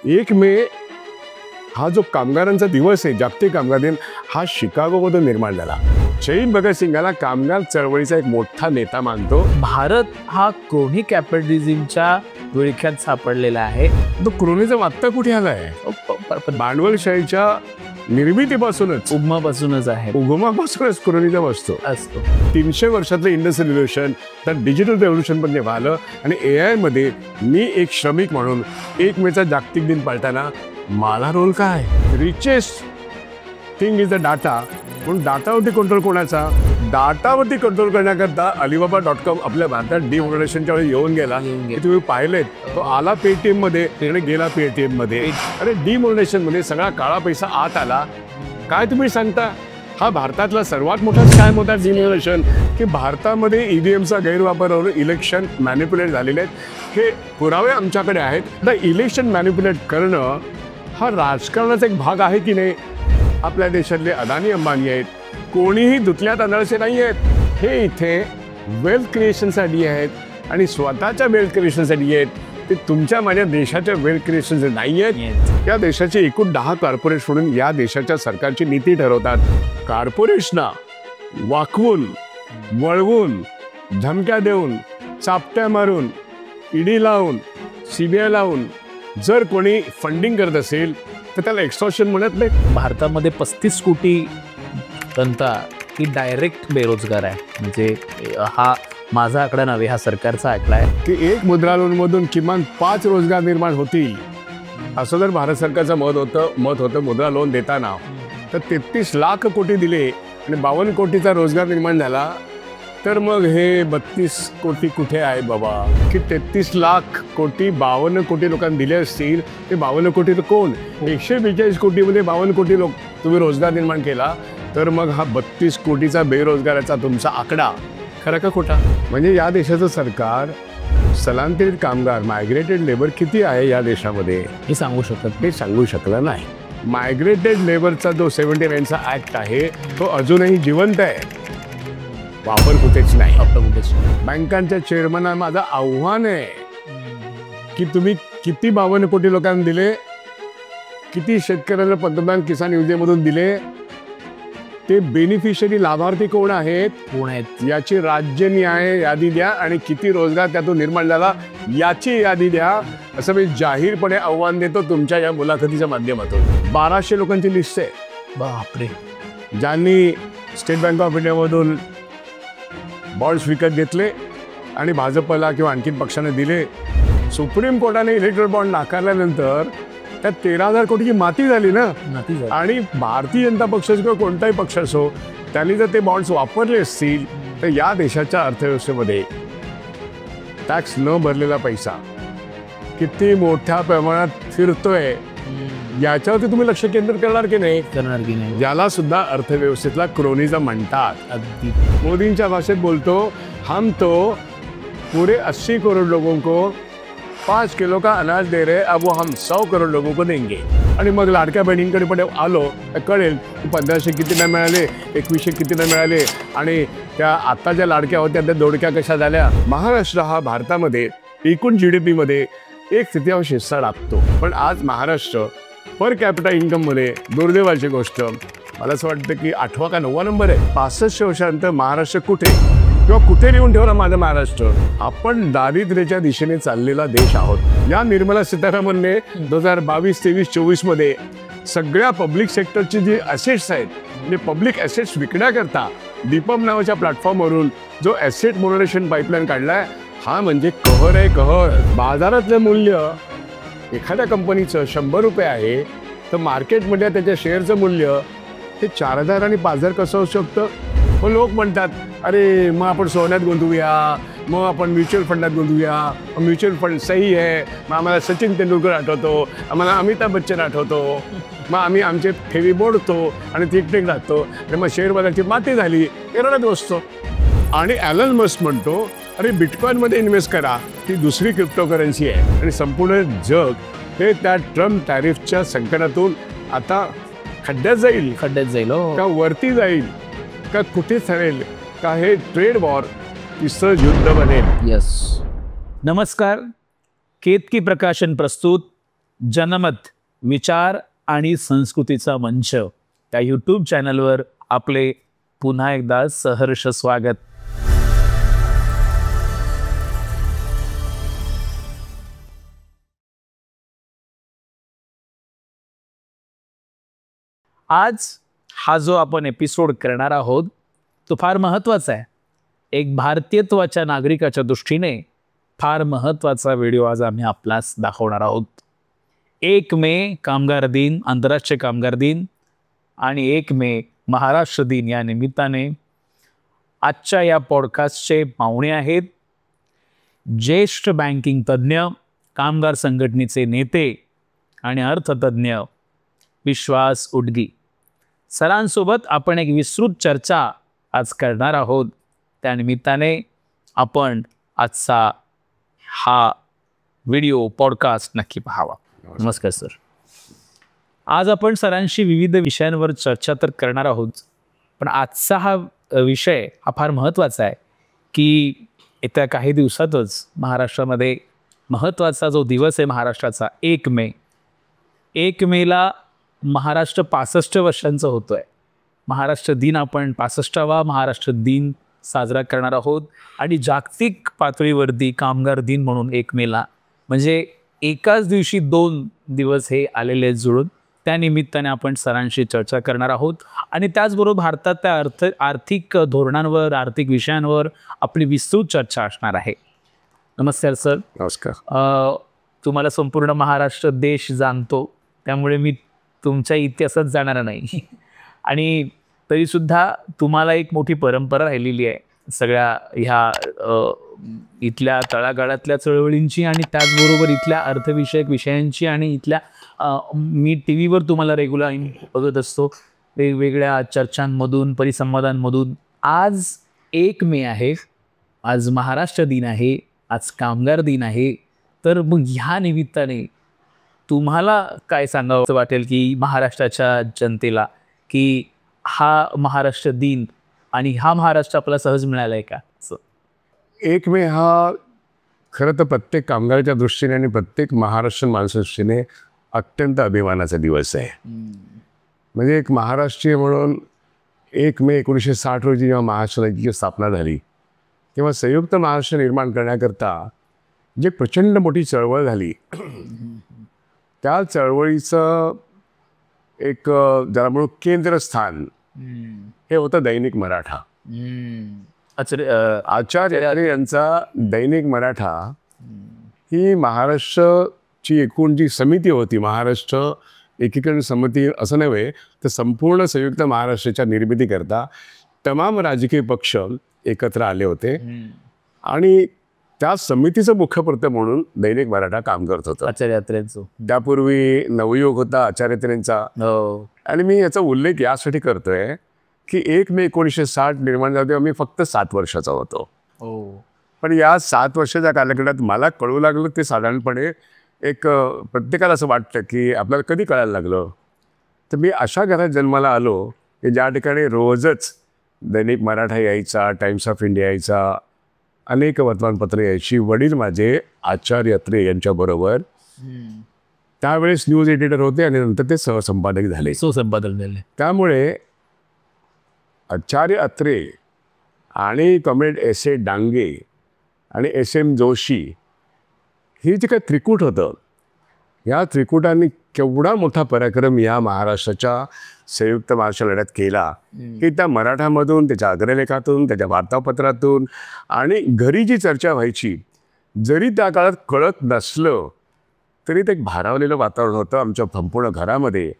1 मे हा जो कामगारांचा दिवस आहे, जागतिक कामगार दिन, हा शिकागोमधून निर्माण झाला. शहीद भगतसिंगाला कामगार चळवळीचा एक मोठा नेता मानतो. भारत हा क्रोनी कॅपिटलिझमच्या विळख्यात सापडलेला आहे. तो क्रोनीचा वात्ता कुठे आलाय? भांडवलशाहीच्या निर्मितीपासूनच, उगमापासूनच आहे. उगमापासूनच क्रोनीचा बसतो असतो. 300 वर्षातलं इंडस्ट्रियल रिव्होल्यूशन, तर डिजिटल रेव्होल्यूशन पण झालं आणि AI मध्ये मी एक श्रमिक म्हणून 1 मेचा जागतिक दिन पाळताना मला रोल काय? Richest thing is the data. म्हणून डाटावरती कंट्रोल कोणाचा? डाटावरती कंट्रोल करण्याकरता Alibaba.com आपल्या भारतात डिमॉनिटायझेशनच्या वेळी येऊन गेला. तुम्ही पाहिलेत, तो आला पेटीएम मध्ये, तिकडे गेला पेटीएम मध्ये. अरे डिमॉनिटायझेशन मध्ये सगळा काळा पैसा आत आला. काय तुम्ही सांगता? हा भारतातला सर्वात मोठा स्कॅम होता डिमॉनिटायझेशन, की भारतामध्ये EVMचा गैरवापर करून इलेक्शन मॅनिप्युलेट झालेले आहेत. हे पुरावे आमच्याकडे आहेत. द इलेक्शन मॅनिप्युलेट करणं हा राजकारणाचा एक भाग आहे की नाही? आपल्या देशातले अदानी अंबानी आहेत, कोणीही धुतल्या तांदळाचे नाही आहेत. हे इथे वेल्थ क्रिएशनसाठी आहेत आणि स्वतःच्या वेल्थ क्रिएशनसाठी आहेत. ते तुमच्या माझ्या देशाच्या वेल्थ क्रिएशन नाही आहेत. या देशाचे एकूण 10 कॉर्पोरेट्स म्हणून या देशाच्या सरकारची नीती ठरवतात. कॉर्पोरेट्सना वाकवून, वळवून, धमक्या देऊन, चापट्या मारून, ED लावून, CBI लावून जर कोणी फंडिंग करत असेल तर त्याला एक्सटॉर्शन म्हणत नाही. भारतामध्ये 35 कोटी जनता ही डायरेक्ट बेरोजगार आहे. म्हणजे हा माझा आकडा नव्हे, हा सरकारचा आकडा आहे की 1 मुद्रा लोनमधून किमान 5 रोजगार निर्माण होतील असं जर भारत सरकारचं मत होतं मुद्रा लोन देताना. तर 33 लाख कोटी दिले आणि 52 कोटीचा रोजगार निर्माण झाला. तर मग हे 32 कोटी कुठे आहे बाबा? की 33 लाख कोटी 52 कोटी लोकांना दिले असतील, ते 52 कोटी कोण? 142 कोटीमध्ये 52 कोटी लोक तुम्ही रोजगार निर्माण केला. तर मग हा 32 कोटीचा बेरोजगाराचा तुमचा आकडा खरा का खोटा? म्हणजे या देशाचं सरकार स्थलांतरित कामगार, मायग्रेटेड लेबर किती आहे या देशामध्ये हे सांगू शकलं नाही. मायग्रेटेड लेबरचा जो 79चा ॲक्ट आहे तो अजूनही जिवंत आहे. वापर कुठेच नाही. बँकांच्या चेअरमनला माझं आव्हान आहे की तुम्ही किती 52 कोटी लोकांना दिले, किती शेतकऱ्यांना पंतप्रधान किसान योजनेमधून दिले, ते बेनिफिशरी लाभार्थी कोण आहेत याची राज्य न्याय यादी द्या आणि किती रोजगार त्यातून निर्माण झाला याची यादी द्या, असं मी जाहीरपणे आव्हान देतो तुमच्या या मुलाखतीच्या माध्यमातून. 1200 लोकांची लिस्ट आहे. बापरे. ज्यांनी स्टेट बँक ऑफ इंडियामधून बॉन्ड्स विकत घेतले आणि भाजपला किंवा आणखीन पक्षाने दिले. सुप्रीम कोर्टाने इलेक्ट्रल बॉन्ड नाकारल्यानंतर त्यात 13,000 कोटीची माती झाली ना. आणि भारतीय जनता पक्ष किंवा कोणताही पक्ष असो, त्यांनी जर ते बॉन्ड्स वापरले असतील तर या देशाच्या अर्थव्यवस्थेमध्ये टॅक्स न भरलेला पैसा किती मोठ्या प्रमाणात फिरतोय याच्यावरती तुम्ही लक्ष केंद्रित करणार की नाही? ज्याला सुद्धा अर्थव्यवस्थेतला क्रोनिझम म्हणतात. अगदी मोदींच्या भाषेत बोलतो, हम तो पूरे 80 करोड़ लोगों को 5 किलो का अनाज दे रहे, अब वो हम 100 करोड़ लोगों को देंगे. आणि मग लाडक्या बहिणींकडे पण आलो तर कळेल 1500 कितीला मिळाले, 2100 कितीला मिळाले आणि त्या आता ज्या लाडक्या होत्या त्या दोडक्या कशा झाल्या. महाराष्ट्र हा भारतामध्ये एकूण GDP मध्ये 1/3 हिस्सा लागतो. पण आज महाराष्ट्र पर कॅपिटा इन्कममध्ये दुर्दैवाची गोष्ट मला असं वाटतं की 8वा का 9वा नंबर आहे. 65 वर्षानंतर महाराष्ट्र कुठे किंवा कुठे लिहून ठेवला माझा महाराष्ट्र? आपण दारिद्र्याच्या दिशेने चाललेला देश आहोत. या निर्मला सीतारामनने 2022, 23, 24 मध्ये सगळ्या पब्लिक सेक्टरची जी ॲसेट्स आहेत, म्हणजे पब्लिक ॲसेट्स विकण्याकरता दीपम नावाच्या प्लॅटफॉर्मवरून जो ॲसेट मोनरेशन पाईपलाईन काढलाय, हा म्हणजे कहर आहे कहर. बाजारातलं मूल्य एखाद्या कंपनीचं 100 रुपये आहे तर मार्केटमध्ये त्याच्या शेअरचं मूल्य हे 4,000 आणि 5,000 कसं असू शकतं? मग लोक म्हणतात, अरे मग आपण सोन्यात गुंतवूया, मग आपण म्युच्युअल फंडात गुंतवूया, म्युच्युअल फंड सही आहे, मग आम्हाला सचिन तेंडुलकर आठवतो, आम्हाला अमिताभ बच्चन आठवतो, मग आम्ही आमचे ठेवी मोडतो आणि ठीक राहतो आणि मग शेअर बाजाराची माती झाली हे रडत बसतो. आणि ॲलन मस्क म्हणतो, अरे बिटकॉईनमध्ये इन्व्हेस्ट करा, ती दुसरी क्रिप्टोकरन्सी आहे. आणि संपूर्ण जग हे त्या ट्रम्प टॅरिफच्या संकटातून आता खड्ड्यात जाईल का वरती जाईल का कुठे ठरेल का हे ट्रेड वॉर तिसरं युद्ध बनेल. यस. नमस्कार. केतकी प्रकाशन प्रस्तुत जनमत विचार आणि संस्कृतीचा मंच त्या यूट्यूब चॅनलवर आपले पुन्हा एकदा सहर्ष स्वागत. आज हा जो आपण एपिसोड करणार आहोत तो फार महत्त्वाचा आहे. एक भारतीयत्वाच्या नागरिकाच्या दृष्टीने फार महत्त्वाचा व्हिडिओ आज आम्ही आपल्यास दाखवणार आहोत. 1 मे कामगार दिन, आंतरराष्ट्रीय कामगार दिन आणि 1 मे महाराष्ट्र दिन या निमित्ताने आजच्या या पॉडकास्टचे पाहुणे आहेत ज्येष्ठ बँकिंग तज्ज्ञ, कामगार संघटनेचे नेते आणि अर्थतज्ज्ञ विश्वास उडगी. सरांसोबत आपण एक विस्तृत चर्चा आज करणार आहोत. त्यानिमित्ताने आपण आजचा हा व्हिडिओ पॉडकास्ट नक्की पाहावा. नमस्कार सर. आज आपण सरांशी विविध विषयांवर चर्चा तर करणार आहोत, पण आजचा हा विषय हा फार महत्त्वाचा आहे की येत्या काही दिवसातच महाराष्ट्रामध्ये महत्त्वाचा जो दिवस आहे महाराष्ट्राचा 1 मे. 1 मेला महाराष्ट्र 65 वर्षांचा होतो आहे. महाराष्ट्र दिन आपण 65वा महाराष्ट्र दिन साजरा करणार आहोत आणि जागतिक पातळीवरती कामगार दिन म्हणून 1 मेला म्हणजे एकाच दिवशी 2 दिवस हे आलेले जुळून. त्यानिमित्ताने आपण सरांशी चर्चा करणार आहोत आणि त्याचबरोबर भारताच्या आर्थिक धोरणांवर, आर्थिक विषयांवर आपली विस्तृत चर्चा असणार आहे. नमस्कार सर. नमस्कार. तुम्हाला संपूर्ण महाराष्ट्र देश जाणतो, त्यामुळे मी तुमच्या इतिहासात जाणार नाही आणि तरीसुद्धा तुम्हाला एक मोठी परंपरा राहिलेली आहे सगळ्या ह्या इथल्या तळागाळातल्या चळवळींची आणि त्याचबरोबर इथल्या अर्थविषयक विषयांची आणि इथल्या मी टी व्हीवर तुम्हाला रेग्युलर बघत असतो वेगवेगळ्या चर्चांमधून, परिसंवादांमधून. आज 1 मे आहे, आज महाराष्ट्र दिन आहे, आज कामगार दिन आहे. तर मग ह्या निमित्ताने तुम्हाला काय सांगावं वाटेल की महाराष्ट्राच्या जनतेला की हा महाराष्ट्र दिन आणि हा महाराष्ट्र आपला सहज मिळाला आहे का? 1 मे हा खरं तर प्रत्येक कामगाराच्या दृष्टीने आणि प्रत्येक महाराष्ट्रीयन माणसाच्या दृष्टीने अत्यंत अभिमानाचा दिवस आहे. म्हणजे एक महाराष्ट्रीय म्हणून 1 मे 1960 रोजी जेव्हा महाराष्ट्राची स्थापना झाली तेव्हा संयुक्त महाराष्ट्र निर्माण करण्याकरता जे प्रचंड मोठी चळवळ झाली त्या चळवळीचं एक जरा म्हणून केंद्रस्थान हे होतं दैनिक मराठा. आचार्य यांचा दैनिक मराठा ही महाराष्ट्राची एकूण जी समिती होती, महाराष्ट्र एकीकरण समिती असं नव्हे तर संपूर्ण संयुक्त महाराष्ट्राच्या निर्मितीकरता तमाम राजकीय पक्ष एकत्र आले होते आणि त्या समितीचं मुखपत्र म्हणून दैनिक मराठा काम करत होतं. आचार्यात्रेंचं त्यापूर्वी नवयुग होता आचार्यात्रेंचा. आणि मी याचा उल्लेख यासाठी करतोय की 1 मे 1960 निर्माण झाला तेव्हा मी फक्त 7 वर्षाचा होतो. पण या 7 वर्षाच्या कालखंडात मला कळू लागलं ते साधारणपणे एक प्रत्येकाला असं वाटतं की आपल्याला कधी कळायला लागलं. तर मी अशा घरात जन्माला आलो की ज्या ठिकाणी रोजच दैनिक मराठा यायचा, टाइम्स ऑफ इंडिया यायचा, अनेक वर्तमानपत्र यायची. वडील माझे आचार्य अत्रे यांच्याबरोबर त्यावेळेस न्यूज एडिटर होते आणि नंतर ते सहसंपादक झाले. त्यामुळे आचार्य अत्रे आणि कॉम्रेड S.A. डांगे आणि S.M. जोशी ही जे काही त्रिकूट होतं, या त्रिकुटांनी केवढा मोठा पराक्रम या महाराष्ट्राच्या संयुक्त महाराष्ट्र लढ्यात केला की त्या मराठामधून, त्याच्या अग्रलेखातून, त्याच्या वार्तापत्रातून आणि घरी जी चर्चा व्हायची, जरी त्या काळात कळत नसलं तरी ते एक भारावलेलं वातावरण होतं आमच्या संपूर्ण घरामध्ये.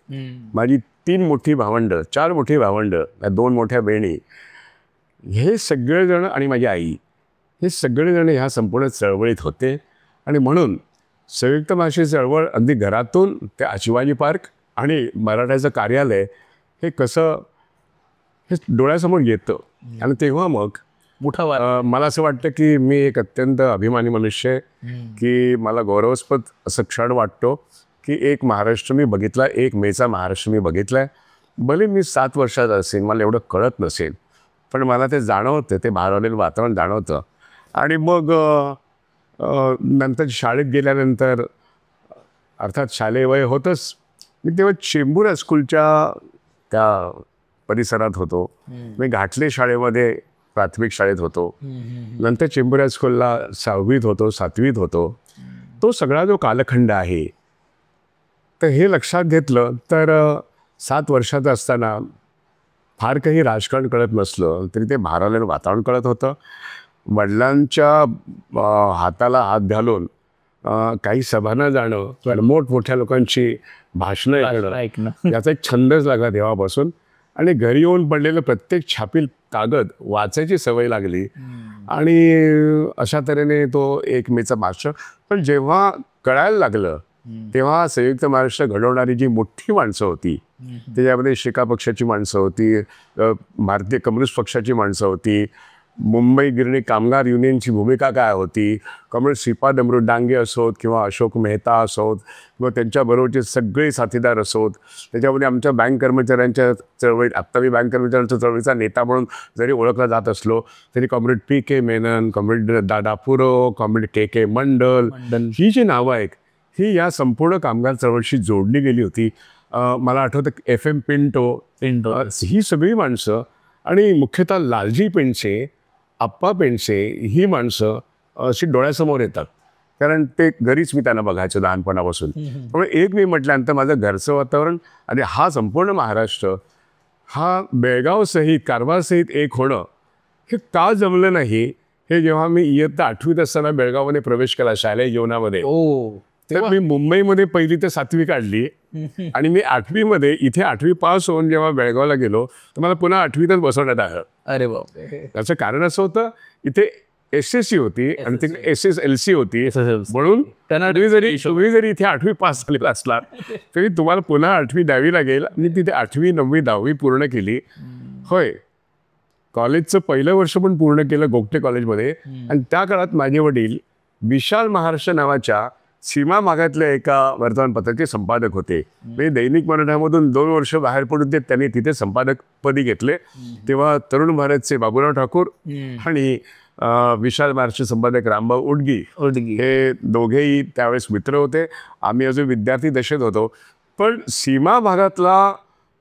माझी 3 मोठी भावंडं, 4 मोठी भावंडं, 2 मोठ्या बहिणी, हे सगळेजण आणि माझी आई, हे सगळेजण ह्या संपूर्ण चळवळीत होते. आणि म्हणून संयुक्त महाराष्ट्र चळवळ अगदी घरातून ते शिवाजी पार्क आणि मराठाचं कार्यालय हे कसं हे डोळ्यासमोर येतं. आणि तेव्हा मग मोठा मला असं वाटतं की मी एक अत्यंत अभिमानी मनुष्य आहे की मला गौरवास्पद असं क्षण वाटतो की एक महाराष्ट्र मी बघितला, 1 मेचा महाराष्ट्र मी बघितला आहे. भले मी 7 वर्षाचा असेल, मला एवढं कळत नसेल, पण मला ते जाणवतं, ते भारावलेलं वातावरण जाणवतं. आणि मग नंतर शाळेत गेल्यानंतर अर्थात शालेय वय होतंच. मी तेव्हा चेंबूर हायस्कूलच्या त्या परिसरात होतो. मी घाटले शाळेमध्ये प्राथमिक शाळेत होतो. नंतर चेंबूर हायस्कूलला 6वीत होतो, 7वीत होतो. तो सगळा जो कालखंड आहे, तर हे लक्षात घेतलं तर 7 वर्षाचं असताना फार काही राजकारण कळत नसलं तरी ते भारवलेलं वातावरण कळत होतं. वडिलांच्या हाताला हात घालून काही सभांना जाणं, मोठमोठ्या लोकांची भाषणं ऐकणं याचा एक छंदच लागला तेव्हापासून. आणि घरी येऊन पडलेलं प्रत्येक छापील कागद वाचायची सवय लागली. आणि अशा तऱ्हेने तो 1 मेचा मार्च. पण जेव्हा कळायला लागलं तेव्हा संयुक्त महाराष्ट्र घडवणारी जी मोठी माणसं होती, त्याच्यामध्ये शिका पक्षाची माणसं होती, भारतीय कम्युनिस्ट पक्षाची माणसं होती, मुंबई गिरणी कामगार युनियनची भूमिका काय होती, कॉम्रेड श्रीपाद अमृत डांगे असोत किंवा अशोक मेहता असोत किंवा त्यांच्याबरोबरचे सगळे साथीदार असोत, त्याच्यामध्ये आमच्या बँक कर्मचाऱ्यांच्या चळवळीत, आत्ता मी बँक कर्मचाऱ्यांच्या चळवळीचा नेता म्हणून जरी ओळखला जात असलो तरी कॉम्रेड PK मेनन, कॉम्रेड दादा पुरो, कॉम्रेड KK मंडल, ही जी नावं आहेत ही या संपूर्ण कामगार चळवळीशी जोडली गेली होती. मला आठवतं FM पिंटो, ही सगळी माणसं आणि मुख्यतः लालजी पेंडसे, आप्पा पेंडसे ही माणसं अशी डोळ्यासमोर येतात. कारण ते घरीच मी त्यांना बघायचो लहानपणापासून. त्यामुळे एक मी म्हटल्यानंतर माझं घरचं वातावरण आणि हा संपूर्ण महाराष्ट्र हा बेळगावसहित कारवारसहित एक होणं हे का जमलं नाही, हे जेव्हा मी इयत्ता 8वीत असताना बेळगावमध्ये प्रवेश केला शालेय जीवनामध्ये, तर मी मुंबईमध्ये 1ली ते 7वी काढली. आणि मी 8वीमध्ये इथे 8वी पास होऊन जेव्हा बेळगावला गेलो तर मला पुन्हा 8वीतच बसवण्यात आलं. अरे बापरे. त्याचं कारण असं होतं, इथे SSC होती आणि तिकडे SSLC होती. म्हणून तुम्ही जरी इथे 8वी पास झालेला असला तरी तुम्हाला पुन्हा 8वी द्यावी लागेल. आणि तिथे 8वी 9वी 10वी पूर्ण केली. होय, कॉलेजचं पहिलं वर्ष पण पूर्ण केलं गोगटे कॉलेजमध्ये. आणि त्या काळात माझे वडील विशाल महाराष्ट्र नावाच्या सीमा भागातल्या एका वर्तमानपत्राचे संपादक होते. म्हणजे दैनिक मराठामधून 2 वर्ष बाहेर पडून त्यांनी तिथे संपादकपदी घेतले. तेव्हा तरुण भारतचे बाबूराव ठाकूर आणि विशाल महाराष्ट्र संपादक रामभाऊ उडगी हे दोघेही त्यावेळेस मित्र होते. आम्ही अजून विद्यार्थी दशेत होतो. पण सीमा भागातला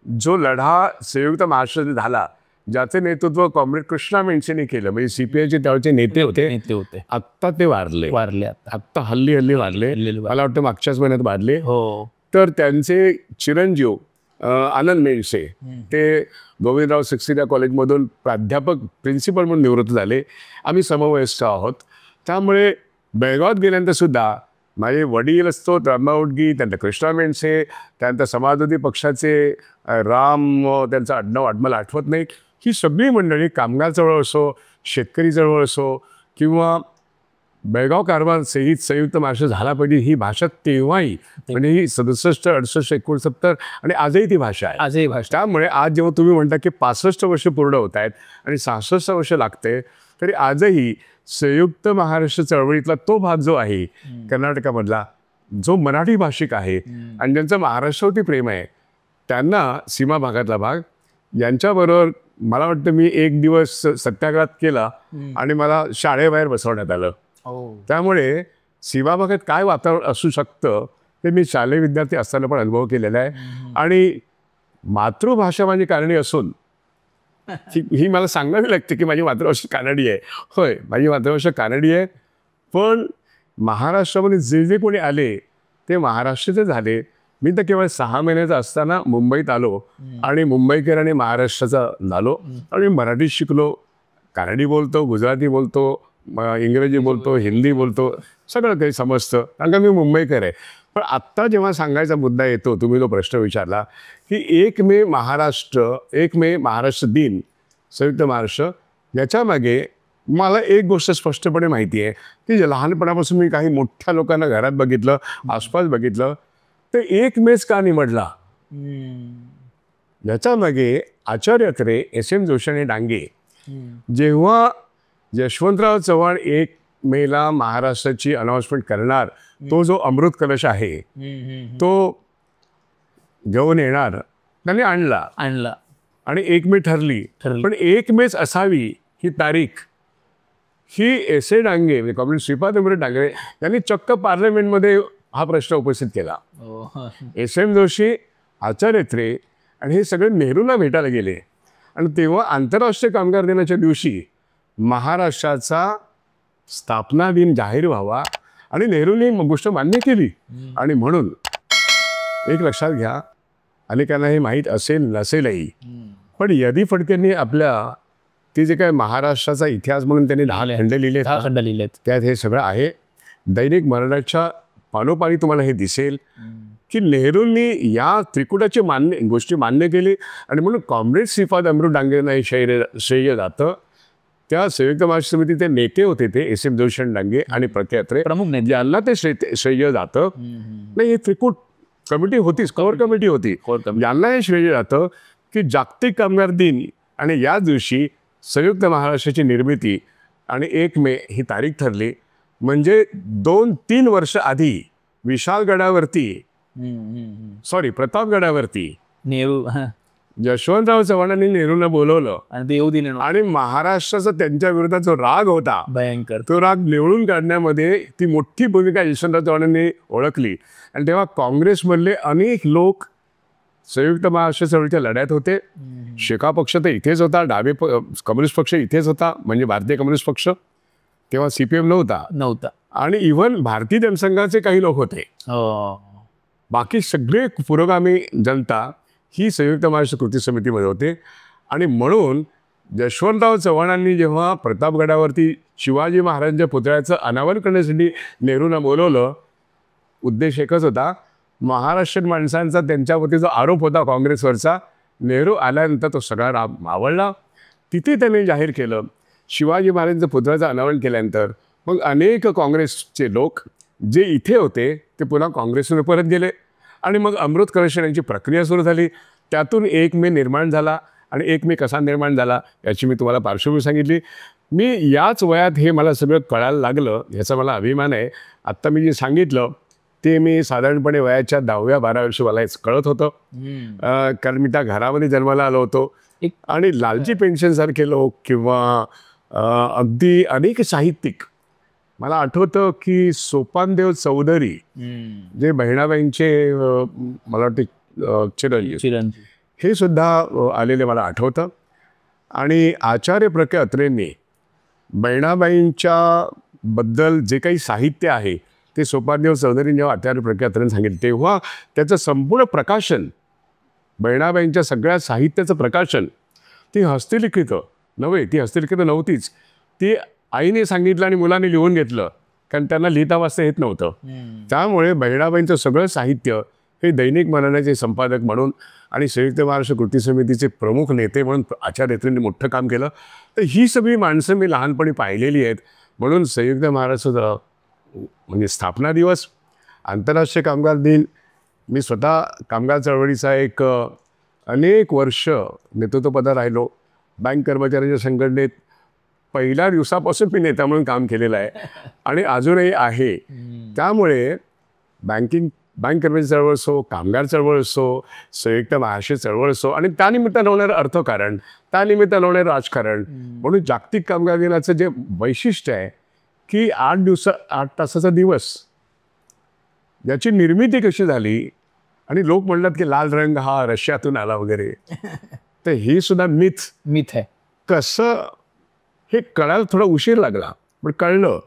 जो लढा संयुक्त महाराष्ट्रात झाला, ज्याचे नेतृत्व कॉम्रेड कृष्णा मेंडसेंनी केलं, म्हणजे CPIचे त्यावेळेचे नेते होते. आत्ता ते वारले. आत्ता हल्ली वारले. मला वाटतं मागच्याच महिन्यात वारले. तर त्यांचे चिरंजीव आनंद मेंडसे ते गोविंदराव सक्सेना कॉलेजमधून प्राध्यापक प्रिन्सिपल म्हणून निवृत्त झाले. आम्ही समवयस्क आहोत. त्यामुळे बेळगावात गेल्यानंतर सुद्धा माझे वडील असतो रामभाऊ उडगी, त्यानंतर कृष्णा मेंडसे, त्यानंतर समाजवादी पक्षाचे राम, त्यांचं आडनाव मला आठवत नाही, ही सगळी मंडळी कामगार चळवळ असो, शेतकरी चळवळ असो किंवा बेळगाव कारभार सहित संयुक्त महाराष्ट्र झाला पाहिजे ही भाषा तेव्हाही, म्हणजे ही 67, 68, 69 आणि आजही ती भाषा आहे. त्यामुळे आज जेव्हा तुम्ही म्हणता की 65 वर्ष पूर्ण होत आहेत आणि 66 वर्ष लागते, तरी आजही संयुक्त महाराष्ट्र चळवळीतला तो भाग जो आहे कर्नाटकामधला, जो मराठी भाषिक आहे आणि ज्यांचं महाराष्ट्रावरती प्रेम आहे, त्यांना सीमा भागातला भाग यांच्याबरोबर मला वाटतं मी एक दिवस सत्याग्रहात केला आणि मला शाळेबाहेर बसवण्यात आलं. त्यामुळे सीमा भागात काय वातावरण असू शकतं ते मी शालेय विद्यार्थी असताना पण अनुभव केलेला आहे. आणि मातृभाषा माझी कानडी असून ही मला सांगावी लागते की माझी मातृभाषा कानडी आहे. होय, माझी मातृभाषा कानडी आहे. पण महाराष्ट्रामध्ये जे जे कोणी आले ते महाराष्ट्राचे झाले. मी तर केवळ 6 महिन्याचा असताना मुंबईत आलो आणि मुंबईकर आणि महाराष्ट्राचा झालो. आणि मी मराठी शिकलो, कानडी बोलतो, गुजराती बोलतो, इंग्रजी बोलतो, हिंदी बोलतो, सगळं काही समजतं, कारण का मी मुंबईकर आहे. पण आत्ता जेव्हा सांगायचा मुद्दा येतो, तुम्ही जो प्रश्न विचारला की 1 मे महाराष्ट्र दिन, संयुक्त महाराष्ट्र, याच्यामागे मला एक गोष्ट स्पष्टपणे माहिती आहे की लहानपणापासून मी काही मोठ्या लोकांना घरात बघितलं, आसपास बघितलं, ते 1 मेच का निवडला, याच्यामागे आचार्य अत्रे, SM जोशी आणि डांगे जेव्हा यशवंतराव चव्हाण 1 मेला महाराष्ट्राची अनाउन्समेंट करणार, तो जो अमृत कलश आहे तो घेऊन येणार, त्यांनी आणला आणि 1 मे ठरली. पण 1 मेच असावी ही तारीख ही SA डांगे, म्हणजे कॉम्रेड श्रीपाद अमृत डांगे यांनी चक्क पार्लमेंटमध्ये हा प्रश्न उपस्थित केला. हो. एस.एम. जोशी, आचार्य आणि हे सगळे नेहरूंना भेटायला गेले. आणि तेव्हा आंतरराष्ट्रीय कामगार दिनाच्या दिवशी महाराष्ट्राचा स्थापना दिन जाहीर व्हावा आणि नेहरूंनी गोष्ट मान्य केली. आणि म्हणून एक लक्षात घ्या, अनेकांना हे माहीत असेल नसेलही, पण यदी फडकेंनी आपल्या ते जे काय महाराष्ट्राचा इतिहास म्हणून त्यांनी 10 खंड लिहिले, 10 खंड लिहिलेत. त्यात हे सगळं आहे. दैनिक मराठाच्या पानोपानी तुम्हाला हे दिसेल की नेहरूंनी या त्रिकुटाची गोष्टी मान्य केली. आणि म्हणून कॉम्रेड श्रीपाद अमृत डांगेंना हे श्रेय जातं. त्या संयुक्त महाराष्ट्र समितीचे नेते होते ते एस.एम. जोशी आणि डांगे आणि प्रख्यात प्रमुख नेते, ज्यांना ते श्रेय जातं. नाही, हे त्रिकूट कमिटी होतीच, कोर कमिटी होती, ज्यांना हे श्रेय जातं की जागतिक कामगार दिन आणि या दिवशी संयुक्त महाराष्ट्राची निर्मिती आणि 1 मे ही तारीख ठरली. म्हणजे 2-3 वर्ष आधी विशाळगडावरती प्रतापगडावरती नेहरू यशवंतराव चव्हाणांनी नेहरूंना बोलवलं आणि ते येऊ दिले आणि महाराष्ट्राचा त्यांच्या विरोधात जो राग होता भयंकर, तो राग निवळून काढण्यामध्ये ती मोठी भूमिका यशवंतराव चव्हाणांनी ओळखली. आणि तेव्हा काँग्रेसमधले अनेक लोक संयुक्त महाराष्ट्र चळवळीच्या लढ्यात होते. शेका पक्ष तर इथेच होता, कम्युनिस्ट पक्ष इथेच होता, म्हणजे भारतीय कम्युनिस्ट पक्ष. तेव्हा CPM नव्हता. आणि इव्हन भारतीय जनसंघाचे काही लोक होते. बाकी सगळे पुरोगामी जनता ही संयुक्त महाराष्ट्र कृती समितीमध्ये होते. आणि म्हणून यशवंतराव चव्हाणांनी जेव्हा प्रतापगडावरती शिवाजी महाराजांच्या पुतळ्याचं अनावरण करण्यासाठी नेहरूंना बोलवलं, उद्देश एकच होता, महाराष्ट्रीयन माणसांचा त्यांच्यावरती जो आरोप होता काँग्रेसवरचा, नेहरू आल्यानंतर तो सगळा मावळला. तिथे त्यांनी जाहीर केलं. शिवाजी महाराजांच्या पुतळ्याचं अनावरण केल्यानंतर मग अनेक काँग्रेसचे लोक जे इथे होते ते पुन्हा काँग्रेसमध्ये परत गेले. आणि मग अमृत कलश यांची प्रक्रिया सुरू झाली. त्यातून 1 मे निर्माण झाला. आणि 1 मे कसा निर्माण झाला याची मी तुम्हाला पार्श्वभूमी सांगितली. मी याच वयात हे मला सगळं कळायला लागलं, याचा मला अभिमान आहे. आत्ता मी जे सांगितलं ते मी साधारणपणे वयाच्या 10व्या-12व्या वर्षी मला हेच कळत होतं. कारण मी त्या घरामध्ये जन्माला आलो होतो. आणि लालजी पेन्शनसारखे लोक किंवा अगदी अनेक साहित्यिक, मला आठवतं की सोपानदेव चौधरी जे बहिणाबाईंचे मला वाटते चिरंजीव, हे सुद्धा आलेले मला आठवतं. आणि आचार्य प्रके अत्रेंनी बहिणाबाईंच्या बद्दल जे काही साहित्य आहे ते सोपानदेव चौधरी जेव्हा आचार्य प्रके अत्रेंनी सांगितलं, तेव्हा त्याचं संपूर्ण प्रकाशन, बहिणाबाईंच्या सगळ्या साहित्याचं प्रकाशन, ती हस्तलिखित नव्हे, ती हस्तलिखित नव्हतीच, ती आईने सांगितलं आणि मुलाने लिहून घेतलं, कारण त्यांना लिहिता वाचता येत नव्हतं. त्यामुळे बहिणाबाईंचं सगळं साहित्य हे दैनिक मराठाचे संपादक म्हणून आणि संयुक्त महाराष्ट्र कृती समितीचे प्रमुख नेते म्हणून आचार्य अत्रेंनी मोठं काम केलं. तर ही सगळी माणसं मी लहानपणी पाहिलेली आहेत. म्हणून संयुक्त महाराष्ट्र म्हणजे स्थापना दिवस, आंतरराष्ट्रीय कामगार दिन, मी स्वतः कामगार चळवळीचा एक अनेक वर्ष नेतृत्वपदात राहिलो. बँक कर्मचाऱ्यांच्या संघटनेत पहिल्या दिवसापासून मी नेता म्हणून काम केलेलं आहे आणि अजूनही आहे. त्यामुळे बँक कर्मचारी चळवळ असो, कामगार चळवळ असो, संयुक्त महाराष्ट्र चळवळ असो आणि त्यानिमित्तानं होणारं अर्थकारण, त्यानिमित्तानं होणारं राजकारण, म्हणून जागतिक कामगार दिनाचं जे वैशिष्ट्य आहे की 8 तासाचा दिवस, याची निर्मिती कशी झाली. आणि लोक म्हणतात की लाल रंग हा रशियातून आला वगैरे, तर ही सुद्धा मिथ आहे. कसं हे कळायला थोडा उशीर लागला, पण कळलं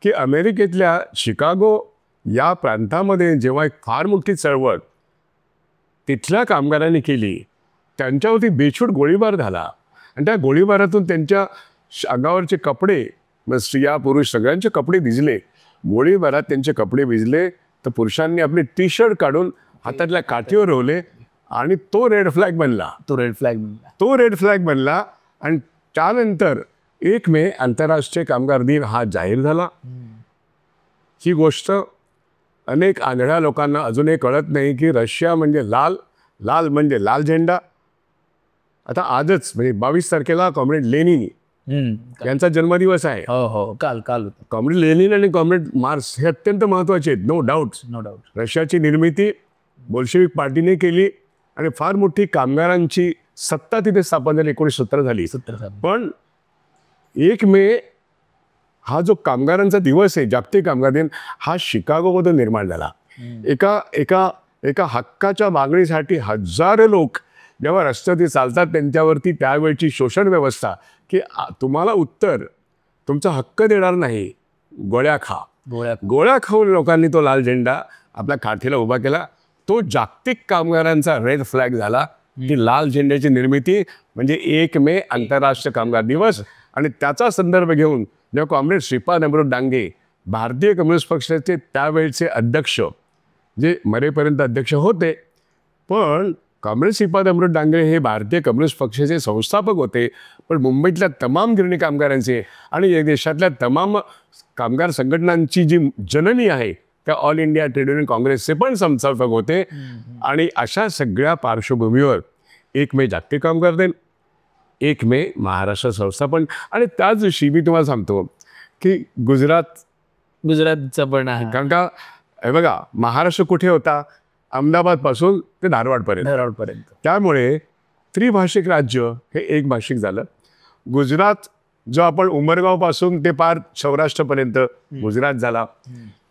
की अमेरिकेतल्या शिकागो या प्रांतामध्ये जेव्हा एक फार मोठी चळवळ तिथल्या कामगारांनी केली, त्यांच्यावरती बेछूट गोळीबार झाला आणि त्या गोळीबारातून त्यांच्या अंगावरचे कपडे, स्त्रिया पुरुष सगळ्यांचे कपडे भिजले. गोळीबारात त्यांचे कपडे भिजले तर पुरुषांनी आपले टी-शर्ट काढून हातातल्या काठीवर रोवले आणि तो रेड फ्लॅग बनला. आणि त्यानंतर 1 मे आंतरराष्ट्रीय कामगार दिन हा जाहीर झाला. ही गोष्ट अनेक आंधळ्या लोकांना अजूनही कळत नाही की रशिया म्हणजे लाल म्हणजे लाल झेंडा. आता आजच म्हणजे 22 तारखेला कॉम्रेड लेनिन यांचा जन्मदिवस आहे. काल कॉम्रेड लेनिन आणि कॉम्रेड मार्क्स हे अत्यंत महत्त्वाचे आहेत. No doubt. रशियाची निर्मिती बोल्शेविक पार्टीने केली आणि फार मोठी कामगारांची सत्ता तिथे स्थापन झाली. 1917 झाली. पण 1 मे हा जो कामगारांचा दिवस आहे, जागतिक कामगार दिन, हा शिकागोमध्ये निर्माण झाला. एका एका एका हक्काच्या मागणीसाठी हजारो लोक जेव्हा रस्त्यावरती चालतात त्यांच्यावरती त्यावेळची शोषण व्यवस्था की तुम्हाला उत्तर तुमचा हक्क देणार नाही, गोळ्या खा. गोळ्या खाऊन लोकांनी तो लाल झेंडा आपल्या काठीला उभा केला. तो जागतिक कामगारांचा रेड फ्लॅग झाला. ती लाल झेंड्याची निर्मिती म्हणजे 1 मे आंतरराष्ट्रीय कामगार दिवस. आणि त्याचा संदर्भ घेऊन जेव्हा कॉम्रेड श्रीपाद अमृत डांगे भारतीय कम्युनिस्ट पक्षाचे त्यावेळचे अध्यक्ष, जे मरेपर्यंत अध्यक्ष होते, पण कॉम्रेड श्रीपाद अमृत डांगे हे भारतीय कम्युनिस्ट पक्षाचे संस्थापक होते, पण मुंबईतल्या तमाम गिरणी कामगारांचे आणि या देशातल्या तमाम कामगार संघटनांची जी जननी आहे त्या ऑल इंडिया ट्रेड युनियन काँग्रेसचे पण संस्थापक होते. आणि अशा सगळ्या पार्श्वभूमीवर 1 मे जागतिक कामगार दिन, 1 मे महाराष्ट्र संस्थापन. आणि त्याच दिवशी मी तुम्हाला सांगतो की गुजरातचं पण आहे. कारण का हे बघा, महाराष्ट्र कुठे होता? अहमदाबादपासून ते धारवाडपर्यंत. त्यामुळे त्रिभाषिक राज्य हे एक भाषिक झालं. गुजरात जो आपण उमरगावपासून ते पार सौराष्ट्रपर्यंत गुजरात झाला.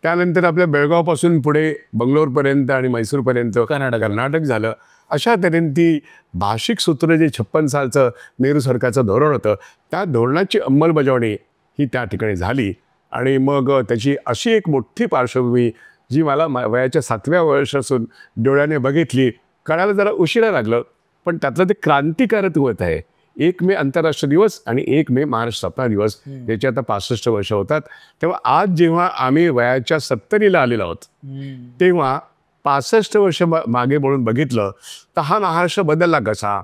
त्यानंतर आपल्या बेळगावपासून पुढे बंगलोरपर्यंत आणि मैसूरपर्यंत कर्नाटक झालं. अशा तऱ्हेने ती भाषिक सूत्र जे 56 सालचं नेहरू सरकारचं धोरण होतं, त्या धोरणाची अंमलबजावणी ही त्या ठिकाणी झाली. आणि मग त्याची अशी एक मोठी पार्श्वभूमी जी मला वयाच्या 7व्या वर्षापासून डोळ्याने बघितली, कळायला जरा उशिरा लागलं, पण त्यातलं ते क्रांतिकारक होत आहे. 1 मे आंतरराष्ट्रीय दिवस आणि 1 मे महाराष्ट्र स्थापना दिवस, याची आता 65 वर्ष होतात. तेव्हा आज जेव्हा आम्ही वयाच्या 70ला आलेलो आहोत, तेव्हा 65 वर्ष मागे म्हणून बघितलं तर हा महाराष्ट्र बदलला कसा,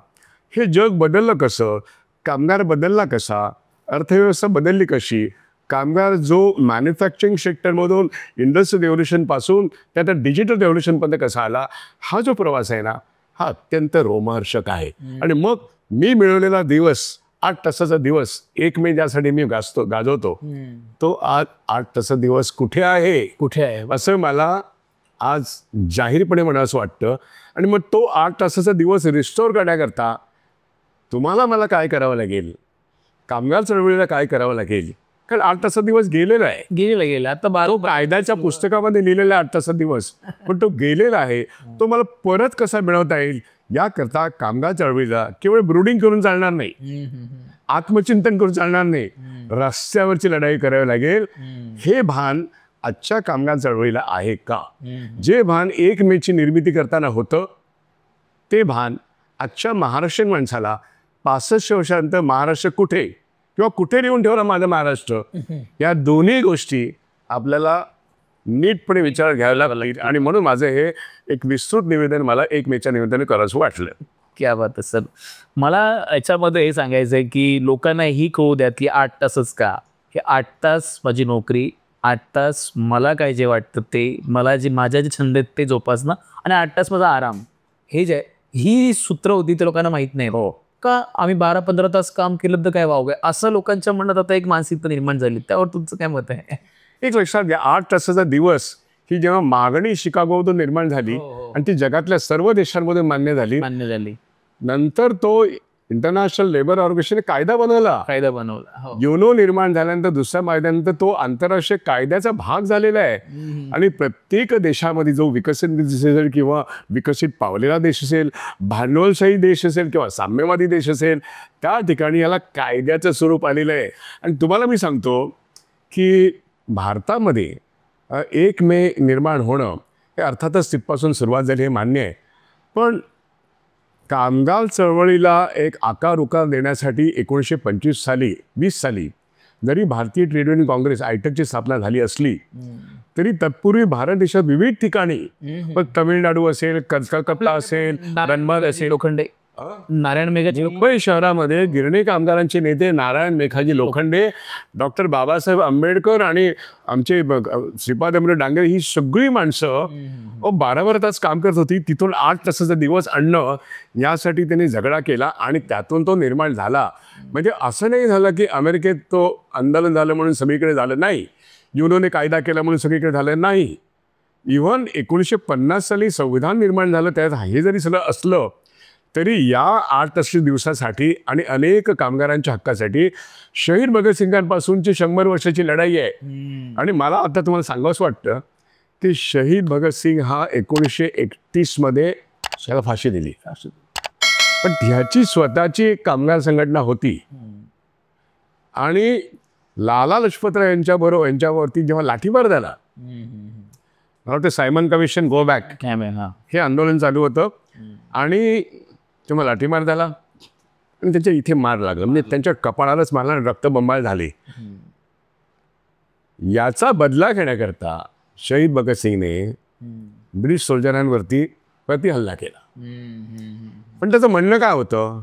हे जग बदललं कसं, कामगार बदलला कसा, अर्थव्यवस्था बदलली कशी, कामगार जो मॅन्युफॅक्चरिंग सेक्टरमधून इंडस्ट्रियल रेव्होल्युशनपासून त्या डिजिटल रेव्होल्युशनपर्यंत कसा आला, हा जो प्रवास आहे ना, हा अत्यंत रोमहर्षक आहे. आणि मग मी मिळवलेला दिवस, 8 तासाचा दिवस, 1 मे ज्यासाठी मी गाजवतो, तो आज 8 तासाचा दिवस कुठे आहे असं मला आज जाहीरपणे म्हणावंसं वाटतं. आणि मग तो 8 तासाचा दिवस रिस्टोर करण्याकरता तुम्हाला मला काय करावं लागेल, कामगार चळवळीला काय करावं लागेल, कारण 8 तासाचा दिवस गेलेला आहे. आता तो कायद्याच्या पुस्तकामध्ये लिहिलेला 8 तासाचा दिवस, पण तो गेलेला आहे. तो मला परत कसा मिळवता येईल याकरता कामगार चळवळीला केवळ ब्रुडिंग करून चालणार नाही, आत्मचिंतन करून चालणार नाही, रस्त्यावरची लढाई करावी लागेल. हे भान आजच्या कामगार चळवळीला आहे का? जे भान 1 मेची निर्मिती करताना होतं, ते भान आजच्या महाराष्ट्रीयन माणसाला 65 वर्षानंतर महाराष्ट्र कुठे किंवा कुठे नेऊन ठेवला माझा महाराष्ट्र, या दोन्ही गोष्टी आपल्याला नीटपणे विचार घ्यायला लागेल. आणि म्हणून माझं हे एक विस्तृत निवेदन मला 1 मेच्या निवेदन करायचं वाटलं. क्या बात आहे सर. मला याच्यामध्ये हे सांगायचं आहे की लोकांना ही कळू द्या की 8 तासच का, हे 8 तास माझी नोकरी, 8 तास मला काय जे वाटतं ते, मला जे माझ्या जे छंद आहेत ते जोपासणं, आणि 8 तास माझा आराम, हे जे ही सूत्र होती ते लोकांना माहीत नाही. हो का आम्ही 12-15 तास काम केलं तर काय वाव आहे, असं लोकांच्या मनात आता एक मानसिकता निर्माण झाली. त्यावर तुमचं काय मत आहे? एक लक्षात घ्या, 8 तासाचा दिवस ही जेव्हा मागणी शिकागोमधून निर्माण झाली आणि ती जगातल्या सर्व देशांमध्ये मान्य झाली, नंतर तो इंटरनॅशनल लेबर ऑर्गनायझेशन कायदा बनवला. युनो निर्माण झाल्यानंतर दुसऱ्या कायद्यानंतर तो आंतरराष्ट्रीय कायद्याचा भाग झालेला आहे. आणि प्रत्येक देशामध्ये जो विकसित देश असेल किंवा विकसित पावलेला देश असेल, भांडवलशाही देश असेल किंवा साम्यवादी देश असेल, त्या ठिकाणी याला कायद्याचं स्वरूप आलेलं आहे. आणि तुम्हाला मी सांगतो की भारतामध्ये 1 मे निर्माण होणं हे अर्थातच तिथपासून सुरुवात झाली, हे मान्य आहे. पण कामगार चळवळीला एक आकार उकार देण्यासाठी 1925 20 साली जरी भारतीय ट्रेड युनियन काँग्रेस आयटकची स्थापना झाली असली तरी तत्पूर्वी भारत देशात विविध ठिकाणी, पण तमिळनाडू असेल, कलकत्ता असेल, धनबाद असेल, लोखंडे, नारायण मेघाजी, मुंबई शहरामध्ये गिरणी कामगारांचे नेते नारायण मेघाजी लोखंडे, डॉक्टर बाबासाहेब आंबेडकर आणि आमचे श्रीपाद अमृत डांगे, ही सगळी माणसं 12 तास काम करत होती. तिथून 8 तासाचा दिवस आणणं यासाठी त्यांनी झगडा केला आणि त्यातून तो निर्माण झाला. म्हणजे असं नाही झालं की अमेरिकेत तो आंदोलन झालं म्हणून सगळीकडे झालं नाही, युनोने कायदा केला म्हणून सगळीकडे झालं नाही. इव्हन 1950 साली संविधान निर्माण झालं, त्यात हे जरी सगळं असलं तरी या 8 तासाच्या दिवसासाठी आणि अनेक कामगारांच्या हक्कासाठी शहीद भगतसिंगांपासूनची 100 वर्षाची लढाई आहे. आणि मला आता तुम्हाला सांगावंसं वाटतं की शहीद भगतसिंग हा 1931 मध्ये त्याला फाशी दिली. पण ह्याची स्वतःची एक कामगार संघटना होती आणि लाला लजपतराय यांच्यावरती जेव्हा लाठीमार झाला, मला वाटतं सायमन कमिशन गो बॅक हे आंदोलन चालू होतं आणि तेव्हा लाठीमार झाला आणि त्याच्या इथे मार लागला, म्हणजे त्यांच्या कपाळालाच मारला आणि रक्तबंबाळ झाले. याचा बदला घेण्याकरता शहीद भगतसिंगने ब्रिटिश सोल्जरांवरती प्रतिहल्ला केला. पण त्याचं म्हणणं काय होतं,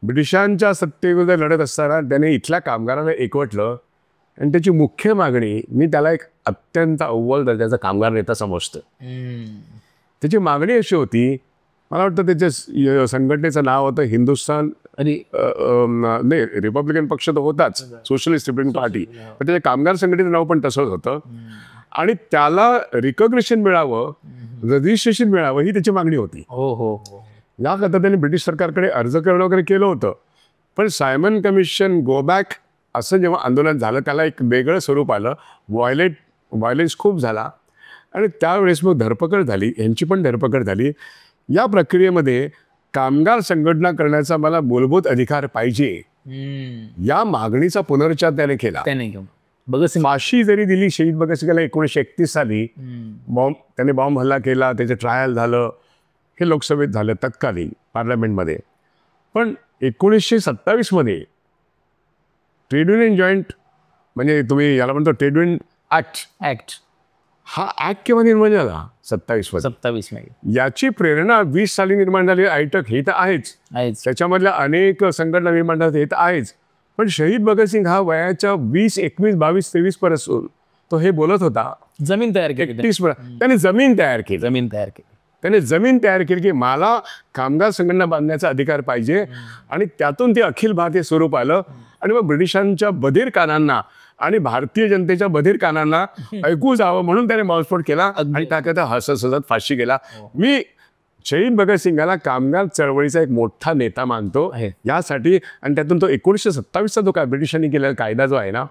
ब्रिटिशांच्या सत्तेविरुद्ध लढत असताना त्याने इथल्या कामगारांना एकवटलं आणि त्याची मुख्य मागणी, मी त्याला एक अत्यंत अव्वल दर्जाचा कामगार नेता समजतो. त्याची मागणी अशी होती, मला वाटतं त्याच्या संघटनेचं नाव होतं हिंदुस्थान नाही रिपब्लिकन पक्ष तर होताच, सोशलिस्ट रिपब्लिकन पार्टी, पण त्याच्या कामगार संघटनेचं नाव पण तसंच होतं आणि त्याला रिकॉग्निशन मिळावं, रजिस्ट्रेशन मिळावं ही त्याची मागणी होती. याकरता त्यांनी ब्रिटिश सरकारकडे अर्ज करणं वगैरे केलं होतं. पण सायमन कमिशन गो बॅक असं जेव्हा आंदोलन झालं त्याला एक वेगळं स्वरूप आलं, व्हायलेन्स खूप झाला आणि त्यावेळेस मग धरपकड झाली, यांची पण धरपकड झाली. या प्रक्रियेमध्ये कामगार संघटना करण्याचा मला मूलभूत अधिकार पाहिजे या मागणीचा पुनरुच्चार त्याने केला. फाशी जरी दिली शहीद भगतसिंगला 1931 साली, त्याने बॉम्ब हल्ला केला, त्याचं ट्रायल झालं, हे लोकसभेत झालं तत्कालीन पार्लमेंटमध्ये. पण 1927 मध्ये ट्रेड युनियन जॉईंट, म्हणजे तुम्ही याला म्हणतो ट्रेड युनियन ऍक्ट, हा ऍक्ट केव्हा निर्माण झाला? 27 मध्ये. याची प्रेरणा 20 साली निर्माण झाली. आयटक हे तर आहेच, त्याच्यामधल्या अनेक संघटना निर्माण झाल्या हे तर आहेच. पण शहीद भगतसिंग हा वयाच्या 20, 21, 22, 23 पासून तो हे बोलत होता, जमीन तयार केली. 31 त्याने जमीन तयार केली. त्याने जमीन तयार केली की मला कामगार संघटना बांधण्याचा अधिकार पाहिजे आणि त्यातून ते अखिल भारतीय स्वरूप आलं. आणि मग ब्रिटिशांच्या बधीर कानांना आणि भारतीय जनतेच्या बधीर कानांना ऐकू जावं म्हणून त्याने बॉम्बस्फोट केला आणि त्याकरता हसत फाशी गेला. मी शहीद भगतसिंगाला कामगार चळवळीचा एक मोठा नेता मानतो यासाठी. आणि त्यातून तो 1927चा जो काय ब्रिटिशांनी केलेला कायदा जो आहे ना,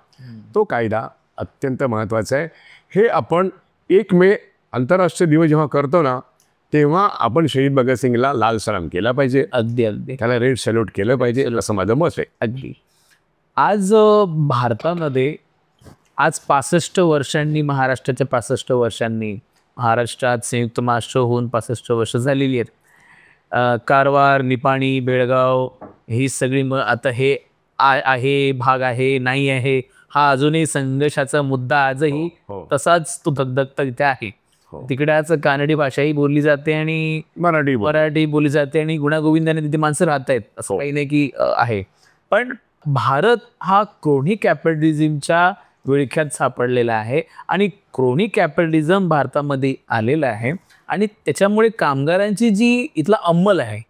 तो कायदा अत्यंत महत्त्वाचा आहे. हे आपण 1 मे आंतरराष्ट्रीय दिवस जेव्हा करतो ना, तेव्हा आपण शहीद भगतसिंगला लाल सलाम केला पाहिजे, अगदी त्याला रेड सॅल्यूट केलं पाहिजे, असं माझं मत आहे. अगदी. आज भारतामध्ये आज 65 वर्षांनी, महाराष्ट्राच्या 65 वर्षांनी, महाराष्ट्रात संयुक्त महाराष्ट्र होऊन 65 वर्ष झालेली आहेत. कारवार, निपाणी, बेळगाव ही सगळी आता हे आहे भाग आहे नाही आहे हा अजूनही संघर्षाचा मुद्दा आजही तसाच तो धगधगता तिथे आहे. तिकडे आज कानडी भाषाही बोलली जाते आणि मराठी बोलली जाते आणि गुण्यागोविंदाने तिथे माणसं राहत आहेत, असं काही नाही की आहे. पण भारत हा क्रोनी कॅपिटलिझमच्या विळख्यात सापडलेला आहे आणि क्रोनी कॅपिटलिझम भारतामध्ये आलेला आहे आणि त्याच्यामुळे कामगारांची जी इथला अंमल आहे,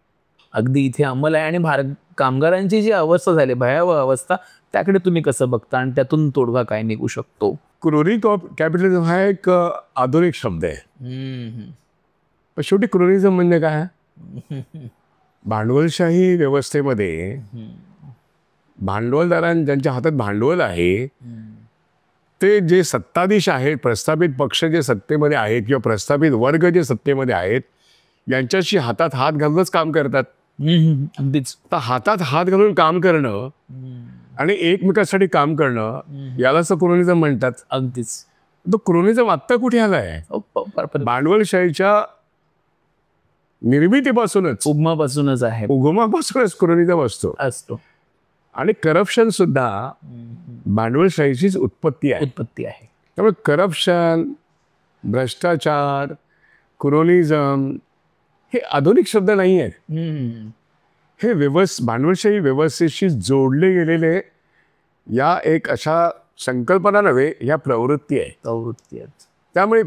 अगदी इथे अंमल आहे आणि कामगारांची जी अवस्था झाली, भयावह अवस्था, त्याकडे तुम्ही कसं बघता आणि त्यातून तोडगा काय निघू शकतो? क्रोनी कॅपिटलिझम हा एक आधुनिक शब्द आहे. पण शेवटी क्रोनिझम म्हणजे काय? भांडवलशाही व्यवस्थेमध्ये ज्यांच्या हातात भांडवल आहे ते जे सत्ताधीश आहेत, प्रस्थापित पक्ष जे सत्तेमध्ये आहेत किंवा प्रस्थापित वर्ग जे सत्तेमध्ये आहेत, यांच्याशी हातात हात घालूनच काम करतात. तर हातात हात घालून काम करणं आणि एकमेकांसाठी काम करणं यालाच क्रोनिझम म्हणतात. अगदीच. तो क्रोनिझम आत्ता कुठे आलाय? भांडवलशाहीच्या निर्मितीपासूनच, उगमापासूनच आहे. उगमापासूनच क्रोनिझम असतो. आणि करप्शन सुद्धा भांडवलशाहीचीच उत्पत्ती आहे. त्यामुळे करप्शन, भ्रष्टाचार, क्रोनिझम हे आधुनिक शब्द नाही आहेत. हे भांडवलशाही व्यवस्थेशी जोडले गेलेले या एक अशा संकल्पना नव्हे, या प्रवृत्ती आहेत. त्यामुळे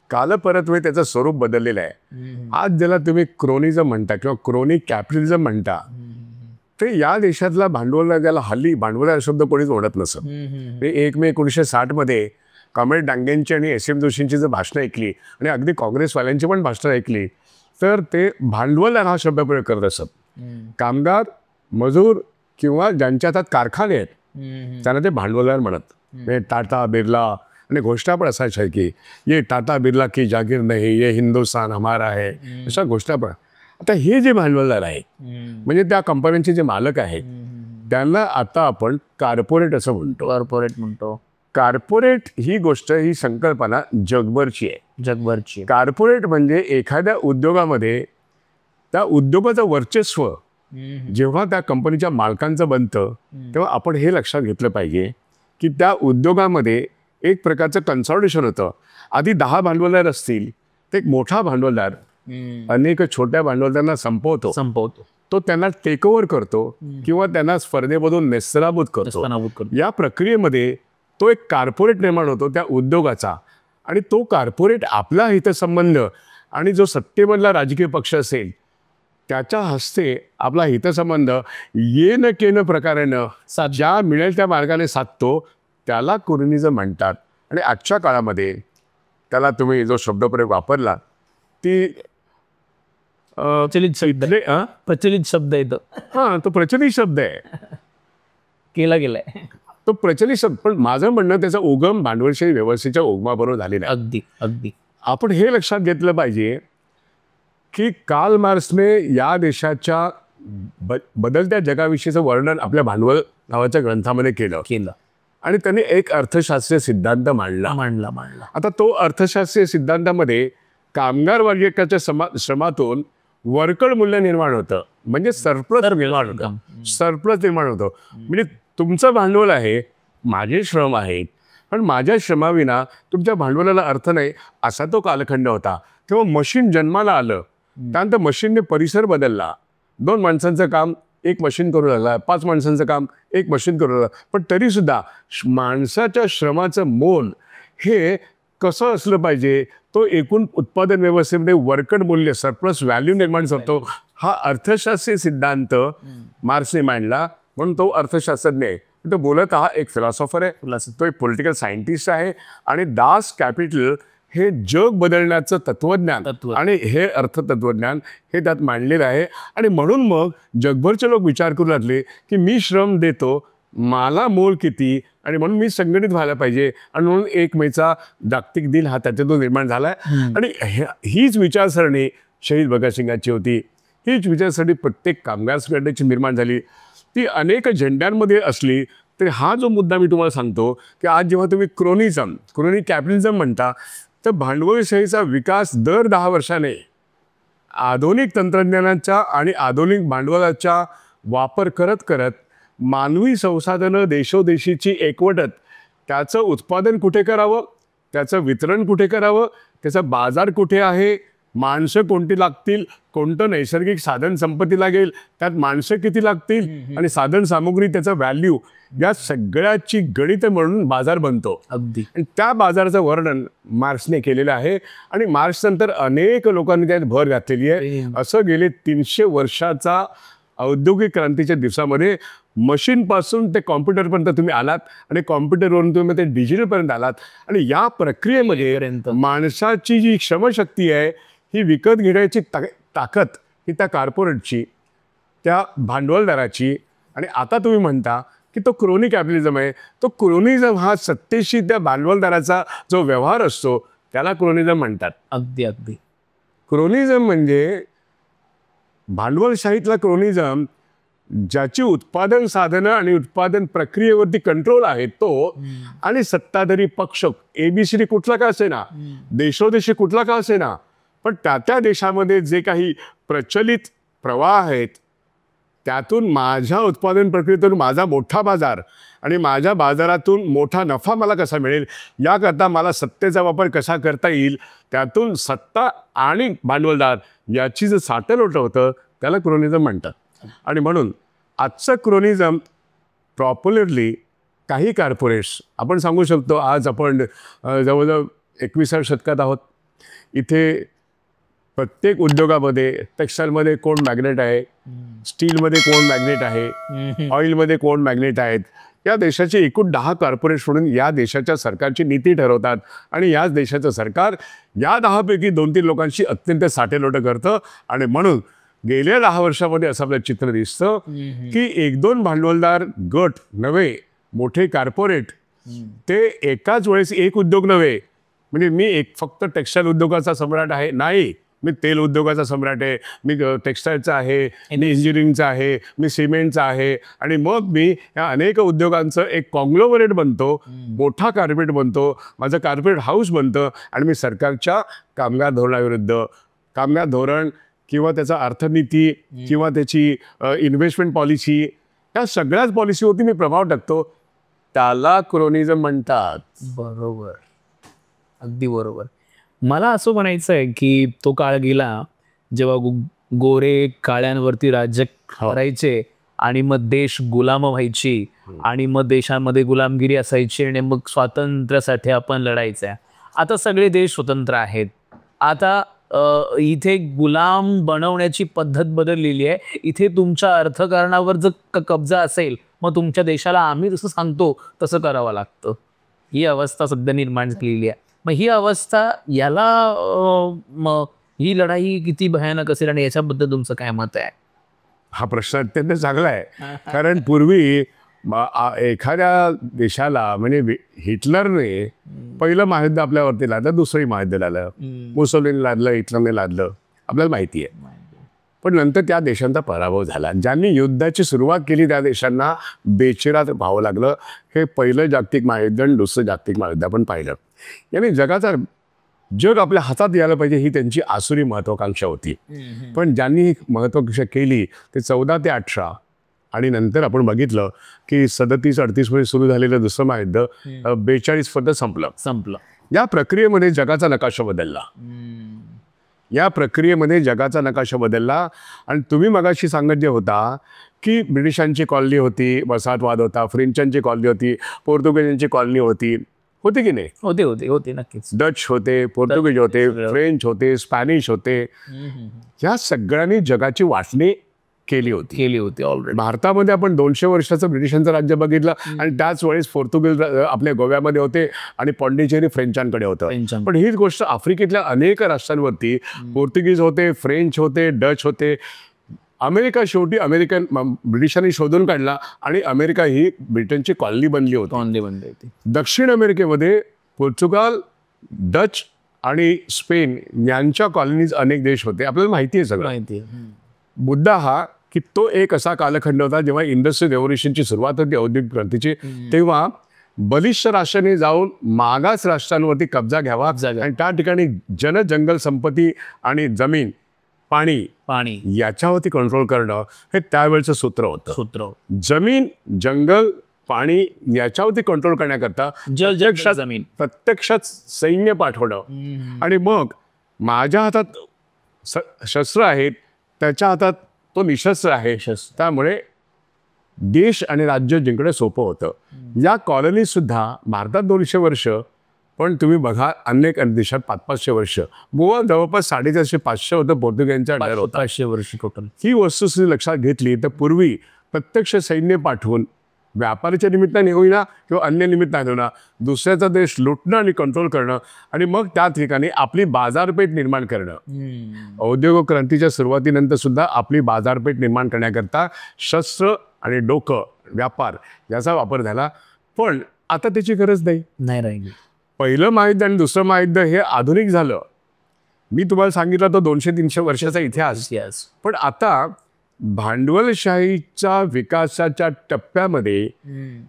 कालपरत्वे त्याचं स्वरूप बदललेलं आहे. आज ज्याला तुम्ही क्रोनिझम म्हणता किंवा क्रोनी कॅपिटलिझम म्हणता, ते या देशातला भांडवल, ज्याला हल्ली भांडवल हा शब्द कोणीच ओढत नसत. 1 मे 1960 मध्ये कॉम्रेड डांगेंची आणि SM जोशींची जर भाषणं ऐकली आणि अगदी काँग्रेसवाल्यांची पण भाषणं ऐकली तर ते भांडवल हा शब्द प्रयोग करत असत. कामगार, मजूर किंवा ज्यांच्या हातात कारखाने आहेत त्यांना ते भांडवलदार म्हणत. टाटा, बिर्ला, आणि घोषणा पण असायच्या की ये टाटा बिर्ला की जागीर नाही, ये हिंदुस्तान हमारा आहे, अशा घोषणा पण. आता हे जे भांडवलदार आहे म्हणजे त्या कंपन्यांचे जे मालक आहेत त्यांना आता आपण कॉर्पोरेट असं म्हणतो. कॉर्पोरेट म्हणतो. कॉर्पोरेट ही गोष्ट, ही संकल्पना जगभरची आहे. जगभरची. कॉर्पोरेट म्हणजे एखाद्या उद्योगामध्ये त्या उद्योगाचं वर्चस्व जेव्हा त्या कंपनीच्या मालकांचं बनतं तेव्हा आपण हे लक्षात घेतलं पाहिजे की त्या उद्योगामध्ये एक प्रकारचं कन्सॉलिडेशन होतं. आधी 10 भांडवलदार असतील तर एक मोठा भांडवलदार अनेक छोट्या भांडवलदारांना संपवतो, तो त्यांना टेक ओव्हर करतो किंवा त्यांना स्पर्धेमधून नेस्तनाबूत करतो. या प्रक्रियेमध्ये तो एक कॉर्पोरेट निर्माण होतो त्या उद्योगाचा, आणि तो कॉर्पोरेट आपला हितसंबंध आणि जो सत्तेमधला राजकीय पक्ष असेल त्याच्या हस्ते आपला हितसंबंध ये न केन प्रकारेनं ज्या मिळेल त्या मार्गाने साधतो, त्याला कम्युनिझम म्हणतात. आणि आजच्या काळामध्ये त्याला तुम्ही जो शब्दप्रयोग वापरला ती प्रचलित शब्द आहे तो. तो प्रचलित शब्द आहे, केला गेलाय तो प्रचलित शब्द. पण माझं म्हणणं त्याचा उगम भांडवलशाही व्यवस्थेच्या उगमाबरोबर झालेला आहे. अगदी अगदी. आपण हे लक्षात घेतलं पाहिजे की कार्ल मार्क्सने या देशाच्या बदलत्या जगाविषयीचं वर्णन आपल्या भांडवल नावाच्या ग्रंथामध्ये केलं आणि त्यांनी एक अर्थशास्त्रीय सिद्धांत मांडला. आता तो अर्थशास्त्रीय सिद्धांतामध्ये कामगार वर्गाच्या श्रमातून वर्कड मूल्य निर्माण होतं, म्हणजे सरप्लस निर्माण होतं. म्हणजे तुमचं भांडवल आहे, माझे श्रम आहेत, पण माझ्या श्रमाविना तुमच्या भांडवलाला अर्थ नाही, असा तो कालखंड होता. तेव्हा मशीन जन्माला आलं, त्यानंतर मशीनने परिसर बदलला. 2 माणसांचं काम एक मशीन करू लागला, 5 माणसांचं काम एक मशीन करू लागला. पण तरीसुद्धा माणसाच्या श्रमाचं मोल हे कसं असलं पाहिजे, तो एकूण उत्पादन व्यवस्थेमध्ये वर्कड मूल्य सरप्लस व्हॅल्यू निर्माण करतो, हा अर्थशास्त्रीय सिद्धांत मार्क्सने मांडला. म्हणून तो अर्थशास्त्रज्ञ आहे. तो बोलत हा एक फिलॉसॉफर आहे, तो एक पॉलिटिकल सायंटिस्ट आहे. आणि दास कॅपिटल हे जग बदलण्याचं तत्वज्ञान आणि हे अर्थतत्वज्ञान हे त्यात मांडलेलं आहे. आणि म्हणून मग जगभरचे लोक विचार करू लागले की मी श्रम देतो, मला मोल किती, आणि म्हणून मी संघटित व्हायला पाहिजे. आणि म्हणून 1 मेचा जागतिक दिन हा त्याच्यातून निर्माण झाला. आणि हीच विचारसरणी शहीद भगतसिंगांची होती, हीच विचारसरणी प्रत्येक कामगार संघटनेची निर्माण झाली. ती अनेक झेंड्यांमध्ये असली तरी हा जो मुद्दा मी तुम्हाला सांगतो की आज जेव्हा तुम्ही क्रोनी कॅपिटलिझम म्हणता, तर भांडवलशाहीचा विकास दर 10 वर्षाने आधुनिक तंत्रज्ञानाच्या आणि आधुनिक भांडवलाचा वापर करत करत मानवी संसाधनं देशोदेशीची एकवटत त्याचं उत्पादन कुठे करावं, त्याचं वितरण कुठे करावं, त्याचा बाजार कुठे आहे, माणसं कोणती लागतील, कोणतं नैसर्गिक साधन संपत्ती लागेल, त्यात माणसं किती लागतील आणि साधन सामुग्री, त्याचा व्हॅल्यू, या सगळ्याची गणित म्हणून बाजार बनतो. अगदी. आणि त्या बाजाराचं वर्णन मार्क्सने केलेलं आहे. आणि मार्क्स नंतर अनेक लोकांनी त्यात भर घातलेली आहे. असं गेले 300 वर्षाचा औद्योगिक क्रांतीच्या दिवसामध्ये मशीनपासून ते कॉम्प्युटरपर्यंत तुम्ही आलात आणि कॉम्प्युटरवरून तुम्ही ते डिजिटलपर्यंत आलात. आणि या प्रक्रियेमध्ये माणसाची जी श्रमशक्ती आहे ही विकत घेण्याची ताकद ही त्या कॉर्पोरेटची, त्या भांडवलदाराची. आणि आता तुम्ही म्हणता की तो क्रोनी कॅपिटलिझम आहे. तो क्रोनिझम हा सत्तेशी त्या भांडवलदाराचा जो व्यवहार असतो त्याला क्रोनिझम म्हणतात. अगदी अगदी. क्रोनिझम म्हणजे भांडवलशाहीतला क्रोनिझम ज्याची उत्पादन साधनं आणि उत्पादन प्रक्रियेवरती कंट्रोल आहे तो, आणि सत्ताधारी पक्ष ABCD कुठला का असेना, देशोदेशी कुठला का असेना, पण त्या देशामध्ये जे काही प्रचलित प्रवाह आहेत त्यातून माझ्या उत्पादन प्रक्रियेतून माझा मोठा बाजार आणि माझ्या बाजारातून मोठा नफा मला कसा मिळेल, याकरता मला सत्तेचा वापर कसा करता येईल, त्यातून सत्ता आणि भांडवलदार याची जे साटेलोटं होतं त्याला क्रोनिझम म्हणतात. आणि म्हणून आजचं क्रोनिझम प्रॉपरली काही कॉर्पोरेट्स आपण सांगू शकतो. आज आपण जवळजवळ 21व्या शतकात आहोत. इथे प्रत्येक उद्योगामध्ये टेक्स्टाईलमध्ये कोण मॅग्नेट आहे, स्टीलमध्ये कोण मॅग्नेट आहे, ऑइलमध्ये कोण मॅग्नेट आहेत, या देशाचे एकूण 10 कॉर्पोरेट्स म्हणून या देशाच्या सरकारची नीती ठरवतात. आणि याच देशाचं सरकार या 10पैकी 2-3 लोकांशी अत्यंत साटेलोटं करतं. आणि म्हणून गेल्या 10 वर्षामध्ये असं आपलं चित्र दिसतं की 1-2 भांडवलदार गट नव्हे, मोठे कॉर्पोरेट ते एकाच वेळेस एक उद्योग नव्हे, म्हणजे मी फक्त टेक्स्टाईल उद्योगाचा सम्राट आहे नाही, मी तेल उद्योगाचा सम्राट आहे, मी टेक्स्टाईलचा आहे, मी इंजिनिअरिंगचा आहे, मी सिमेंटचा आहे, आणि मग मी या अनेक उद्योगांचं एक कॉंग्लोमरेट बनतो, मोठा कार्पेट बनतो, माझं कार्पेट हाऊस बनतं, आणि मी सरकारच्या कामगार धोरणाविरुद्ध, कामगार धोरण किंवा त्याचा अर्थनीती किंवा त्याची इन्व्हेस्टमेंट पॉलिसी, या सगळ्याच पॉलिसीवरती मी प्रभाव टाकतो. त्याला क्रोनिझम म्हणतात. बरोबर, अगदी बरोबर. मला असं म्हणायचं आहे की तो काळ गेला जेव्हा गोरे काळ्यांवरती राज्य करायचे आणि मग देश गुलाम व्हायची आणि मग देशामध्ये गुलामगिरी असायची आणि मग स्वातंत्र्यासाठी आपण लढायचं. आता सगळे देश स्वतंत्र आहेत. आता इथे गुलाम बनवण्याची पद्धत बदललेली आहे. इथे तुमच्या अर्थकारणावर जर कब्जा असेल मग तुमच्या देशाला आम्ही जसं सांगतो तसं करावं लागतं. ही अवस्था सध्या निर्माण केलेली आहे. मग ही अवस्था याला ही लढाई किती भयानक असेल आणि याच्याबद्दल तुमचं काय मत आहे? हा प्रश्न अत्यंत चांगला आहे. कारण पूर्वी एखाद्या देशाला, म्हणजे हिटलरने पहिलं महायुद्ध आपल्यावरती लादलं, दुसरंही महायुद्ध लादलं, मुसोलिनी लादलं, हिटलरने लादलं, आपल्याला माहिती आहे. पण नंतर त्या देशांचा पराभव झाला. ज्यांनी युद्धाची सुरुवात केली त्या देशांना बेचिरात व्हावं लागलं. हे पहिलं जागतिक महायुद्ध आणि दुसरं जागतिक महायुद्ध आपण पाहिलं. याने जग आपल्या हातात यायला पाहिजे ही त्यांची आसुरी महत्वाकांक्षा होती. पण ज्यांनी ही महत्वाकांक्षा केली ते 14 ते 18, आणि नंतर आपण बघितलं की 37-38 मध्ये सुरू झालेलं दुसरं महायुद्ध 42 पर्यंत संपलं. या प्रक्रियेमध्ये जगाचा नकाशा बदलला. आणि तुम्ही मगाशी सांगत जे होता की ब्रिटिशांची कॉलनी होती, वसाहतवाद होता, फ्रेंचांची कॉलनी होती, पोर्तुगीजांची कॉलनी होती की नाही? होते नक्कीच. डच होते, पोर्तुगीज होते, फ्रेंच होते, स्पॅनिश होते. या सगळ्यांनी जगाची वाटणी केली होती ऑलरेडी. भारतामध्ये आपण 200 वर्षाचं ब्रिटिशांचं राज्य बघितलं आणि त्याच वेळेस पोर्तुगीज आपल्या गोव्यामध्ये होते आणि पॉंडिचेरी फ्रेंचांकडे होतं. पण हीच गोष्ट आफ्रिकेतल्या अनेक राष्ट्रांवरती पोर्तुगीज होते, फ्रेंच होते, डच होते. अमेरिका शेवटी ब्रिटिशांनी शोधून काढला आणि अमेरिका ही ब्रिटनची कॉलनी बनली होती. दक्षिण अमेरिकेमध्ये पोर्तुगाल, डच आणि स्पेन यांच्या कॉलनीज अनेक देश होते. आपल्याला माहिती आहे सगळं. मुद्दा हा की तो एक असा कालखंड होता जेव्हा इंडस्ट्रियल रेव्होल्युशनची सुरुवात होती, औद्योगिक क्रांतीची. तेव्हा बलिष्ठ राष्ट्रांनी जाऊन मागास राष्ट्रांवरती कब्जा घ्यावा आणि त्या ठिकाणी जंगल संपत्ती आणि जमीन, पाणी याच्यावरती कंट्रोल करणं हे त्यावेळेचं सूत्र होतं. जमीन, जंगल, पाणी याच्यावरती कंट्रोल करण्याकरता जमीन प्रत्यक्षात सैन्य पाठवणं, आणि मग माझ्या हातात शस्त्र आहेत, त्याच्या हातात तो निशस्त्र आहे. त्यामुळे देश आणि राज्य जिंकणं सोपं होतं. या कॉलनी सुद्धा भारतात 200 वर्ष, पण तुम्ही बघा अनेक देशात 500-500 वर्ष. गोवा जवळपास 450-500 होतं, पोर्तुगीजांचा डर होता. 500 वर्ष टोटल. ही वस्तुस्थिती लक्षात घेतली तर पूर्वी प्रत्यक्ष सैन्य पाठवून व्यापाराच्या निमित्ताने होईना किंवा अन्य निमित्ताने होईना दुसऱ्याचा देश लुटणं आणि कंट्रोल करणं आणि मग त्या ठिकाणी आपली बाजारपेठ निर्माण करणं. औद्योगिक क्रांतीच्या सुरुवातीनंतर सुद्धा आपली बाजारपेठ निर्माण करण्याकरता शस्त्र आणि डोकं, व्यापार याचा वापर झाला. पण आता त्याची गरज नाही राहिली. पहिलं महायुद्ध आणि दुसरं महायुद्ध हे आधुनिक झालं. मी तुम्हाला सांगितलं तो 200-300 वर्षाचा इतिहास. पण आता भांडवलशाहीच्या विकासाच्या टप्प्यामध्ये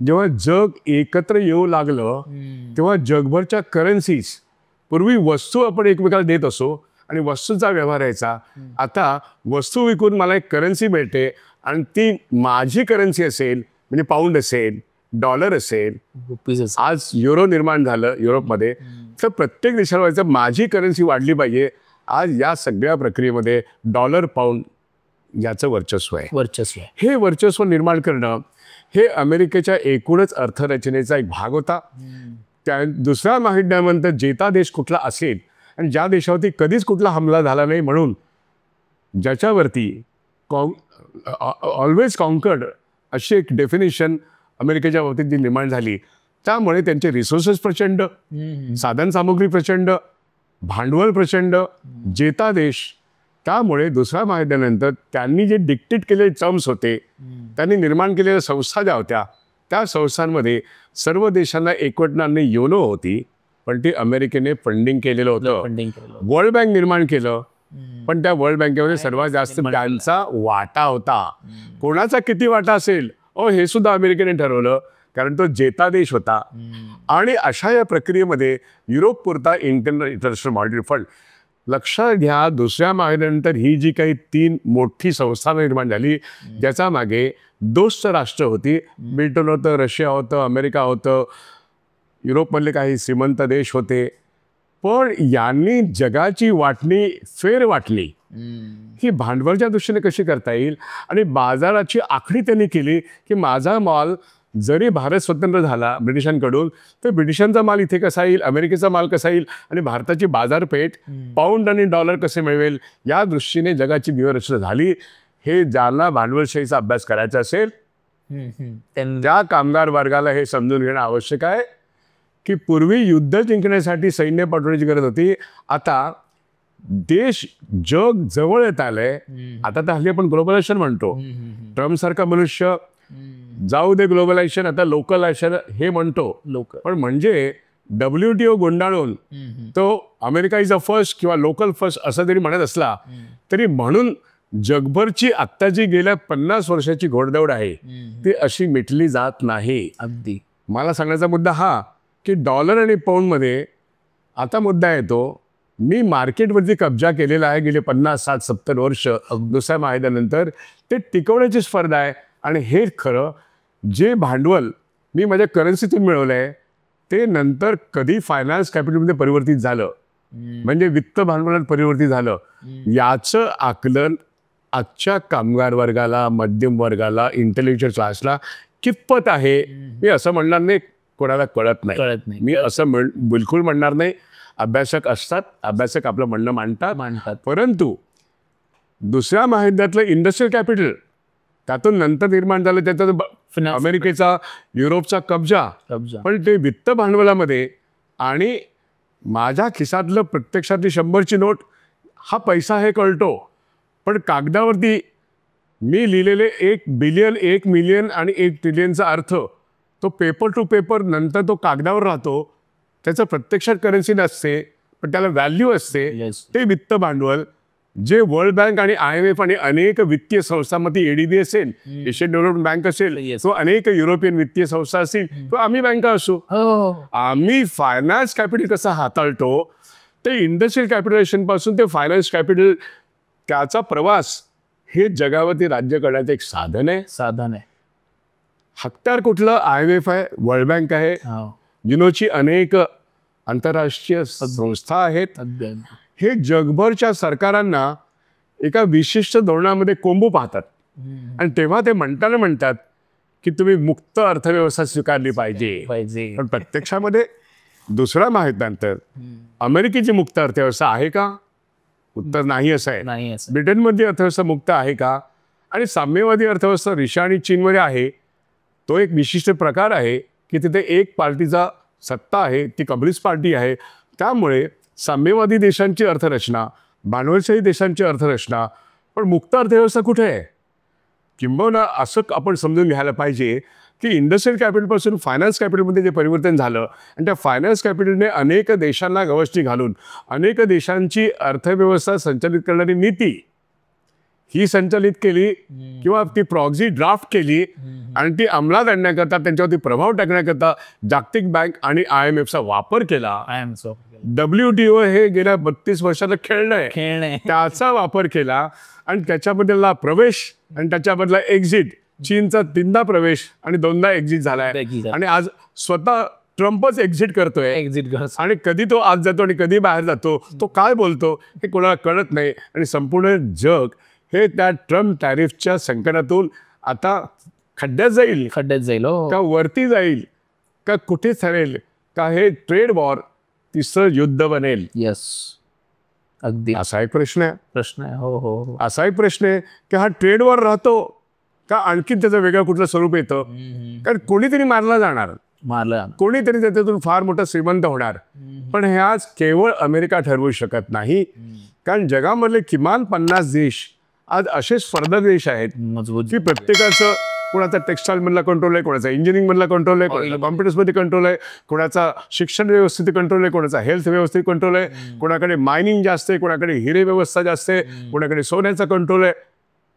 जेव्हा जग एकत्र येऊ लागलं तेव्हा जगभरच्या करन्सीज, पूर्वी वस्तू आपण एकमेकाला देत असो आणि वस्तूचा व्यवहार यायचा. आता वस्तू विकून मला एक करन्सी मिळते आणि ती माझी करन्सी असेल, म्हणजे पाऊंड असेल, डॉलर असेल, आज युरो निर्माण झालं युरोपमध्ये. तर प्रत्येक देशाला व्हायचं माझी करन्सी वाढली पाहिजे. आज या सगळ्या प्रक्रियेमध्ये डॉलर, पाऊंड याचं वर्चस्व आहे. हे वर्चस्व निर्माण करणं हे अमेरिकेच्या एकूणच अर्थरचनेचा एक भाग होता. त्या दुसऱ्या महायुद्धानंतर जेता देश कुठला असेल आणि ज्या देशावरती कधीच कुठला हमला झाला नाही, म्हणून ज्याच्यावरती ऑलवेज कॉन्कर्ड अशी एक डेफिनेशन अमेरिकेच्या बाबतीत जी निर्माण झाली, त्यामुळे त्यांचे रिसोर्सेस प्रचंड, साधनसामुग्री प्रचंड, भांडवल प्रचंड, जेता देश. त्यामुळे दुसऱ्या महायुद्धानंतर त्यांनी जे डिक्टेट केलेले टर्म्स होते, त्यांनी निर्माण केलेल्या संस्था ज्या होत्या त्या संस्थांमध्ये सर्व देशांना एकवटणारी योनो होती, पण ती अमेरिकेने फंडिंग केलेलं होतं. फंडिंग केलं. वर्ल्ड बँक निर्माण केलं, पण त्या वर्ल्ड बँकेमध्ये सर्वात जास्त त्यांचा वाटा होता. कोणाचा किती वाटा असेल हे सुद्धा अमेरिकेने ठरवलं, कारण तो जेता देश होता. आणि अशा या प्रक्रियेमध्ये युरोप पुरता इंटरनॅशनल मॉनिटरी फंड, लक्षात घ्या, दुसऱ्या महायुद्धानंतर ही जी काही 3 मोठी संस्था निर्माण झाली, ज्याचा मागे दोस्त राष्ट्र होती. ब्रिटन होतं, रशिया होतं, अमेरिका होतं, युरोपमधले काही श्रीमंत देश होते. पण यांनी जगाची वाटणी फेर वाटली ही भांडवलच्या दृष्टीने कशी करता येईल, आणि बाजाराची आखणी त्यांनी केली की माझा माल जरी भारत स्वतंत्र झाला ब्रिटिशांकडून, तर ब्रिटिशांचा माल इथे कसा येईल, अमेरिकेचा माल कसा येईल, आणि भारताची बाजारपेठ पाऊंड आणि डॉलर कसे मिळवेल, या दृष्टीने जगाची व्यूहरचना झाली. हे ज्यांना भांडवलशाहीचा अभ्यास करायचा असेल त्या कामगार वर्गाला हे समजून घेणं आवश्यक आहे की पूर्वी युद्ध जिंकण्यासाठी सैन्य पाठवण्याची गरज होती. आता देश जग जवळ येत आलंय. आता तर हल्ली आपण ग्लोबलायझेशन म्हणतो. ट्रम्प सारखा मनुष्य जाऊ दे ग्लोबलायझेशन, आता लोकलायझेशन हे म्हणतो. पण म्हणजे WTO गुंडाळून तो अमेरिका इज अ फर्स्ट किंवा लोकल फर्स्ट असं जरी म्हणत असला तरी, म्हणून जगभरची आत्ता जी गेल्या 50 वर्षाची घोडदौड आहे ती अशी मिटली जात नाही. अगदी मला सांगण्याचा मुद्दा हा की डॉलर आणि पाऊंडमध्ये आता मुद्दा येतो. मी मार्केटवरती कब्जा केलेला आहे गेले 50, 60, 70 वर्ष दुसऱ्या महायुद्धानंतर. ते टिकवण्याची स्पर्धा आहे. आणि हे खरं जे भांडवल मी माझ्या करन्सीतून मिळवलं आहे ते नंतर कधी फायनान्स कॅपिटलमध्ये परिवर्तित झालं, म्हणजे वित्त भांडवलात परिवर्तित झालं, याचं आकलन आजच्या कामगार वर्गाला, मध्यम वर्गाला, इंटेलेक्च्युअल क्लासला कितपत आहे मी असं म्हणणार नाही. कोणाला कळत नाही. मी असं बिलकुल म्हणणार नाही. अभ्यासक असतात, अभ्यासक आपलं म्हणणं मांडतात. परंतु दुसऱ्या महायुद्धातलं इंडस्ट्रियल कॅपिटल त्यातून नंतर निर्माण झालं, त्याचा अमेरिकेचा, युरोपचा कब्जा. पण ते वित्त भांडवलामध्ये आणि माझ्या खिशातलं प्रत्यक्षातली 100ची नोट हा पैसा हे कळतो, पण कागदावरती मी लिहिलेले 1 बिलियन, 1 मिलियन आणि 1 ट्रिलियनचा अर्थ तो पेपर टू पेपर नंतर तो कागदावर राहतो. त्याचं प्रत्यक्षात करन्सी नसते, पण त्याला व्हॅल्यू असते. ते वित्त भांडवल जे वर्ल्ड बँक आणि IMF आणि अनेक वित्तीय संस्थांमध्ये ADB असेल, एशियन डेव्हलपमेंट बँक असेल, तो अनेक युरोपियन वित्तीय संस्था असतील, तो आम्ही बँका असू, आम्ही फायनान्स कॅपिटल कसं हाताळतो ते इंडस्ट्रियल कॅपिटलायझेशन पासून ते फायनान्स कॅपिटल, त्याचा प्रवास हे जगावरती राज्य करण्याचं एक साधन आहे. हत्यार कुठलं? IMF आहे, वर्ल्ड बँक आहे, युनोची अनेक आंतरराष्ट्रीय संस्था आहेत. हे जगभरच्या सरकारांना एका विशिष्ट धोरणामध्ये कोंबू पाहतात. आणि तेव्हा ते म्हणतात की तुम्ही मुक्त अर्थव्यवस्था स्वीकारली पाहिजे. पण प्रत्यक्षामध्ये दुसऱ्या महायुद्धानंतर अमेरिकेची मुक्त अर्थव्यवस्था आहे का? उत्तर नाही असं आहे. ब्रिटनमध्ये अर्थव्यवस्था मुक्त आहे का? आणि साम्यवादी अर्थव्यवस्था रशिया आणि चीनमध्ये आहे. तो एक विशिष्ट प्रकार आहे की तिथे एक पार्टीचा सत्ता आहे, ती कम्युनिस्ट पार्टी आहे. त्यामुळे साम्यवादी देशांची अर्थरचना, भांडवलशाही देशांची अर्थरचना, पण मुक्त अर्थव्यवस्था कुठे आहे? किंबहुना असं आपण समजून घ्यायला पाहिजे की इंडस्ट्रियल कॅपिटलपासून फायनान्स कॅपिटलमध्ये जे परिवर्तन झालं आणि त्या फायनान्स कॅपिटलने अनेक देशांना गवसणी घालून अनेक देशांची अर्थव्यवस्था संचालित करणारी नीती ही संचालित केली किंवा ती प्रॉक्सी ड्राफ्ट केली आणि ती अंमलात आणण्याकरता, त्यांच्यावरती प्रभाव टाकण्याकरता जागतिक बँक आणि IMFचा वापर केला. WTO हे गेल्या 32 वर्षाचं खेळणं आहे, त्याचा वापर केला आणि त्याच्याबद्दलला प्रवेश आणि त्याच्याबद्दला एक्झिट. चीनचा 3दा प्रवेश आणि 2दा एक्झिट झालाय. आणि आज स्वतः ट्रम्पच एक्झिट करतोय. आणि कधी तो आत जातो आणि कधी बाहेर जातो, तो काय बोलतो हे कोणाला कळत नाही. आणि संपूर्ण जग हे त्या ट्रम्प टॅरिफच्या संकटातून आता खड्ड्यात जाईल का वरती जाईल का कुठे ठरेल का हे ट्रेड वॉर तिसरं युद्ध बनेल? अगदी असा एक प्रश्न आहे. हो. असा एक प्रश्न आहे की हा ट्रेड वॉर राहतो का आणखी त्याचं वेगळं कुठलं स्वरूप येतं? कारण कोणीतरी मारला जाणार, कोणीतरी त्याच्यातून फार मोठा श्रीमंत होणार. पण हे आज केवळ अमेरिका ठरवू शकत नाही, कारण जगामधले किमान 50 देश आज असे स्पर्धक देश आहेत की प्रत्येकाचं कोणाचा टेक्स्टाईल मधला कंट्रोल आहे, कोणाचा इंजिनिअरिंग मधला कंट्रोल आहे, कोणाचा कॉम्प्युटर्स मध्ये कंट्रोल आहे, कोणाचा शिक्षण व्यवस्थित कंट्रोल आहे, कोणाचा हेल्थ व्यवस्थित कंट्रोल आहे, कोणाकडे मायनिंग जास्त आहे, कोणाकडे हिरे व्यवस्था जास्त आहे, कोणाकडे सोन्याचा कंट्रोल आहे.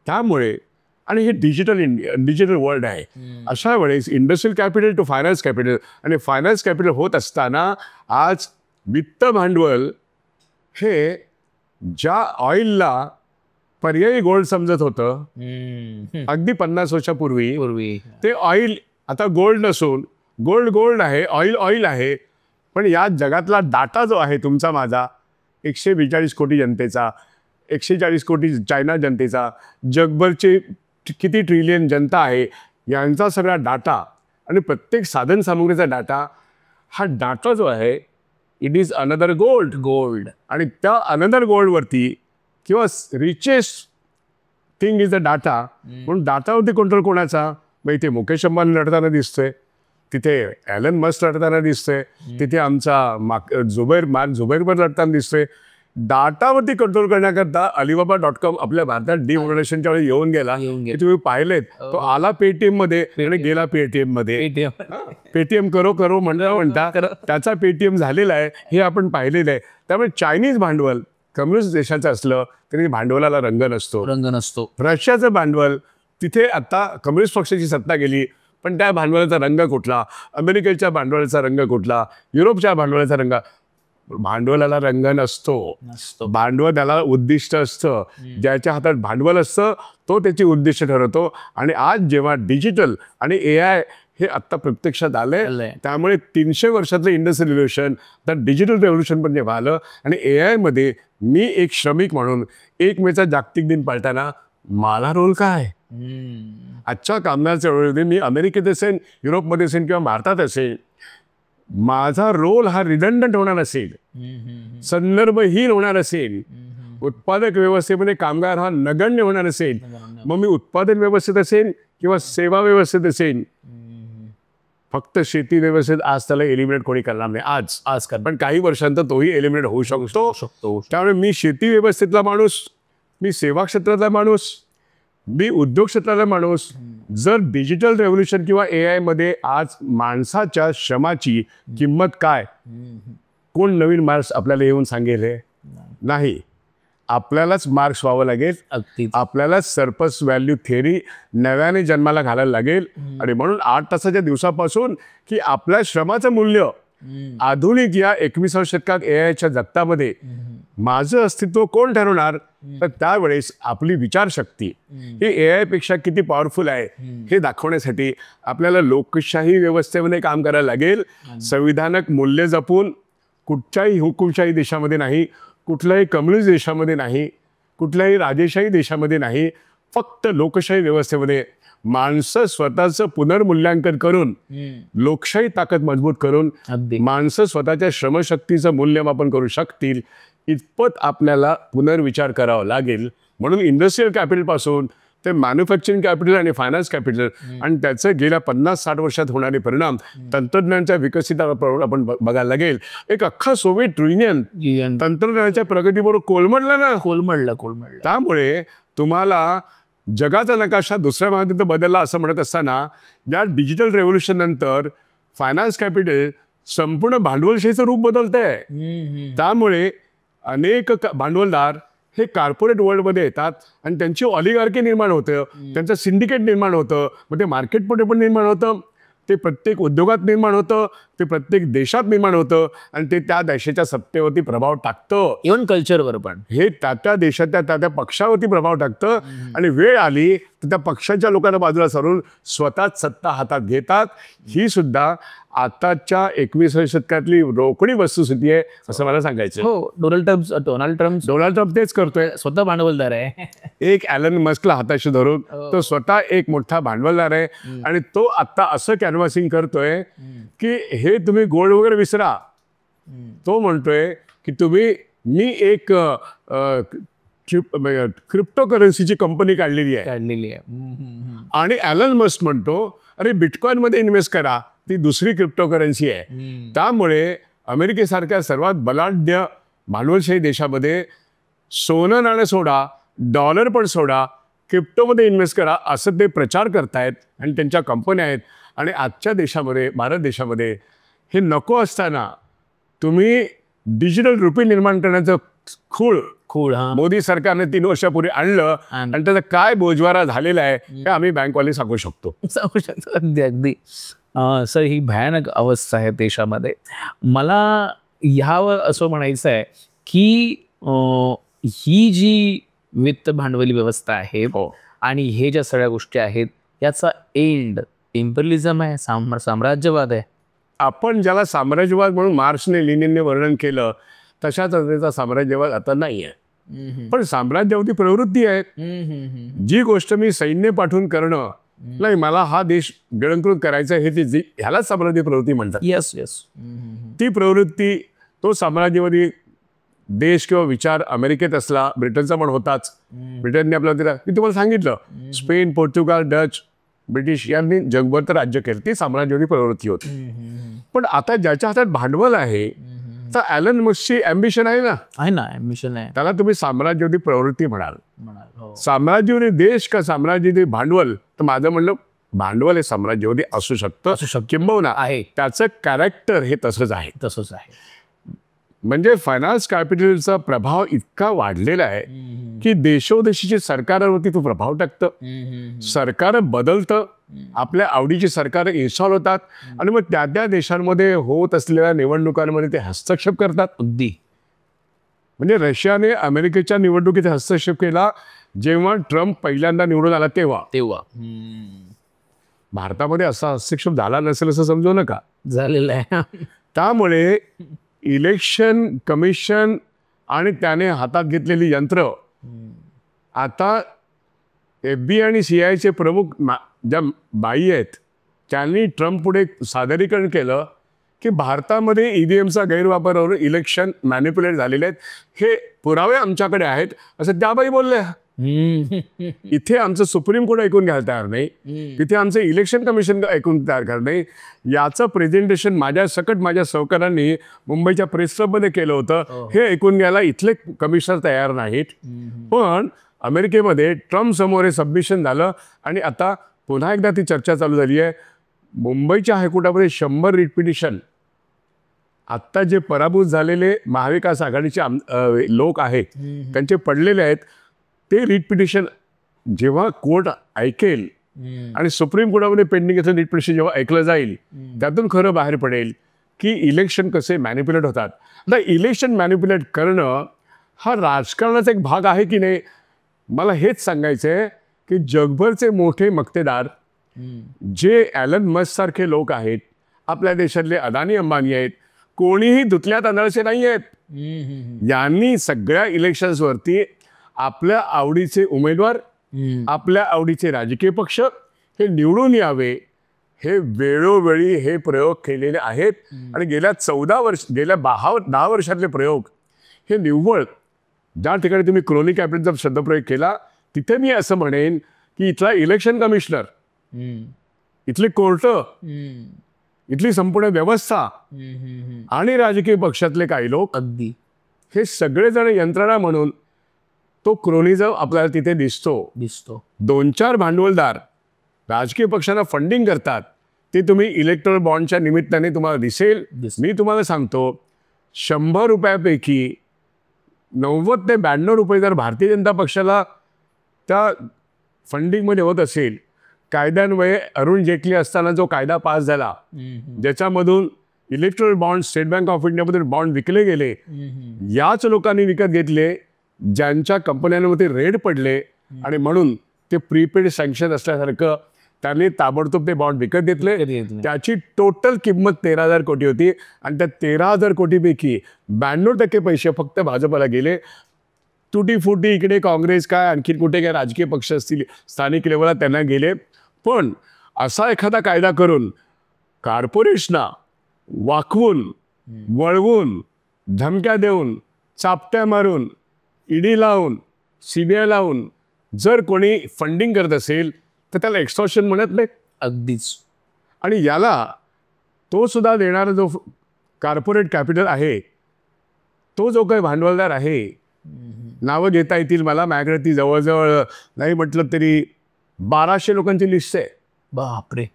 त्यामुळे आणि हे डिजिटल वर्ल्ड आहे. अशा वेळेस industrial capital to finance capital आणि फायनान्स कॅपिटल होत असताना आज वित्त भांडवल हे ज्या ऑइलला पर्यायी गोल्ड समजत होतं अगदी 50 वर्षापूर्वी, ते ऑइल आता गोल्ड नसून गोल्ड आहे, ऑइल आहे. पण या जगातला डाटा जो आहे तुमचा माझा 142 कोटी जनतेचा, 140 कोटी चायना जनतेचा, जगभरचे किती ट्रिलियन जनता आहे यांचा सगळा डाटा आणि प्रत्येक साधन सामुग्रीचा डाटा, हा डाटा जो आहे इट इज अनदर गोल्ड. आणि त्या अनदर गोल्डवरती किंवा richest thing is the data. म्हणून डाटावरती कंट्रोल कोणाचा? मग इथे मुकेश अंबानी लढताना दिसतोय, तिथे ॲलन मस्क लढताना दिसतोय, तिथे आमचा मार्क झुबैर लढताना दिसतोय. डाटावरती कंट्रोल करण्याकरता Alibaba.com आपल्या भारतात डिमॉनिटायझेशनच्या वेळी येऊन गेला. तुम्ही पाहिलेत, तो आला पेटीएम मध्ये आणि गेला पेटीएम मध्ये. पेटीएम करो म्हणता त्याचा पेटीएम झालेला आहे हे आपण पाहिलेलं आहे. त्यामुळे चायनीज भांडवल कम्युनिस्ट देशाचं असलं तरी भांडवलाला रंग नसतो. रशियाचं भांडवल, तिथे आता कम्युनिस्ट पक्षाची सत्ता गेली पण त्या भांडवलाचा रंग कुठला, अमेरिकेच्या भांडवलाचा रंग कुठला, युरोपच्या भांडवलाचा रंग, भांडवलाला रंग नसतो. भांडवल त्याला उद्दिष्ट असतं. ज्याच्या हातात भांडवल असतं तो त्याची उद्दिष्ट ठरवतो. आणि आज जेव्हा डिजिटल आणि AI हे आत्ता प्रत्यक्षात आलंय, त्यामुळे 300 वर्षातलं इंडस्ट्रियल रिव्होल्युशन तर डिजिटल रेव्होल्युशन पण जेव्हा आलं आणि AI मध्ये मी एक श्रमिक म्हणून 1 मेचा जागतिक दिन पाळताना मला रोल काय? आजच्या कामगारच्या वेळेमध्ये मी अमेरिकेत असेल, युरोपमध्ये असेल किंवा भारतात असेल, माझा रोल हा रिडंडंट होणार असेल, संदर्भहीन होणार असेल. उत्पादक व्यवस्थेमध्ये कामगार हा नगण्य होणार असेल. मग मी उत्पादन व्यवस्थेत असेल किंवा सेवा व्यवस्थेत असेल, फक्त शेती व्यवस्थेत आज त्याला एलिमिनेट कोणी करणार नाही. आज पण काही वर्षांतर तोही एलिमिनेट होऊ शकतो. त्यामुळे मी शेती व्यवस्थेतला माणूस, मी सेवा क्षेत्रातला माणूस, मी उद्योग क्षेत्रातला माणूस, जर डिजिटल रेव्होल्युशन किंवा AI मध्ये आज माणसाच्या श्रमाची किंमत काय, कोण नवीन मार्क्स आपल्याला येऊन सांगेल? नाही, आपल्यालाच मार्क्स व्हावं लागेल. आपल्यालाच सरप्लस व्हॅल्यू थिअरी नव्याने जन्माला घालायला लागेल. आणि म्हणून 8 तासाच्या दिवसापासून की आपल्या श्रमाचं मूल्य आधुनिक या 21व्या शतकात AIच्या जगतामध्ये माझं अस्तित्व कोण ठरवणार? तर त्यावेळेस आपली विचारशक्ती ही AI पेक्षा किती पॉवरफुल आहे हे दाखवण्यासाठी आपल्याला लोकशाही व्यवस्थेमध्ये काम करायला लागेल. संविधानक मूल्य जपून कुठच्याही हुकुमशाही देशामध्ये नाही, कुठल्याही कम्युनिस्ट देशामध्ये नाही, कुठल्याही राजेशाही देशामध्ये नाही, फक्त लोकशाही व्यवस्थेमध्ये माणसं स्वतःचं पुनर्मूल्यांकन करून, लोकशाही ताकद मजबूत करून माणसं स्वतःच्या श्रमशक्तीचं मूल्यमापन करू शकतील इतपत आपल्याला पुनर्विचार करावा लागेल. म्हणून इंडस्ट्रियल कॅपिटलपासून ते मॅन्युफॅक्चरिंग कॅपिटल आणि फायनान्स कॅपिटल आणि त्याचं गेल्या 50-60 वर्षात होणारे परिणाम तंत्रज्ञानाच्या विकसितावर आपण बघायला लागेल. एक अख्खा सोव्हिएट युनियन तंत्रज्ञानाच्या प्रगतीबरोबर कोलमडलं. त्यामुळे तुम्हाला जगाचा नकाशा दुसऱ्या महायुद्धात बदलला असं म्हणत असताना या डिजिटल रेव्होल्युशन नंतर फायनान्स कॅपिटल संपूर्ण भांडवलशाहीचं रूप बदलतंय. त्यामुळे अनेक भांडवलदार हे कॉर्पोरेट वर्ल्डमध्ये येतात आणि त्यांची ऑलिगार्की निर्माण होतं, त्यांचं सिंडिकेट निर्माण होतं, मग ते मार्केटमध्ये पण निर्माण होतं, ते प्रत्येक उद्योगात निर्माण होतं, ते प्रत्येक देशात निर्माण होतं आणि ते त्या देशाच्या सत्तेवरती प्रभाव टाकतं. इव्हन कल्चरवर पण हे त्या देशाच्या त्या पक्षावरती प्रभाव टाकतं. आणि वेळ आली तर त्या पक्षाच्या लोकांना बाजूला सारून स्वतःच सत्ता हातात घेतात. ही सुद्धा आताच्या 21व्या शतकातली रोखडी वस्तुस्थिती आहे असं मला सांगायचं. हो, डोनाल्ड ट्रम्प तेच करतोय, स्वतः भांडवलदार आहे. एक ॲलन मस्कला हाताशी धरून तो स्वतः एक मोठा भांडवलदार आहे. आणि तो आता असं कॅनव्हासिंग करतोय की हे तुम्ही गोल्ड वगैरे विसरा. तो म्हणतोय की मी एक क्रिप्टोकरन्सीची कंपनी काढलेली आहे. आणि ॲलन मस्क म्हणतो अरे बिटकॉइन मध्ये इन्व्हेस्ट करा, ती दुसरी क्रिप्टोकरन्सी आहे. त्यामुळे अमेरिकेसारख्या सर्वात बलाढ्य भांडवलशाही देशामध्ये सोनं नाणं सोडा, डॉलर पण सोडा, क्रिप्टोमध्ये इन्व्हेस्ट करा असं ते प्रचार करतायत आणि त्यांच्या कंपन्या आहेत. आणि आजच्या देशामध्ये, भारत देशामध्ये हे नको असताना तुम्ही डिजिटल रुपये निर्माण करण्याचं खूळ हा मोदी सरकारने 3 वर्षापूर्वी आणलं आणि त्याचा काय बोजवारा झालेला आहे हे आम्ही बँकवाले सांगू शकतो. सांगू शकतो. अगदी अगदी सर, ही भयानक अवस्था आहे देशामध्ये. मला ह्यावर असं म्हणायचं आहे की ही जी वित्त भांडवली व्यवस्था आहे आणि हे ज्या सगळ्या गोष्टी आहेत याचा एंड इम्पेरियलिझम आहे, साम्राज्यवाद आहे. आपण ज्याला साम्राज्यवाद म्हणून मार्क्सने लेनिनने वर्णन केलं तशाच त्याचा साम्राज्यवाद आता नाही आहे. पण साम्राज्यवादी प्रवृत्ती आहे. जी गोष्ट मी सैन्य पाठवून करणं नाही, मला हा देश गिळंकृत करायचा हे ती ह्यालाच साम्राज्य प्रवृत्ती म्हणतात. Yes yes. ती प्रवृत्ती, तो साम्राज्यवादी देश किंवा विचार अमेरिकेत असला, ब्रिटनचा पण होताच. ब्रिटनने आपला दिला, मी तुम्हाला सांगितलं, स्पेन, पोर्तुगाल, डच, ब्रिटिश यांनी जगभर तर राज्य केलं. ती साम्राज्यवादी प्रवृत्ती होती. पण आता ज्याच्या हातात भांडवल आहे तर ॲलन मस्कची ॲम्बिशन आहे ना, ॲम्बिशन आहे, त्याला तुम्ही साम्राज्यवादी प्रवृत्ती म्हणाल. साम्राज्यवादी देश का साम्राज्यवादी भांडवल, तर माझं म्हणणं भांडवल हे साम्राज्यवादी असू शकतं, किंबहुना आहे त्याचं कॅरेक्टर हे तसंच आहे. म्हणजे फायनान्स कॅपिटलचा प्रभाव इतका वाढलेला आहे की देशोदेशीच्या सरकारांवरती तो प्रभाव टाकतं. सरकार बदलतं, आपल्या आवडीची सरकार इन्स्टॉल होतात आणि मग त्या त्या देशांमध्ये होत असलेल्या निवडणुकांमध्ये ते हस्तक्षेप करतात. अगदी. म्हणजे रशियाने अमेरिकेच्या निवडणुकीत हस्तक्षेप केला जेव्हा ट्रम्प पहिल्यांदा निवडून आला तेव्हा. भारतामध्ये असा हस्तक्षेप झाला नसेल असं समजू नका, झालेला आहे. त्यामुळे इलेक्शन कमिशन आणि त्याने हातात घेतलेली यंत्र, आता FBI आणि CIAचे प्रमुख ज्या बाई आहेत त्यांनी ट्रम्प पुढे सादरीकरण केलं की भारतामध्ये EVMचा गैरवापर करून इलेक्शन मॅनिप्युलेट झालेले आहेत, हे पुरावे आमच्याकडे आहेत असं त्या बाई बोलल्या. इथे आमचं सुप्रीम कोर्ट ऐकून घ्यायला तयार नाही, तिथे आमचं इलेक्शन कमिशन ऐकून तयार नाही. याचं प्रेझेंटेशन माझ्या सहकाऱ्यांनी मुंबईच्या प्रेस क्लबमध्ये केलं होतं. हे ऐकून घ्यायला इथले कमिशनर तयार नाहीत. पण अमेरिकेमध्ये ट्रम्प समोर हे सबमिशन झालं आणि आता पुन्हा एकदा ती चर्चा चालू झाली आहे. मुंबईच्या हायकोर्टामध्ये 100 रिट पिटिशन, आत्ता जे पराभूत झालेले महाविकास आघाडीचे लोक आहेत त्यांचे पडलेले आहेत, ते रिट पिटिशन जेव्हा कोर्ट ऐकेल आणि सुप्रीम कोर्टामध्ये पेंडिंग असं रिट पिटिशन जेव्हा ऐकलं जाईल, त्यातून खरं बाहेर पडेल की इलेक्शन कसे मॅनिप्युलेट होतात. आता इलेक्शन मॅनिप्युलेट करणं हा राजकारणाचा एक भाग आहे की नाही, मला हेच सांगायचं आहे की जगभरचे मोठे मक्तेदार जे ॲलन मस्क सारखे लोक आहेत, आपल्या देशातले अदानी अंबानी आहेत, कोणीही धुतल्या तांदळाचे नाही आहेत. यांनी सगळ्या इलेक्शन्सवरती आपल्या आवडीचे उमेदवार, आपल्या आवडीचे राजकीय पक्ष हे निवडून यावे हे वेळोवेळी हे प्रयोग केलेले आहेत. आणि गेल्या 10 वर्षातले प्रयोग हे निव्वळ, ज्या ठिकाणी तुम्ही क्रोनी कॅपिटलचा शब्दप्रयोग केला तिथे मी असं म्हणेन की इथला इलेक्शन कमिशनर, इथली कोर्ट, इथली संपूर्ण व्यवस्था आणि राजकीय पक्षातले काही लोक, अगदी हे सगळेजण यंत्रणा म्हणून तो क्रोनिझम आपल्याला तिथे दिसतो. 2-4 भांडवलदार राजकीय पक्षांना फंडिंग करतात, ते तुम्ही इलेक्ट्रॉल बॉन्डच्या निमित्ताने तुम्हाला दिसेल. मी तुम्हाला सांगतो, 100 रुपयापैकी 90 ते 92 रुपये जर भारतीय जनता पक्षाला त्या फंडिंगमध्ये होत असेल, कायद्यान्वये अरुण जेटली असताना जो कायदा पास झाला ज्याच्यामधून Electral bond state bank of इंडियामध्ये बॉन्ड विकले गेले, याच लोकांनी विकत घेतले ज्यांच्या कंपन्यांमध्ये रेड पडले आणि म्हणून ते प्रीपेड सँक्शन असल्यासारखं त्यांनी ताबडतोब ते बॉन्ड विकत घेतले. त्याची टोटल किंमत 13,000 कोटी होती आणि त्या 13,000 कोटीपैकी 92% पैसे फक्त भाजपला गेले. तुटी फुटी इकडे काँग्रेस काय आणखी कुठे काय राजकीय पक्ष असतील स्थानिक लेवलला त्यांना गेले. पण असा एखादा कायदा करून कॉर्पोरेशना वाकवून, वळवून, धमक्या देऊन, चापट्या मारून, ईडी लावून, CBI लावून जर कोणी फंडिंग करत असेल तर त्याला एक्स्टॉर्शन म्हणत नाही. अगदीच. आणि याला तो सुद्धा देणारा जो कॉर्पोरेट कॅपिटल आहे, तो जो काही भांडवलदार आहे, नावं घेता येतील मला, माझ्याकडे ती जवळजवळ नाही म्हटलं तरी 1200 लोकांची लिस्ट आहे, बापरे.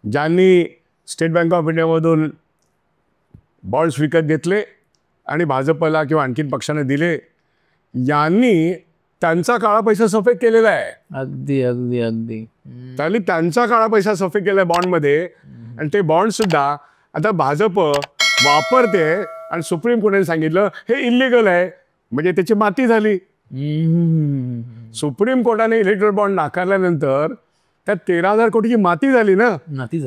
ज्यांनी स्टेट बँक ऑफ इंडियामधून बॉन्ड्स विकत घेतले आणि भाजपला किंवा आणखीन पक्षाने दिले. यांनी त्यांचा काळा पैसा सफेद केलेला आहे. अगदी अगदी अगदी. त्यांनी त्यांचा काळा पैसा सफेद केला आहे बॉन्डमध्ये. आणि ते बॉन्ड सुद्धा आता भाजप वापरते आणि सुप्रीम कोर्टाने सांगितलं हे इलिगल आहे, म्हणजे त्याची माती झाली. सुप्रीम कोर्टाने इलेक्ट्रॉल बॉन्ड नाकारल्यानंतर त्यात 13,000 कोटीची माती झाली ना.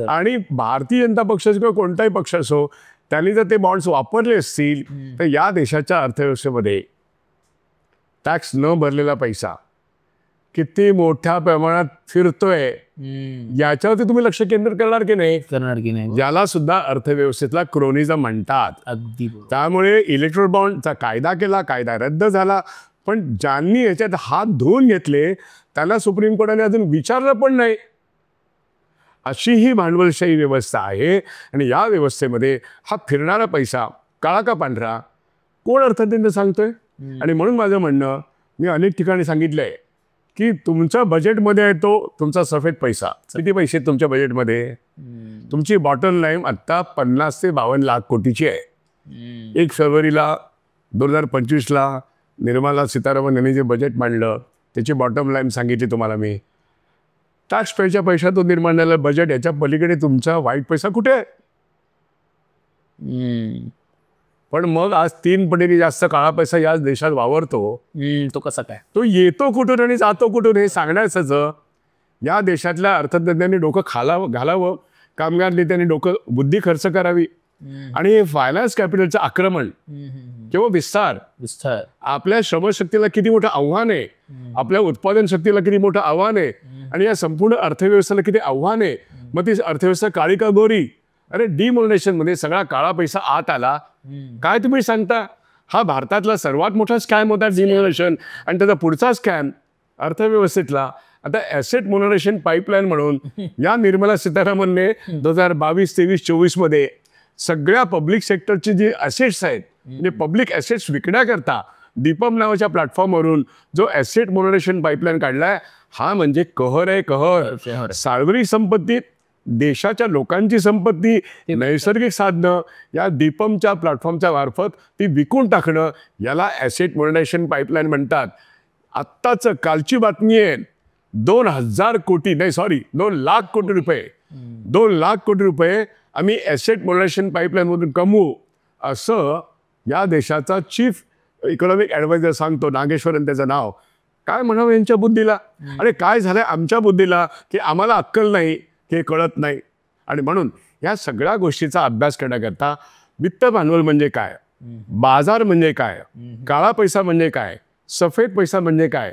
आणि भारतीय जनता पक्ष किंवा कोणताही पक्ष असो, त्यांनी जर ते बॉन्ड्स वापरले असतील तर या देशाच्या अर्थव्यवस्थेमध्ये टॅक्स न भरलेला पैसा किती मोठ्या प्रमाणात फिरतोय याच्यावरती तुम्ही लक्ष केंद्रित करणार की नाही. ज्याला सुद्धा अर्थव्यवस्थेतला क्रोनिझम म्हणतात. अगदी. त्यामुळे इलेक्ट्रॉल बॉन्डचा कायदा केला, कायदा रद्द झाला, पण ज्यांनी याच्यात हात धुवून घेतले त्यांना सुप्रीम कोर्टाने अजून विचारलं पण नाही. अशी ही भांडवलशाही व्यवस्था आहे. आणि या व्यवस्थेमध्ये हा फिरणारा पैसा काळा का पांढरा कोण अर्थतज्ञ सांगतोय. आणि म्हणून माझं म्हणणं, मी अनेक ठिकाणी सांगितलंय की तुमच्या बजेटमध्ये आहे तो तुमचा सफेद पैसा. किती पैसे आहेत तुमच्या बजेटमध्ये? तुमची बॉटम लाईन आत्ता 50 ते 52 लाख कोटीची आहे. 1 फेब्रुवारीला 2025ला निर्मला सीतारामन यांनी जे बजेट मांडलं त्याची बॉटम लाईन सांगितली तुम्हाला मी. टॅक्स पेच्या पैशातून निर्माण झालेलं बजेट, याच्या पलीकडे तुमचा वाईट पैसा कुठे आहे? पण मग आज 3 पटीने जास्त काळा पैसा या देशात वावरतो. तो कसा काय? तो येतो कुठून आणि जातो कुठून हे सांगण्याचं या देशातल्या अर्थतज्ञांनी डोकं घालावं. कामगार नेत्यांनी डोकं बुद्धी खर्च करावी. आणि फायनान्स कॅपिटलचं आक्रमण किंवा विस्तार आपल्या श्रमशक्तीला किती मोठं आव्हान आहे, आपल्या उत्पादन शक्तीला किती मोठं आव्हान आहे, आणि या संपूर्ण अर्थव्यवस्थेला किती आव्हान आहे. मग ती अर्थव्यवस्था काळी का गोरी? अरे डिमॉनिटायझेशन मध्ये सगळा काळा पैसा आत आला. काय तुम्ही सांगता? हा भारतातला सर्वात मोठा स्कॅम होता डिमॉनिटायझेशन. आणि त्याचा पुढचा स्कॅम अर्थव्यवस्थेतला आता ॲसेट मोनरेशन पाईपलाईन म्हणून या निर्मला सीतारामनने 2022, 23, 24 मध्ये सगळ्या पब्लिक सेक्टरचे जे ॲसेट्स आहेत, म्हणजे पब्लिक ॲसेट्स विकण्याकरता दीपम नावाच्या प्लॅटफॉर्मवरून जो ॲसेट मोनरेशन पाईपलाईन काढलाय, हा म्हणजे कहर आहे, कहर. सार्वजनिक संपत्ती, देशाच्या लोकांची संपत्ती, नैसर्गिक साधनं या दीपमच्या प्लॅटफॉर्मच्या मार्फत ती विकून टाकणं, याला ॲसेट मोनरेशन पाईपलाईन म्हणतात. आत्ताचं कालची बातमी आहे, 2 लाख कोटी रुपये 2 लाख कोटी रुपये आम्ही ॲसेट मोनरेशन पाईपलाईनमधून कमवू, असं या देशाचा चीफ इकॉनॉमिक ॲडवायझर सांगतो. नागेश्वरन त्याचं नाव. काय म्हणावं यांच्या बुद्धीला? अरे काय झालंय आमच्या बुद्धीला की आम्हाला अक्कल नाही, हे कळत नाही. आणि म्हणून या सगळ्या गोष्टीचा अभ्यास करण्याकरता वित्त भांडवल म्हणजे काय, बाजार म्हणजे काय, काळा पैसा म्हणजे काय, सफेद पैसा म्हणजे काय,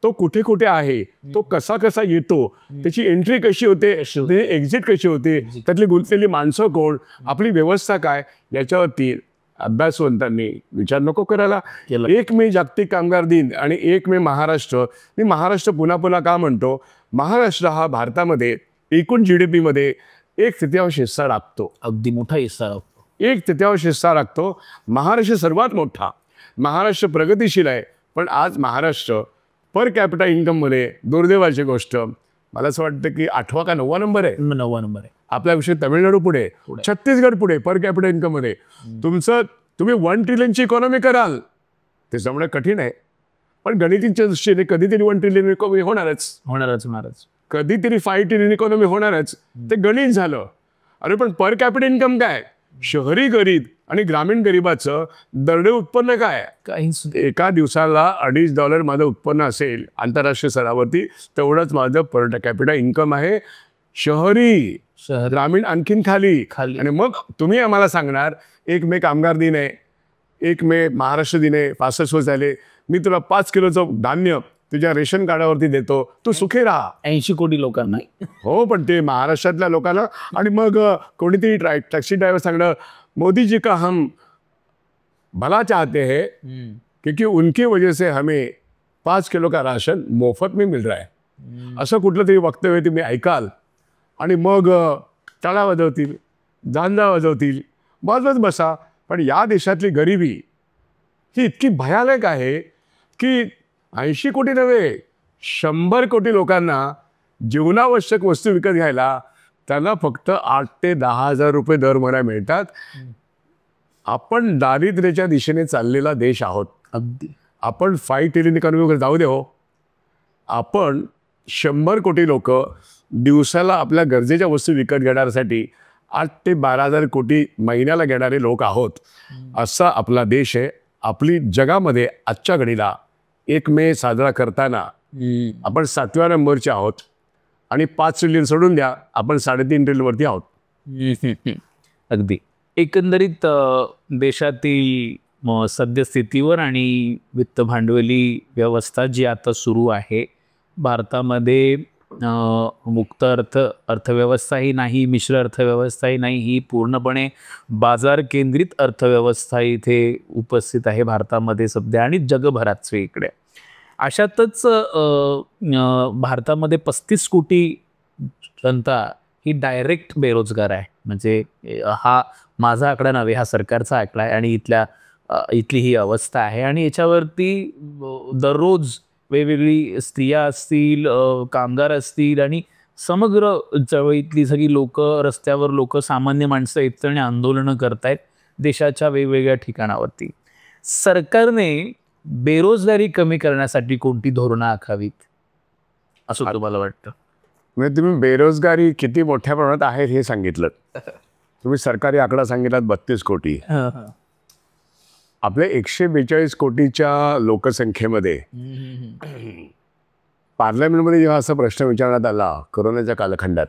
तो कुठे कुठे आहे, तो कसा कसा येतो, त्याची एंट्री कशी होते, एक्झिट कशी होते, त्यातली गुंतलेली माणसं कोण, आपली व्यवस्था काय, याच्यावरती अभ्यासवंतांनी विचार नको करायला. 1 मे जागतिक कामगार दिन आणि 1 मे महाराष्ट्र. मी महाराष्ट्र पुन्हा पुन्हा का म्हणतो? महाराष्ट्र हा भारतामध्ये एकूण GDP मध्ये 1/3 हिस्सा राखतो. अगदी मोठा हिस्सा राखतो. 1/3 हिस्सा राखतो. महाराष्ट्र सर्वात मोठा. महाराष्ट्र प्रगतिशील आहे. पण आज महाराष्ट्र पर कॅपिटा इन्कममध्ये दुर्दैवाची गोष्ट, मला असं वाटतं की 8वा का 9वा नंबर आहे. 9वा नंबर आहे. आपल्याविषयी तमिळनाडू पुढे, छत्तीसगड पुढे पर कॅपिटा इन्कममध्ये. तुम्ही 1 ट्रिलियनची इकॉनॉमी कराल ते जमणं कठीण आहे. पण गणितीच्या दृष्टीने कधीतरी 1 ट्रिलियन इकॉनॉमी होणारच. कधीतरी 5 ट्रिलियन इकॉनॉमी होणारच. ते गणित झालं. अरे पण पर कॅपिटा इन्कम काय? शहरी गरीब आणि ग्रामीण गरीबाचं दरडे उत्पन्न काय? एका दिवसाला $2.5 माझं उत्पन्न असेल आंतरराष्ट्रीय स्तरावरती, तेवढंच माझं पर कॅपिटा इन्कम आहे. शहरी, ग्रामीण आणखीन खाली. आणि मग तुम्ही आम्हाला सांगणार 1 मे कामगार दिन आहे, 1 मे महाराष्ट्र दिन आहे, 65 वर्ष झाले, मी तुला 5 किलोचं धान्य तुझ्या रेशन कार्डावरती देतो, तू सुखी राहा. 80 कोटी लोकांना. हो, पण ते महाराष्ट्रातल्या लोकांना. आणि मग कोणीतरी टॅक्सी ड्रायव्हर सांगणं, मोदी जी का हम भला चाहते हैं क्योंकि उनकी वजह से हमें 5 किलो का राशन मोफत में मिल रहा है. असं कुठलं तरी वक्तव्य तुम्ही ऐकाल आणि मग टाळा वाजवतील, झांजा वाजवतील, वाजवत बसा. पण या देशातली गरिबी ही इतकी भयानक आहे की 80 कोटी नव्हे 100 कोटी लोकांना जीवनावश्यक वस्तू विकत घ्यायला त्यांना फक्त 8 ते 10 हजार रुपये दर महिना मिळतात. आपण दारिद्र्याच्या दिशेने चाललेला देश आहोत. अगदी. आपण 5 ट्रिलियन इकॉनॉमी वगैरे जाऊ दे हो, आपण 100 कोटी लोक दिवसाला आपल्या गरजेच्या वस्तू विकत घेण्यासाठी 8 ते 12 हजार कोटी महिन्याला घेणारे लोक आहोत. असा आपला देश आहे. आपली जगामध्ये आजच्या घडीला 1 मे साजरा करताना आपण 7व्या नंबरचे आहोत आणि 5 ट्रिलियन सोडून द्या, आपण 3.5 ट्रिलियनवरती आहोत. अगदी. एकंदरीत देशातील सद्यस्थितीवर आणि वित्त भांडवली व्यवस्था जी आता सुरू आहे भारतामध्ये, मुक्त अर्थव्यवस्थाही नाही, मिश्र अर्थव्यवस्थाही नाही, ही पूर्णपणे बाजार केंद्रित अर्थव्यवस्था इथे उपस्थित आहे भारतामध्ये सध्या आणि जगभरात सगळीकडे. अशातच भारतामध्ये 35 कोटी जनता ही डायरेक्ट बेरोजगार आहे. म्हणजे हा माझा आकडा नव्हे, हा सरकारचा आकडा आहे आणि इथली ही अवस्था आहे. आणि याच्यावरती दररोज वेगवेगळी स्त्रिया असतील, कामगार असतील आणि समग्र चळवळीतली सगळी लोक, रस्त्यावर लोक, सामान्य माणसं येतात आणि आंदोलनं करतायत देशाच्या वेगवेगळ्या ठिकाणावरती. सरकारने बेरोजगारी कमी करण्यासाठी कोणती धोरणं आखावीत असं तुम्हाला वाटतं? म्हणजे तुम्ही बेरोजगारी किती मोठ्या प्रमाणात आहे हे सांगितलं. तुम्ही सरकारी आकडा सांगितलात 32 कोटी. आपल्या 142 कोटीच्या लोकसंख्येमध्ये पार्लमेंटमध्ये जेव्हा असा प्रश्न विचारण्यात आला कोरोनाच्या कालखंडात,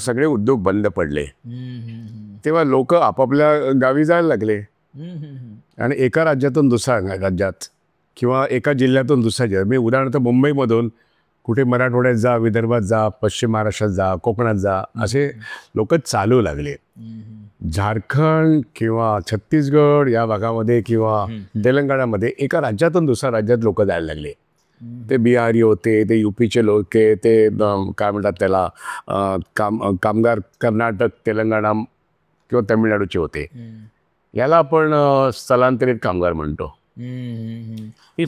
सगळे उद्योग बंद पडले, तेव्हा लोक आपापल्या गावी जायला लागले आणि एका राज्यातून दुसऱ्या राज्यात किंवा एका जिल्ह्यातून दुसऱ्या जिल्ह्यात, म्हणजे उदाहरणार्थ मुंबईमधून कुठे मराठवाड्यात जा, विदर्भात जा, पश्चिम महाराष्ट्रात जा, कोकणात जा, असे लोक चालू लागले. झारखंड किंवा छत्तीसगड या भागामध्ये किंवा तेलंगणामध्ये एका राज्यातून दुसऱ्या राज्यात लोक जायला लागले. ते बिहारी होते, ते युपीचे लोक, ते काय म्हणतात त्याला कामगार कर्नाटक, तेलंगणा किंवा तामिळनाडूचे होते. याला आपण स्थलांतरित कामगार म्हणतो,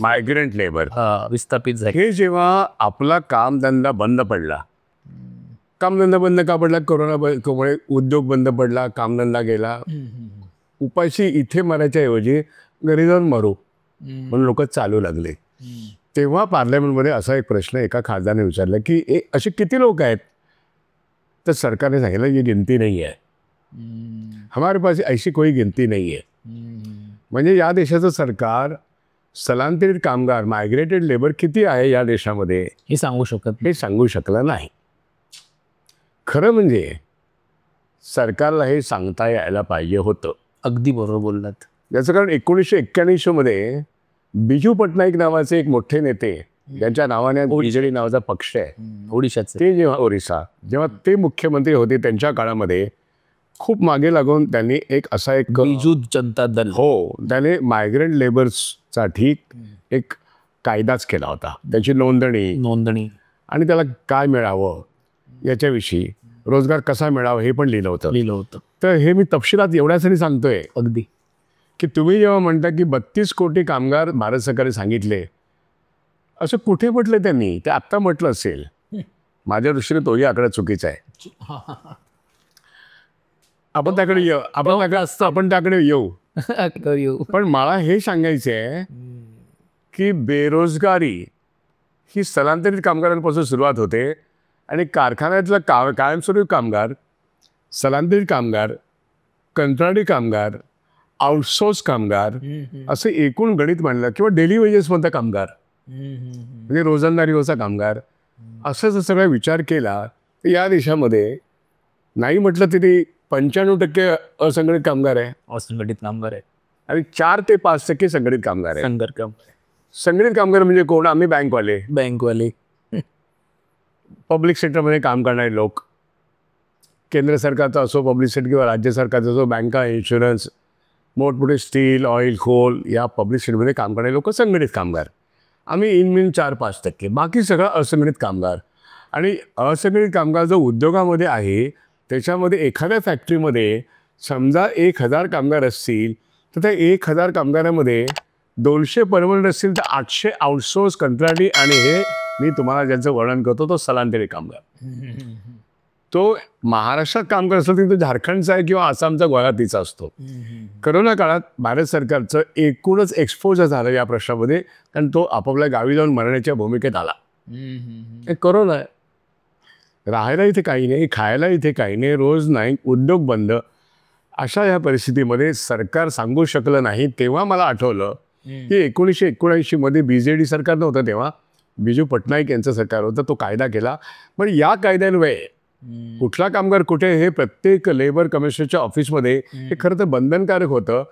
मायग्रंट लेबर, विस्थापित झाले. हे जेव्हा आपला कामधंदा बंद पडला, कामधंदा बंद का पडला? कोरोनामुळे उद्योग बंद पडला, कामधंदा गेला. उपाशी इथे मरायच्या ऐवजी घरी जाऊन मरू म्हणून लोक चालू लागले. तेव्हा पार्लमेंटमध्ये असा एक प्रश्न एका खासदाराने विचारला की असे किती लोक आहेत? तर सरकारने सांगितलं ये गिनती नाही आहे, हमारे पास ऐसी कोई गिनती नाही आहे. म्हणजे या देशाचं सरकार स्थलांतरित कामगार, मायग्रेटेड लेबर किती आहे या देशामध्ये हे सांगू शकलं नाही. खरं म्हणजे सरकारला हे सांगता यायला पाहिजे होतं. अगदी बरोबर बोललात. याचं कारण 1991 मध्ये बिजू पटनाईक नावाचे एक मोठे नेते, ज्यांच्या नावाने बीजेडी नावाचा पक्ष आहे, ओडिशाचे, ते जेव्हा ते मुख्यमंत्री होते त्यांच्या काळामध्ये खूप मागे लागून त्यांनी एक बिजू जनता दल, त्याने मायग्रंट लेबर्ससाठी एक कायदाच केला होता. त्याची नोंदणी आणि त्याला काय मिळावं याच्याविषयी, रोजगार कसा मिळावा हे पण लिहिलं होतं. तर हे मी तपशिलात एवढ्यासाठी सांगतोय अगदी, की तुम्ही जेव्हा म्हणता की 32 कोटी कामगार भारत सरकारने सांगितले, असं कुठे म्हटलं त्यांनी? ते आत्ता म्हटलं असेल. माझ्या दृष्टीने तोही आकडा चुकीचा आहे. आपण त्याकडे येऊ. पण मला हे सांगायचं आहे की बेरोजगारी ही स्थलांतरित कामगारांपासून सुरुवात होते आणि कारखान्यातला कायमस्वरूपी कामगार, स्थलांतरित कामगार, कंत्राटी कामगार, आउटसोर्स कामगार असं एकूण गणित मांडलं किंवा डेली वेजेसमधला कामगार, म्हणजे रोजंदारी दिवसा कामगार, असं जर सगळा विचार केला तर या देशामध्ये नाही म्हटलं तरी 95% असंघटित कामगार आहे. आणि 4 ते 5% संघटित कामगार आहे. संघटित कामगार म्हणजे कोण? आम्ही बँकवाले, पब्लिक सेक्टरमध्ये काम करणारे लोक, केंद्र सरकारचा असो, पब्लिक सेक्टर किंवा राज्य सरकारचा असो, बँका, इन्शुरन्स, मोठमोठे स्टील, ऑइल, कोल या पब्लिक सेक्टरमध्ये काम करणारे लोक संघटित कामगार. आम्ही इन 4-5%, बाकी सगळा असंघटित कामगार. आणि असंघटित कामगार जो उद्योगामध्ये आहे त्याच्यामध्ये एखाद्या फॅक्टरीमध्ये समजा 1000 कामगार असतील तर त्या 1000 कामगारामध्ये 200 परमनंट असतील तर 800 आउटसोर्स कंत्राटी, आणि हे मी तुम्हाला ज्यांचं वर्णन करतो तो स्थलांतरित कामगार. तो महाराष्ट्रात काम करत असेल तर तो झारखंडचा आहे किंवा आसामचा गुवाहाटीचा असतो. करोना काळात भारत सरकारचं एकूणच एक्सपोजर झालं या प्रश्नामध्ये, कारण तो आपापल्या गावी जाऊन मरण्याच्या भूमिकेत आला. हे करोना आहे. राहायला इथे काही नाही, खायला इथे काही नाही, रोज नाही, उद्योग बंद. अशा या परिस्थितीमध्ये सरकार सांगू शकलं नाही. तेव्हा मला आठवलं की 1979 मध्ये BJD सरकार नव्हतं, तेव्हा बिजू पटनाईक यांचं सरकार होतं. तो कायदा केला. पण या कायद्यान्वये कुठला कामगार कुठे हे प्रत्येक लेबर कमिशनरच्या ऑफिसमध्ये हे खरं तर बंधनकारक होतं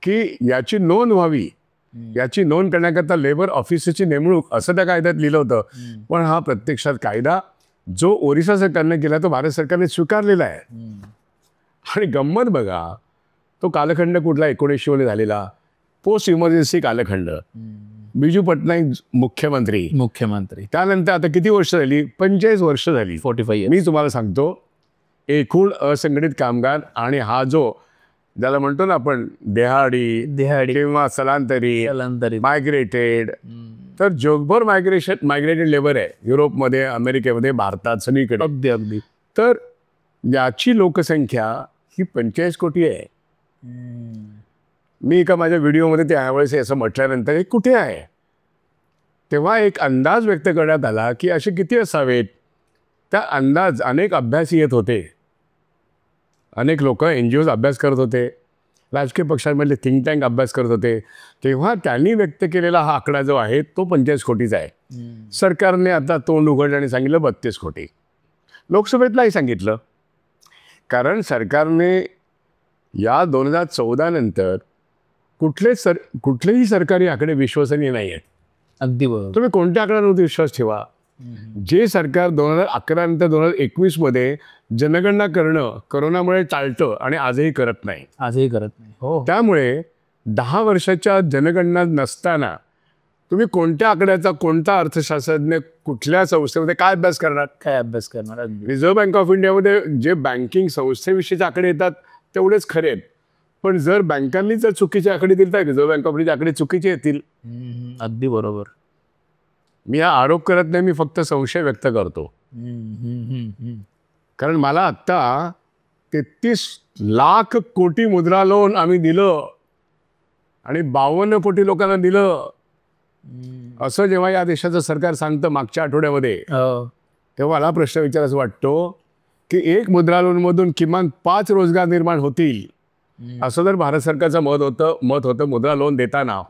की याची नोंद व्हावी. याची नोंद करण्याकरता लेबर ऑफिसची नेमणूक असं त्या कायद्यात लिहिलं होतं. पण हा प्रत्यक्षात कायदा जो ओरिसा सरकारने केला तो भारत सरकारने स्वीकारलेला आहे. आणि गंमत बघा, तो कालखंड कुठला 1900 मध्ये झालेला पोस्ट इमर्जन्सी कालखंड. बिजू पटनाईक मुख्यमंत्री. त्यानंतर आता किती वर्ष झाली? 45 वर्ष झाली. 45. मी तुम्हाला सांगतो, एकूण असंघटित कामगार आणि हा जो ज्याला म्हणतो ना आपण देहाडी किंवा स्थलांतरित मायग्रेटेड, तर जगभर मायग्रेटेड लेबर आहे. युरोपमध्ये, अमेरिकेमध्ये, भारतात, सगळीकडे. अगदी. तर याची लोकसंख्या ही 45 कोटी आहे. मी एका माझ्या व्हिडिओमध्ये त्यावेळेस असं म्हटल्यानंतर हे कुठे आहे, तेव्हा एक अंदाज व्यक्त करण्यात आला की असे किती असावेत. त्या अंदाज अनेक अभ्यासी येत होते, अनेक लोक NGOज अभ्यास करत होते, राजकीय पक्षांमधले थिंक टँक अभ्यास करत होते. तेव्हा त्यांनी व्यक्त केलेला हा आकडा जो आहे तो 45 कोटीचा आहे. सरकारने आता तोंड उघडलं आणि सांगितलं 32 कोटी. लोकसभेतलाही सांगितलं, कारण सरकारने या 2014 नंतर कुठलेही सरकारी आकडे विश्वसनीय नाही आहेत. अगदी बरोबर. तुम्ही कोणत्या आकड्यांवरती विश्वास ठेवा. जे सरकार 2011 नंतर 2021 मध्ये जनगणना करणं करोनामुळे टाळतं आणि आजही करत नाही. हो. त्यामुळे 10 वर्षाच्या जनगणना नसताना तुम्ही कोणत्या आकड्याचा, कोणता अर्थशास्त्रज्ञ कुठल्या संस्थेमध्ये काय अभ्यास करणार? रिझर्व्ह बँक ऑफ इंडियामध्ये जे बँकिंग संस्थेविषयीचे आकडे येतात तेवढेच खरे आहेत. पण जर बँकांनी जर चुकीचे आकडे दिले तर रिझर्व्ह बँक ऑफ इंडियाचे आकडे चुकीचे येतील. अगदी बरोबर. मी हा आरोप करत नाही, मी फक्त संशय व्यक्त करतो. कारण मला आत्ता 33 लाख कोटी मुद्रा लोन आम्ही दिलं आणि 52 कोटी लोकांना दिलं असं जेव्हा या देशाचं सरकार सांगतं मागच्या आठवड्यामध्ये, तेव्हा मला प्रश्न विचारायचा वाटतो की एक मुद्रा लोनमधून किमान 5 रोजगार निर्माण होतील असं जर भारत सरकारचं मत होतं मुद्रा लोन देताना,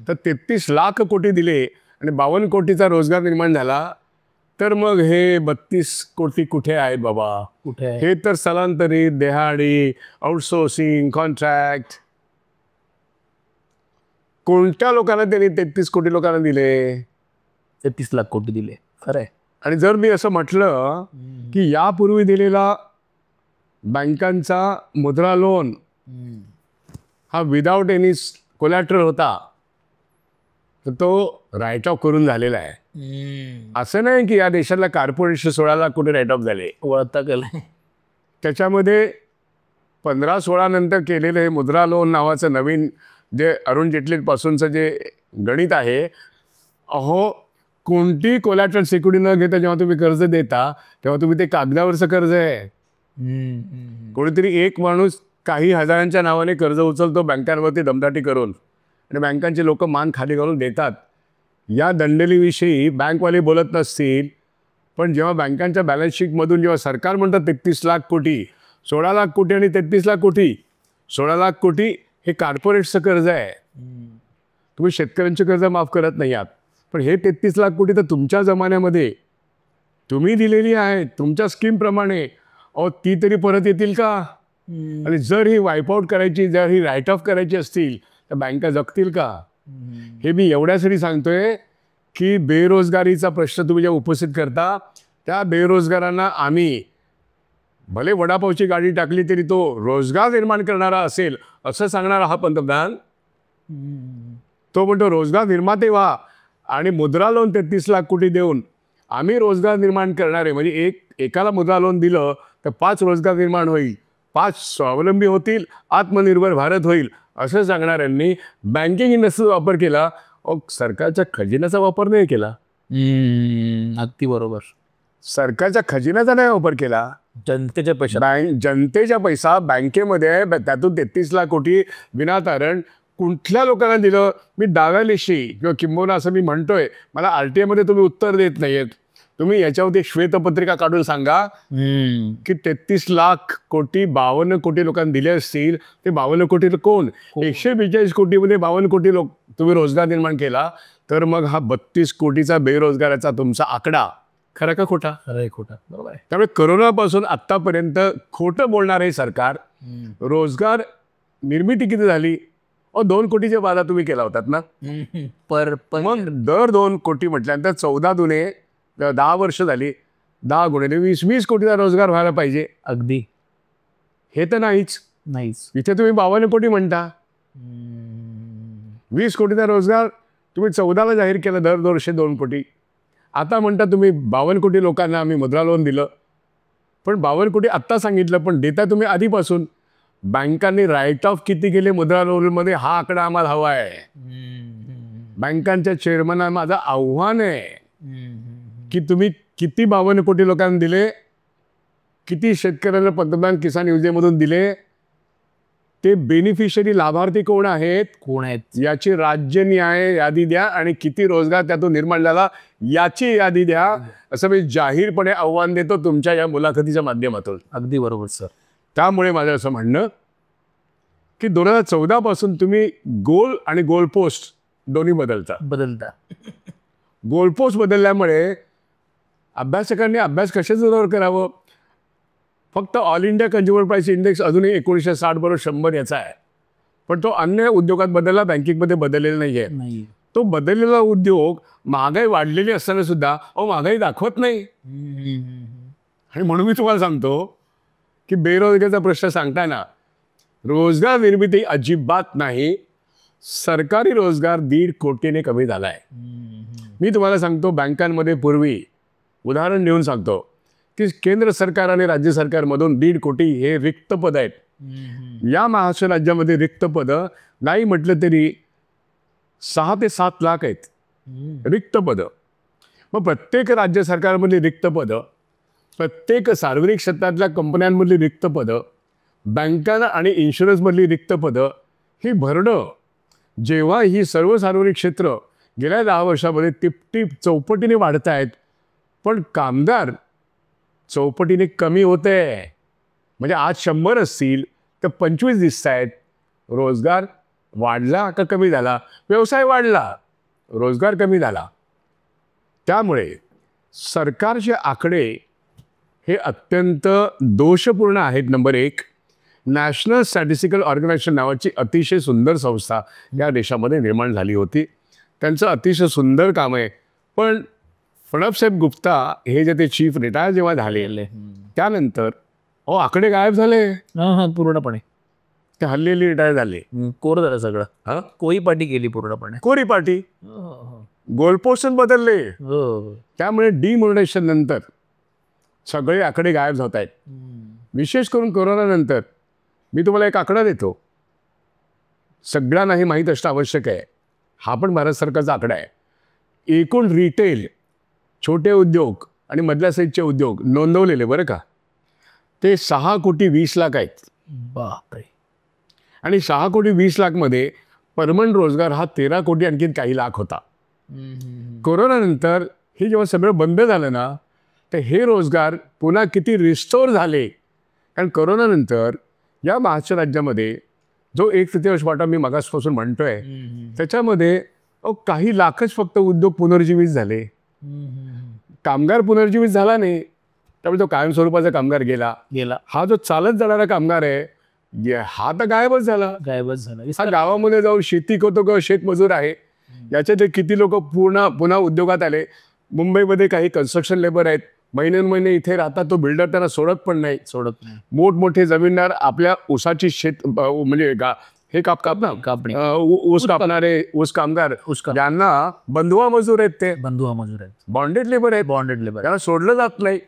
तर 33 लाख कोटी दिले आणि 52 कोटीचा रोजगार निर्माण झाला, तर मग हे 32 कोटी कुठे आहेत बाबा? हे तर स्थलांतरित, देहाडी, आउटसोर्सिंग, कॉन्ट्रॅक्ट. कोणत्या लोकांना त्यांनी 33 कोटी लोकांना दिले? 33 लाख कोटी दिले. खरंय. आणि जर मी असं म्हटलं की यापूर्वी दिलेला बँकांचा मुद्रा लोन हा विदाउट एनी कोलॅटरल होता, तर तो राईट ऑफ करून झालेला आहे. असं नाही की या देशातल्या कॉर्पोरेशन 16 लाख कोटी राईट ऑफ झाले. वळता केलं. त्याच्यामध्ये 15-16 नंतर केलेलं हे मुद्रा लोन नावाचं नवीन जे अरुण जेटलीपासूनचं जे गणित आहे, अहो कोणती कोलॅटरल सिक्युरिटी न घेता जेव्हा तुम्ही कर्ज देता तेव्हा तुम्ही ते कागदावरचं कर्ज आहे. कोणीतरी एक माणूस काही हजारांच्या नावाने कर्ज उचलतो बँकांवरती दमदाटी करून, आणि बँकांचे लोक मान खाली घालून देतात. या दंडेलीविषयी बँकवाले बोलत नसतील, पण जेव्हा बँकांच्या बॅलन्स शीटमधून जेव्हा सरकार म्हणतं 33 लाख कोटी, 16 लाख कोटी आणि 33 लाख कोटी, 16 लाख कोटी हे कॉर्पोरेटचं कर्ज आहे. तुम्ही शेतकऱ्यांचे कर्ज माफ करत नाही आहात, पण हे 33 लाख कोटी तर तुमच्या जमान्यामध्ये तुम्ही दिलेली आहेत तुमच्या स्कीमप्रमाणे. अहो ती तरी परत येतील का? आणि जर ही वाईपआउट करायची, जर ही राईट ऑफ करायची असतील तर बँका जगतील का? हे मी एवढ्यासाठी सांगतोय की बेरोजगारीचा प्रश्न तुम्ही जेव्हा उपस्थित करता, त्या बेरोजगारांना आम्ही भले वडापावची गाडी टाकली तरी तो रोजगार निर्माण करणारा असेल असं सांगणारा हा पंतप्रधान, तो म्हणतो रोजगार निर्माते व्हा आणि मुद्रा लोन 33 लाख कोटी देऊन आम्ही रोजगार निर्माण करणारे, म्हणजे एकाला मुद्रा लोन दिलं तर 5 रोजगार निर्माण होईल, 5 स्वावलंबी होतील, आत्मनिर्भर भारत होईल असं सांगणाऱ्यांनी बँकिंग इंडस्ट्रीचा वापर केला, सरकारच्या खजिन्याचा वापर नाही केला. अगदी बरोबर. सरकारच्या खजिन्याचा नाही वापर केला, जनतेच्या पैशात. जनतेचा पैसा बँकेमध्ये आहे, त्यातून 33 लाख कोटी विनातारण कुठल्या लोकांना दिलं. मी डाव्यानिशी किंवा किंबहुना असं मी म्हणतोय, मला RTI मध्ये तुम्ही उत्तर देत नाहीयेत. तुम्ही याच्यावरती श्वेतपत्रिका काढून सांगा की 33 लाख कोटी 52 कोटी लोकांना दिले असतील, ते 52 कोटी कोण? 142 कोटीमध्ये 52 कोटी लोक तुम्ही रोजगार निर्माण केला, तर मग हा 32 कोटीचा बेरोजगाराचा तुमचा आकडा खरा का खोटा? खरं आहे, खोटा. बरोबर आहे. त्यामुळे करोनापासून आतापर्यंत खोटं बोलणार आहे सरकार. रोजगार निर्मिती किती झाली? 2 कोटीच्या वादा तुम्ही केला होतात ना. मग दर 2 कोटी म्हटल्यानंतर 14 दुने 10 वर्ष झाली, 10 गुणिले 20 कोटीचा रोजगार व्हायला पाहिजे. अगदी. हे तर नाहीच. इथे तुम्ही 52 कोटी म्हणता. 20 कोटीचा रोजगार तुम्ही 14ला जाहीर केला, दर वर्षी 2 कोटी. आता म्हणता तुम्ही 52 कोटी लोकांना आम्ही मुद्रा लोन दिलं, पण 52 कोटी आत्ता सांगितलं, पण देता तुम्ही आधीपासून. बँकांनी राईट ऑफ किती केले मुद्रा लोनमध्ये, हा आकडा आम्हाला हवा आहे. बँकांच्या चेअरमनना माझं आव्हान आहे की तुम्ही किती 52 कोटी लोकांना दिले, किती शेतकऱ्यांना पंतप्रधान किसान योजनेमधून दिले, ते बेनिफिशरी लाभार्थी कोण आहेत, याची राज्य न्याय यादी द्या, आणि किती रोजगार त्यातून निर्माण झाला याची यादी द्या, असं मी जाहीरपणे आव्हान देतो तुमच्या या मुलाखतीच्या माध्यमातून. अगदी बरोबर सर. त्यामुळे माझं असं म्हणणं की 2014 पासून तुम्ही गोल आणि गोलपोस्ट दोन्ही बदलता. गोलपोस्ट बदलल्यामुळे अभ्यासकांनी अभ्यास कशाचं जोरावर करावं? फक्त all India consumer price index अजूनही 1960 बरोबर 100 याचा आहे, पण तो अन्य उद्योगात बदलला, बँकिंगमध्ये बदललेला नाही आहे. तो बदललेला उद्योग महागाई वाढलेली असताना सुद्धा महागाई दाखवत नाही. आणि म्हणून मी तुम्हाला सांगतो की बेरोजगारीचा प्रश्न सांगताना रोजगार निर्मिती अजिबात नाही, सरकारी रोजगार 1.5 कोटीने कमी झाला आहे. मी तुम्हाला सांगतो, बँकांमध्ये पूर्वी उदाहरण देऊन सांगतो की केंद्र सरकार आणि राज्य सरकारमधून 1.5 कोटी हे रिक्त पद आहेत. या महाराष्ट्र राज्यामध्ये रिक्त पदं नाही म्हटलं तरी 6 ते 7 लाख आहेत रिक्त पदं. मग प्रत्येक राज्य सरकारमधली रिक्त पदं, प्रत्येक सार्वजनिक क्षेत्रातल्या कंपन्यांमधली रिक्त पदं, बँकांना आणि इन्शुरन्समधली रिक्त पदं ही भरणं, जेव्हा ही सर्व सार्वजनिक क्षेत्र गेल्या 10 वर्षामध्ये टिपटिप चौपटीने वाढत आहेत, पण कामगार चौपटीने कमी होते. म्हणजे आज 100 असतील तर 25 दिसत आहेत. रोजगार वाढला का कमी झाला? व्यवसाय वाढला, रोजगार कमी झाला. त्यामुळे सरकारचे आकडे हे अत्यंत दोषपूर्ण आहेत. नंबर 1, नॅशनल स्टॅटिस्टिकल ऑर्गनायझेशन नावाची अतिशय सुंदर संस्था या देशामध्ये निर्माण झाली होती. त्यांचं अतिशय सुंदर काम आहे, पण प्रणबसाहेब गुप्ता हे जे ते चीफ रिटायर जेव्हा झाले त्यानंतर आकडे गायब झाले पूर्णपणे. ते हल्लेली रिटायर झाले, कोर झालं सगळं. कोळी पार्टी गेली पूर्णपणे, कोरी पार्टी. गोलपोस्ट बदलले. त्यामुळे डिमोनेटायझेशन नंतर सगळे आकडे गायब होत आहेत. विशेष करून कोरोनानंतर मी तुम्हाला एक आकडा देतो, सगळ्यांना हे माहीत असणं आवश्यक आहे. हा पण भारत सरकारचा आकडा आहे. एकूण रिटेल, छोटे उद्योग आणि मधल्या साईजचे उद्योग नोंदवलेले बरं का, ते 6 कोटी 20 लाख आहेत. बापरे. आणि 6 कोटी 20 लाखमध्ये परमनंट रोजगार हा 13 कोटी आणखीन काही लाख होता. कोरोनानंतर हे जेव्हा सगळं बंद झालं ना, तर हे रोजगार पुन्हा किती रिस्टोर झाले. कारण कोरोनानंतर या महाराष्ट्र राज्यामध्ये जो 1/3 वाटा मी मागासपासून म्हणतोय, त्याच्यामध्ये काही लाखच फक्त उद्योग पुनर्जीवित झाले. कामगार पुनर्जीवित झाला नाही, त्यामुळे तो कायमस्वरूपाचा कामगार गेला. हा जो चालत जाणारा कामगार आहे हा तर गायबच झाला. हा गावामध्ये जाऊन शेती करतो किंवा शेतमजूर आहे, याच्यातले किती लोक पुन्हा उद्योगात आले. मुंबईमध्ये काही कन्स्ट्रक्शन लेबर आहेत, महिने इथे राहतात, तो बिल्डर त्यांना सोडत नाही. मोठमोठे जमीनदार आपल्या ऊसाची शेत म्हणजे हे कापणी ऊस कापणारे ऊस कामगार, ज्यांना बंधुआ मजूर आहेत, ते बॉन्डेड लेबर आहेत, त्यांना सोडलं जात नाही.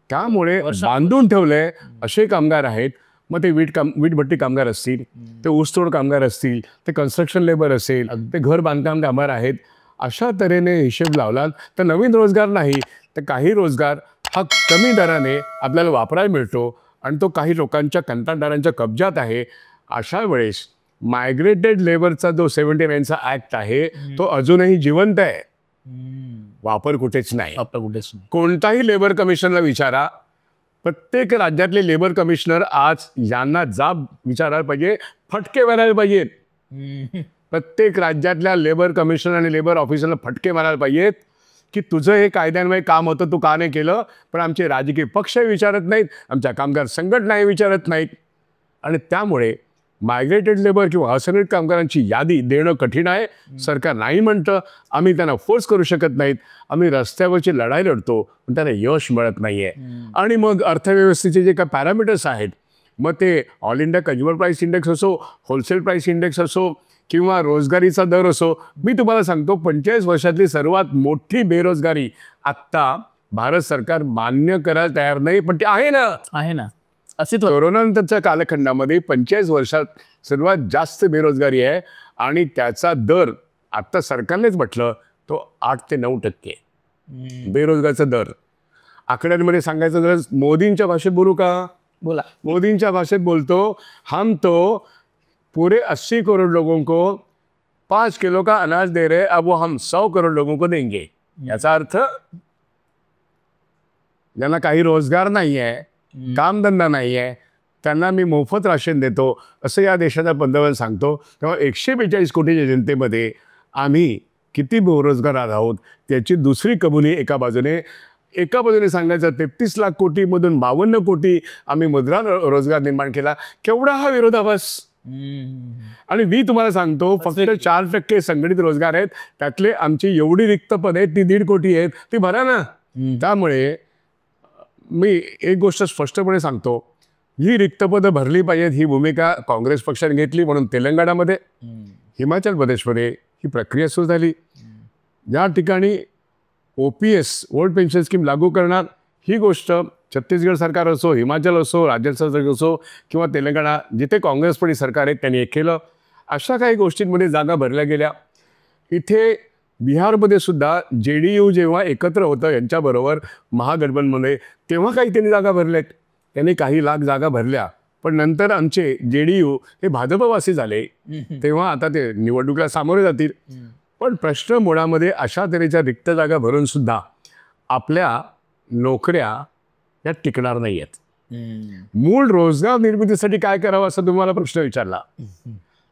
त्यामुळे बांधून ठेवलंय असे कामगार आहेत. मग ते वीटभट्टी कामगार असतील, ते ऊसतोड कामगार असतील, ते कन्स्ट्रक्शन लेबर असेल, ते घर बांधकाम कामगार आहेत. अशा तऱ्हेने हिशेब लावलात तर नवीन रोजगार नाही तर काही रोजगार हा कमी दराने आपल्याला वापरायला मिळतो आणि तो काही लोकांच्या कंत्राटदारांच्या कब्जात आहे. अशा वेळेस मायग्रेटेड लेबरचा जो 79चा ॲक्ट आहे तो अजूनही जिवंत आहे. वापर कुठेच नाही. कोणताही लेबर कमिशनरला विचारा, प्रत्येक राज्यातले लेबर कमिशनर आज यांना जाब विचारायला पाहिजे, फटके मारायला पाहिजेत. प्रत्येक राज्यातल्या लेबर कमिशनर आणि लेबर ऑफिसरला फटके मारायला पाहिजेत की तुझं हे कायद्यान्वये काम होतं, तू का नाही केलं. पण आमचे राजकीय पक्ष विचारत नाहीत, आमच्या कामगार संघटनाही विचारत नाहीत. आणि त्यामुळे मायग्रेटेड लेबर किंवा असंघटित कामगारांची यादी देणं कठीण आहे. सरकार नाही म्हणतं, आम्ही त्यांना फोर्स करू शकत नाहीत. आम्ही रस्त्यावरची लढाई लढतो पण त्याला यश मिळत नाही आहे. आणि मग अर्थव्यवस्थेचे जे काही पॅरामीटर्स आहेत, मग ते all India consumer price index असो, होलसेल प्राईस इंडेक्स असो किंवा रोजगारीचा दर असो, मी तुम्हाला सांगतो 45 वर्षातली सर्वात मोठी बेरोजगारी आत्ता भारत सरकार मान्य करायला तयार नाही, पण ते आहे ना. कोरोनानंतरच्या कालखंडामध्ये 45 वर्षात सर्वात जास्त बेरोजगारी आहे आणि त्याचा दर आत्ता सरकारनेच म्हटलं तो 8 ते 9% बेरोजगारीचा दर. आकड्यांमध्ये सांगायचं जर मोदींच्या भाषेत बोलू का? बोला. मोदींच्या भाषेत बोलतो, हम तो पूरे 80 करोड़ लोगों को 5 किलो का अनाज दे रहे, अब वो हम 100 करोड़ लोगों को देंगे. याचा अर्थ ज्यांना काही रोजगार नाही आहे, कामधंदा नाही आहे, त्यांना मी मोफत राशन देतो असं या देशाचा पंतप्रधान सांगतो. तेव्हा 142 कोटीच्या जनतेमध्ये आम्ही किती बेरोजगार आहोत त्याची दुसरी कबुली एका बाजूने सांगायचं 33 लाख कोटीमधून 52 कोटी आम्ही मुद्रा रोजगार निर्माण केला. केवढा हा विरोधाभास. आणि मी तुम्हाला सांगतो फक्त 4% संघटित रोजगार आहेत, त्यातले आमची एवढी रिक्त पद आहेत ती 1.5 कोटी आहेत, ती भरा ना. त्यामुळे मी एक गोष्ट स्पष्टपणे सांगतो, ही रिक्त पदं भरली पाहिजेत ही भूमिका काँग्रेस पक्षाने घेतली. म्हणून तेलंगणामध्ये, हिमाचल प्रदेशमध्ये ही प्रक्रिया सुरू झाली. या ठिकाणी OPS ओल्ड पेन्शन स्कीम लागू करणार ही गोष्ट छत्तीसगड सरकार असो, हिमाचल असो, राज्य सरकार असो किंवा तेलंगणा जिथे काँग्रेसपडी सरकार आहे त्यांनी एक केलं. अशा काही गोष्टींमध्ये जागा भरल्या गेल्या. इथे बिहारमध्ये सुद्धा JDU जेव्हा एकत्र होतं यांच्याबरोबर महागठबंधनमध्ये तेव्हा काही त्यांनी जागा भरल्यात. त्यांनी काही लाख जागा भरल्या, पण नंतर आमचे JDU हे भाजपवासी झाले, तेव्हा आता ते निवडणुकीला सामोरे जातील. पण प्रश्न मुळामध्ये अशा तऱ्हेच्या रिक्त जागा भरून सुद्धा आपल्या नोकऱ्या या टिकणार नाही आहेत. मूळ रोजगार निर्मितीसाठी काय करावं असा तुम्हाला प्रश्न विचारला,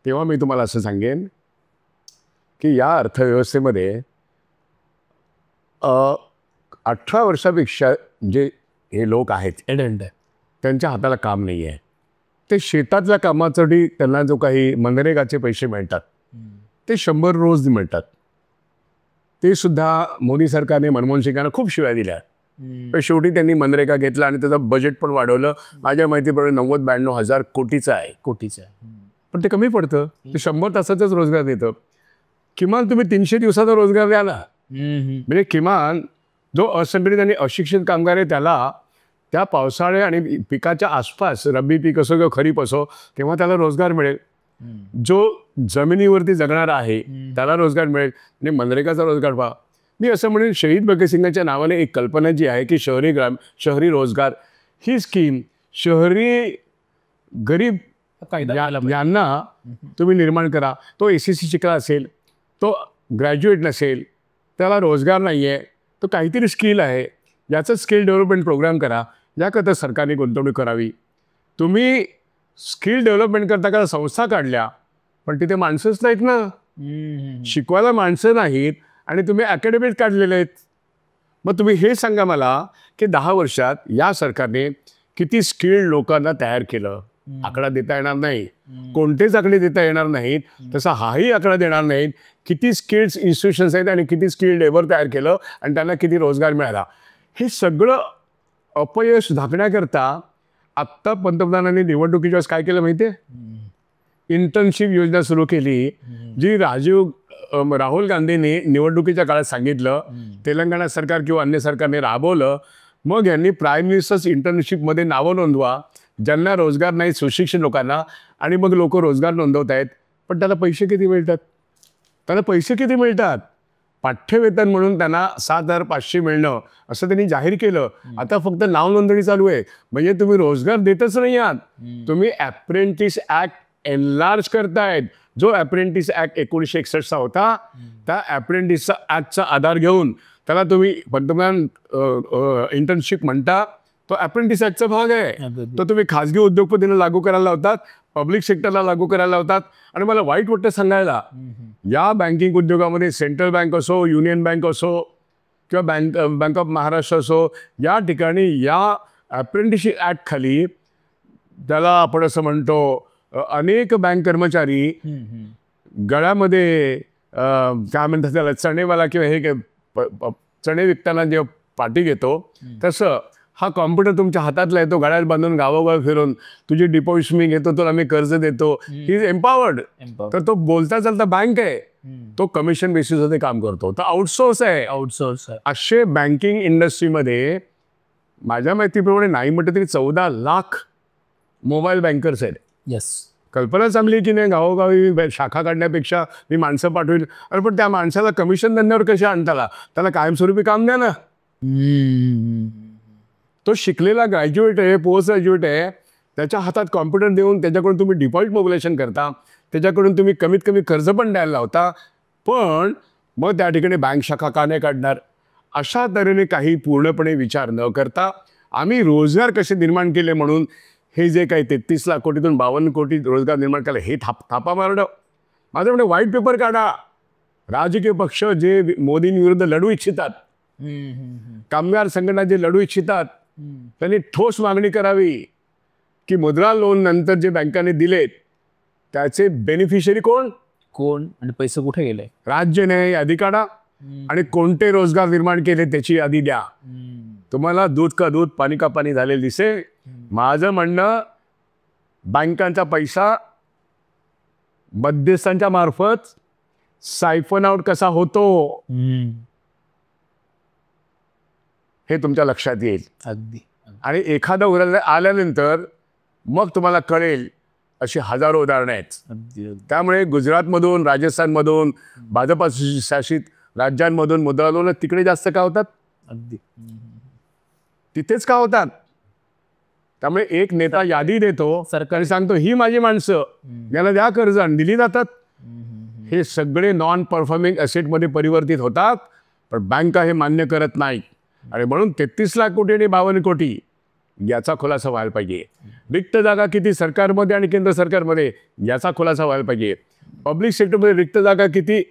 तेव्हा मी तुम्हाला असं सांगेन की या अर्थव्यवस्थेमध्ये 18 वर्षापेक्षा जे हे लोक आहेत त्यांच्या हाताला काम नाही आहे. ते शेतातल्या कामासाठी त्यांना जो काही मनरेगाचे पैसे मिळतात ते 100 रोज मिळतात. ते सुद्धा मोदी सरकारने मनमोहन सिंगांना खूप शिव्या दिल्या. पण शेवटी त्यांनी मनरेगा घेतला आणि त्याचं बजेट पण वाढवलं. माझ्या माहितीप्रमाणे 90-92 हजार कोटीचं आहे. पण ते कमी पडतं. ते 100 तासाचाच रोजगार देतं. किमान तुम्ही 300 दिवसाचा रोजगार द्या ना. म्हणजे किमान जो असंघटित आणि अशिक्षित कामगार आहे त्याला त्या पावसाळे आणि पिकाच्या आसपास, रब्बी पीक असो किंवा खरीप असो, तेव्हा त्याला रोजगार मिळेल. जो जमिनीवरती जगणारा आहे त्याला रोजगार मिळेल. म्हणजे मनरेगाचा रोजगार व्हा. मी असं म्हणेन शहीद भगतसिंगांच्या नावाने एक कल्पना जी आहे की शहरी रोजगार ही स्कीम शहरी गरीब यांना तुम्ही निर्माण करा. तो SSC शिकला असेल, तो ग्रॅज्युएट नसेल, त्याला रोजगार नाही आहे, तो काहीतरी स्किल आहे, याचं स्किल डेव्हलपमेंट प्रोग्राम करा. याकरता सरकारने गुंतवणूक करावी. तुम्ही स्किल डेव्हलपमेंट करता संस्था काढल्या पण तिथे माणसंच नाहीत ना. शिकवायला माणसं नाहीत आणि तुम्ही अकॅडमीत काढलेले आहेत. मग तुम्ही हे सांगा मला की 10 वर्षात या सरकारने किती स्किल्ड लोकांना तयार केलं. आकडा देता येणार नाही, कोणतेच आकडे देता येणार नाहीत, तसा हाही आकडा देणार नाहीत. किती स्किल्ड इन्स्टिट्यूशन्स आहेत आणि किती स्किल्ड लेबर तयार केलं आणि त्यांना किती रोजगार मिळाला. हे सगळं अपयश झाकण्याकरता आत्ता पंतप्रधानांनी निवडणुकीच्या वेळेस काय केलं माहिती आहे? इंटर्नशिप योजना सुरू केली, जी राहुल गांधींनी निवडणुकीच्या काळात सांगितलं, तेलंगणा सरकार किंवा अन्य सरकारने राबवलं. मग यांनी प्राईम मिनिस्टर्स इंटर्नशिपमध्ये नावं नोंदवा. ज्यांना रोजगार नाही सुशिक्षित लोकांना, आणि मग लोक रोजगार नोंदवत आहेत, पण त्याला पैसे किती मिळतात? त्याला पैसे किती मिळतात? पाठ्यवेतन म्हणून त्यांना 7,500 मिळणं असं त्यांनी जाहीर केलं. आता फक्त नाव नोंदणी चालू आहे. म्हणजे तुम्ही रोजगार देतच नाही आहात, तुम्ही अप्रेंटिस ऍक्ट एनलार्ज करतायत. जो अप्रेंटिस ऍक्ट 1961चा होता, त्या अप्रेंटिस ऍक्टचा आधार घेऊन त्याला तुम्ही पंतप्रधान इंटर्नशिप म्हणता. तो अप्रेंटिस ऍक्टचा भाग आहे. तो तुम्ही खासगी उद्योगपतींना लागू करायला लावतात, पब्लिक सेक्टरला लागू करायला लावतात. आणि मला वाईट वाटतं सांगायला, या बँकिंग उद्योगामध्ये सेंट्रल बँक असो, युनियन बँक असो किंवा बँक ऑफ महाराष्ट्र असो, या ठिकाणी या अप्रेंटिसशिप ऍक्ट खाली त्याला आपण असं म्हणतो, अनेक बँक कर्मचारी गळ्यामध्ये काय म्हणतात त्याला, चणेवाला किंवा हे चणे विकताना जेव्हा पाठी घेतो तसं हा कॉम्प्युटर तुमच्या हातातला येतो, गळ्यात बांधून गावोगाव फिरून तुझी डिपॉझिट मी घेतो, तुला आम्ही कर्ज देतो. He is empowered. तर तो बोलता चालता बँक आहे, तो कमिशन बेसिसवर काम करतो, तो आउटसोर्स आहे. असे बँकिंग इंडस्ट्रीमध्ये माझ्या माहितीप्रमाणे नाही म्हटलं तरी 14 लाख मोबाईल बँकर्स आहेत. येस, कल्पना चांगली की नाही, गावोगावी शाखा काढण्यापेक्षा मी माणसं पाठवेल. अरे पण त्या माणसाला कमिशन धंद्यावर कसे आणताला? त्याला कायमस्वरूपी काम द्या ना. तो शिकलेला ग्रॅज्युएट आहे, पोस्ट ग्रॅज्युएट आहे, त्याच्या हातात कॉम्प्युटर देऊन त्याच्याकडून तुम्ही डिपॉझिट मोबिलायझेशन करता, त्याच्याकडून तुम्ही कमीत कमी कर्ज पण द्यायला लावता. पण मग त्या ठिकाणी बँक शाखा का नाही काढणार? अशा तऱ्हेने काही पूर्णपणे विचार न करता आम्ही रोजगार कसे निर्माण केले म्हणून हे जे काही 33 लाख कोटीतून 52 कोटी रोजगार निर्माण केले, हे थापा मारणं. माझं म्हणजे व्हाईट पेपर काढा. राजकीय पक्ष जे मोदींविरुद्ध लढू इच्छितात, कामगार संघटना जे लढू इच्छितात, त्यांनी ठोस मागणी करावी की मुद्रा लोन नंतर जे बँकांनी दिलेत त्याचे बेनिफिशियरी कोण आणि पैसे कुठे गेले? राज्य न्याय यादी काढा आणि कोणते रोजगार निर्माण केले त्याची यादी द्या. तुम्हाला दूध का दूध पाणी का पाणी झालेलं दिसेल. माझं म्हणणं, बँकांचा पैसा मध्यस्थांच्या मार्फत सायफन आउट कसा होतो हे तुमच्या लक्षात येईल. अगदी. आणि एखादा उदाहरण आल्यानंतर मग तुम्हाला कळेल. अशी हजारो उदाहरणं आहेत. त्यामुळे गुजरातमधून, राजस्थानमधून, भाजपा शासित राज्यांमधून मुद्रा लोन तिकडे जास्त का होतात? अगदी तिथेच का होतात? त्यामुळे एक नेता यादी देतो, सरकारने सांगतो ही माझी माणसं, याला द्या कर्ज, आणि दिली जातात. हे सगळे नॉन परफॉर्मिंग असेटमध्ये परिवर्तित होतात, पण बँका हे मान्य करत नाही. आणि म्हणून 33 लाख कोटी आणि 52 कोटी याचा खुलासा व्हायला पाहिजे. रिक्त जागा किती सरकारमध्ये आणि केंद्र सरकारमध्ये याचा खुलासा व्हायला पाहिजे. पब्लिक सेक्टरमध्ये रिक्त जागा किती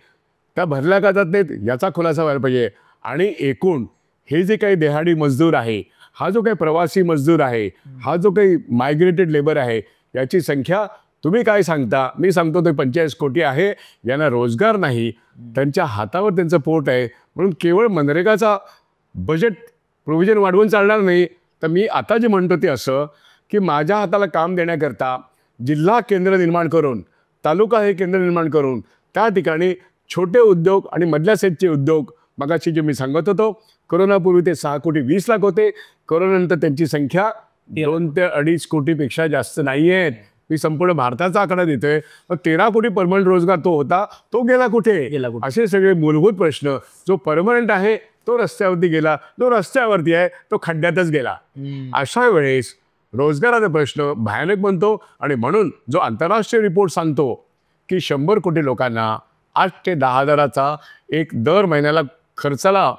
त्या भरल्या का जात नाहीत याचा खुलासा व्हायला पाहिजे. आणि एकूण हे जे काही देहाडी मजदूर आहे, हा जो काही प्रवासी मजदूर आहे, हा जो काही मायग्रेटेड लेबर आहे, याची संख्या तुम्ही काय सांगता? मी सांगतो ते 45 कोटी आहे. यांना रोजगार नाही, त्यांच्या हातावर त्यांचं पोट आहे. म्हणून केवळ मनरेगाचा बजेट प्रोव्हिजन वाढवून चालणार नाही. तर मी आता जे म्हणतो ते असं की माझ्या हाताला काम देण्याकरता जिल्हा केंद्र निर्माण करून, तालुका हे केंद्र निर्माण करून, त्या ठिकाणी छोटे उद्योग आणि मधल्या सेटचे उद्योग, मगाशी जे मी सांगत होतो, कोरोनापूर्वी ते 6 कोटी 20 लाख होते. कोरोनानंतर त्यांची संख्या 2 ते 2.5 कोटीपेक्षा जास्त नाही आहेत. मी संपूर्ण भारताचा आकडा देतोय. 13 कोटी परमनंट रोजगार तो होता, तो गेला कुठे? असे सगळे मूलभूत प्रश्न. जो परमनंट आहे तो रस्त्यावरती गेला, जो रस्त्यावरती आहे तो खड्ड्यातच गेला. अशा वेळेस रोजगाराचा प्रश्न भयानक बनतो. आणि म्हणून जो आंतरराष्ट्रीय रिपोर्ट सांगतो की 100 कोटी लोकांना 8 ते 10 हजाराचा एक दर महिन्याला खर्चाला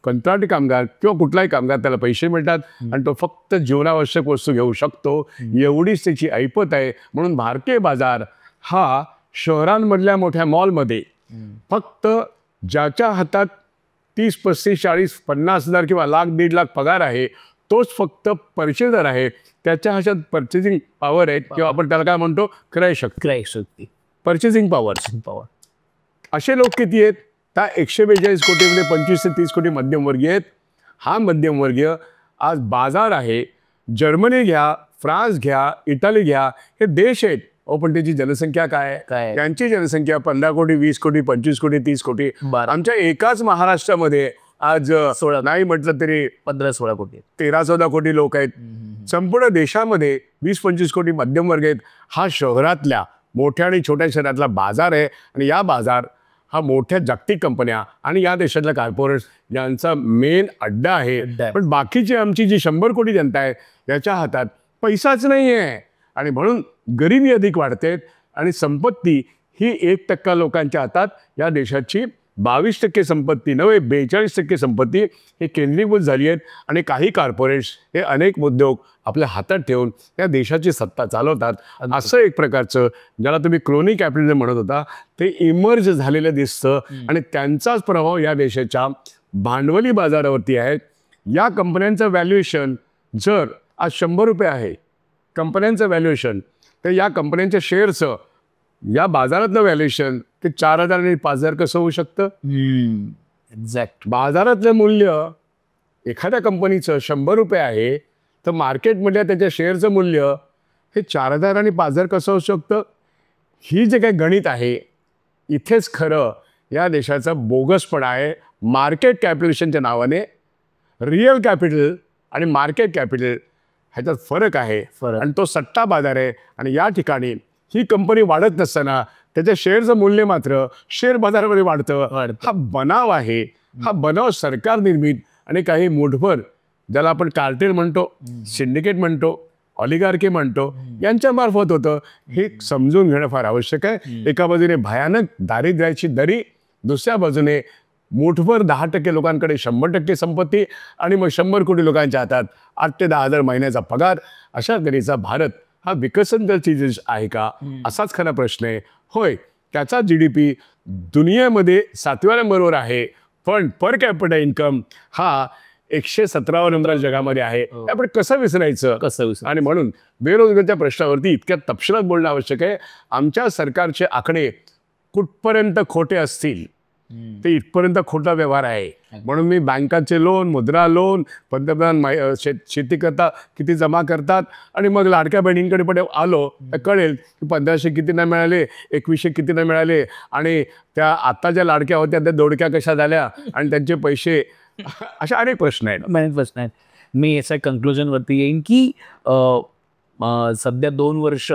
कंत्राटी कामगार किंवा कुठलाही कामगार त्याला पैसे मिळतात आणि तो फक्त जीवनावश्यक वस्तू घेऊ शकतो, एवढीच त्याची ऐपत आहे. म्हणून भारतीय बाजार हा शहरांमधल्या मोठ्या मॉलमध्ये फक्त ज्याच्या हातात 30, 35, 40, 50 हजार किंवा लाख 1.5 लाख पगार आहे तोच फक्त परचेजर आहे. त्याच्या ह्याच्यात परचेसिंग पॉवर आहे, किंवा आपण त्याला काय म्हणतो, क्रय शक्ती, परचेसिंग पॉवर. असे लोक किती आहेत? त्या 142 कोटीमध्ये 25 ते 30 कोटी मध्यमवर्गीय आहेत. हा मध्यमवर्गीय आज बाजार आहे. जर्मनी घ्या, फ्रान्स घ्या, इटाली घ्या, हे देश आहेत. पण त्याची जनसंख्या काय? त्यांची जनसंख्या 15 कोटी, 20 कोटी, 25 कोटी, 30 कोटी. आमच्या एकाच महाराष्ट्रामध्ये आज 16 नाही म्हटलं तरी 15-16 कोटी आहेत. 13-14 कोटी लोक आहेत. संपूर्ण देशामध्ये 20-25 कोटी मध्यमवर्ग आहेत. हा शहरातल्या मोठ्या आणि छोट्या शहरातला बाजार आहे आणि या बाजार हा मोठ्या जागतिक कंपन्या आणि या देशातल्या कॉर्पोरेट्स यांचा मेन अड्डा आहे. पण बाकीची आमची जी 100 कोटी जनता आहे याच्या हातात पैसाच नाही आहे आणि म्हणून गरिबी अधिक वाढते आणि संपत्ती ही 1% लोकांच्या हातात या देशाची 22% संपत्ती नव्हे 42% संपत्ती हे केंद्रीभूत झाली आहेत आणि काही कॉर्पोरेट्स हे अनेक उद्योग आपल्या हातात ठेवून या देशाची सत्ता चालवतात. असं एक प्रकारचं ज्याला तुम्ही क्रोनी कॅपिटलिझम म्हणत होता ते इमर्ज झालेलं दिसतं आणि त्यांचाच प्रभाव या देशाच्या भांडवली बाजारावरती आहे. या कंपन्यांचं व्हॅल्युएशन जर आज 100 रुपये आहे कंपन्यांचं व्हॅल्युएशन तर या कंपन्यांच्या शेअरचं या बाजारातलं व्हॅल्युएशन ते 4,000 आणि 5,000 कसं होऊ शकतं. एक्झॅक्ट. बाजारातलं मूल्य एखाद्या कंपनीचं 100 रुपये आहे तर मार्केटमधल्या त्याच्या शेअरचं मूल्य हे 4,000 आणि 5,000 कसं होऊ शकतं. ही जे काही गणित आहे इथेच खरं या देशाचा बोगसपणा आहे. मार्केट कॅपिटलेशनच्या नावाने रिअल कॅपिटल आणि मार्केट कॅपिटल ह्याच्यात फरक आहे आणि तो सट्टा बाजार आहे आणि या ठिकाणी ही कंपनी वाढत नसताना त्याच्या शेअरचं मूल्य मात्र शेअर बाजारामध्ये वाढतं. हा बनाव आहे. हा बनाव सरकार निर्मित आणि काही मुठभर ज्याला आपण कार्टेल म्हणतो सिंडिकेट म्हणतो ऑलिगार्की म्हणतो यांच्या मार्फत होतं. हे समजून घेणं फार आवश्यक आहे. एका बाजूने भयानक दारिद्र्याची दरी दुसऱ्या बाजूने मुठभर 10% लोकांकडे 100% संपत्ती आणि मग 100 कोटी लोकांच्या हातात 8 ते 10,000 महिन्याचा पगार. अशा तऱ्हेचा भारत हा विकसनशील देश आहे का असाच खरा प्रश्न आहे. होय त्याचा GDP दुनियेमध्ये 7व्या नंबरवर आहे पण पर कॅपिटा इन्कम हा 117वा नंबर जगामध्ये आहे. आपण कसं विसरायचं आणि म्हणून बेरोजगारीच्या प्रश्नावरती इतक्या तपशिलात बोलणं आवश्यक आहे. आमच्या सरकारचे आकडे कुठपर्यंत खोटे असतील ते इथपर्यंत खोटा व्यवहार आहे. म्हणून मी बँकाचे लोन मुद्रा लोन पंतप्रधान शेती करता किती जमा करतात आणि मग लाडक्या बहिणींकडे पण आलो तर कळेल की 1,500 किती नाही मिळाले 2100 किती नाही मिळाले आणि त्या आता ज्या लाडक्या होत्या त्या दोडक्या कशा झाल्या आणि त्यांचे पैसे अशा अनेक प्रश्न आहेत. मी याच्या कंक्लुजनवरती येईन की सध्या 2 वर्ष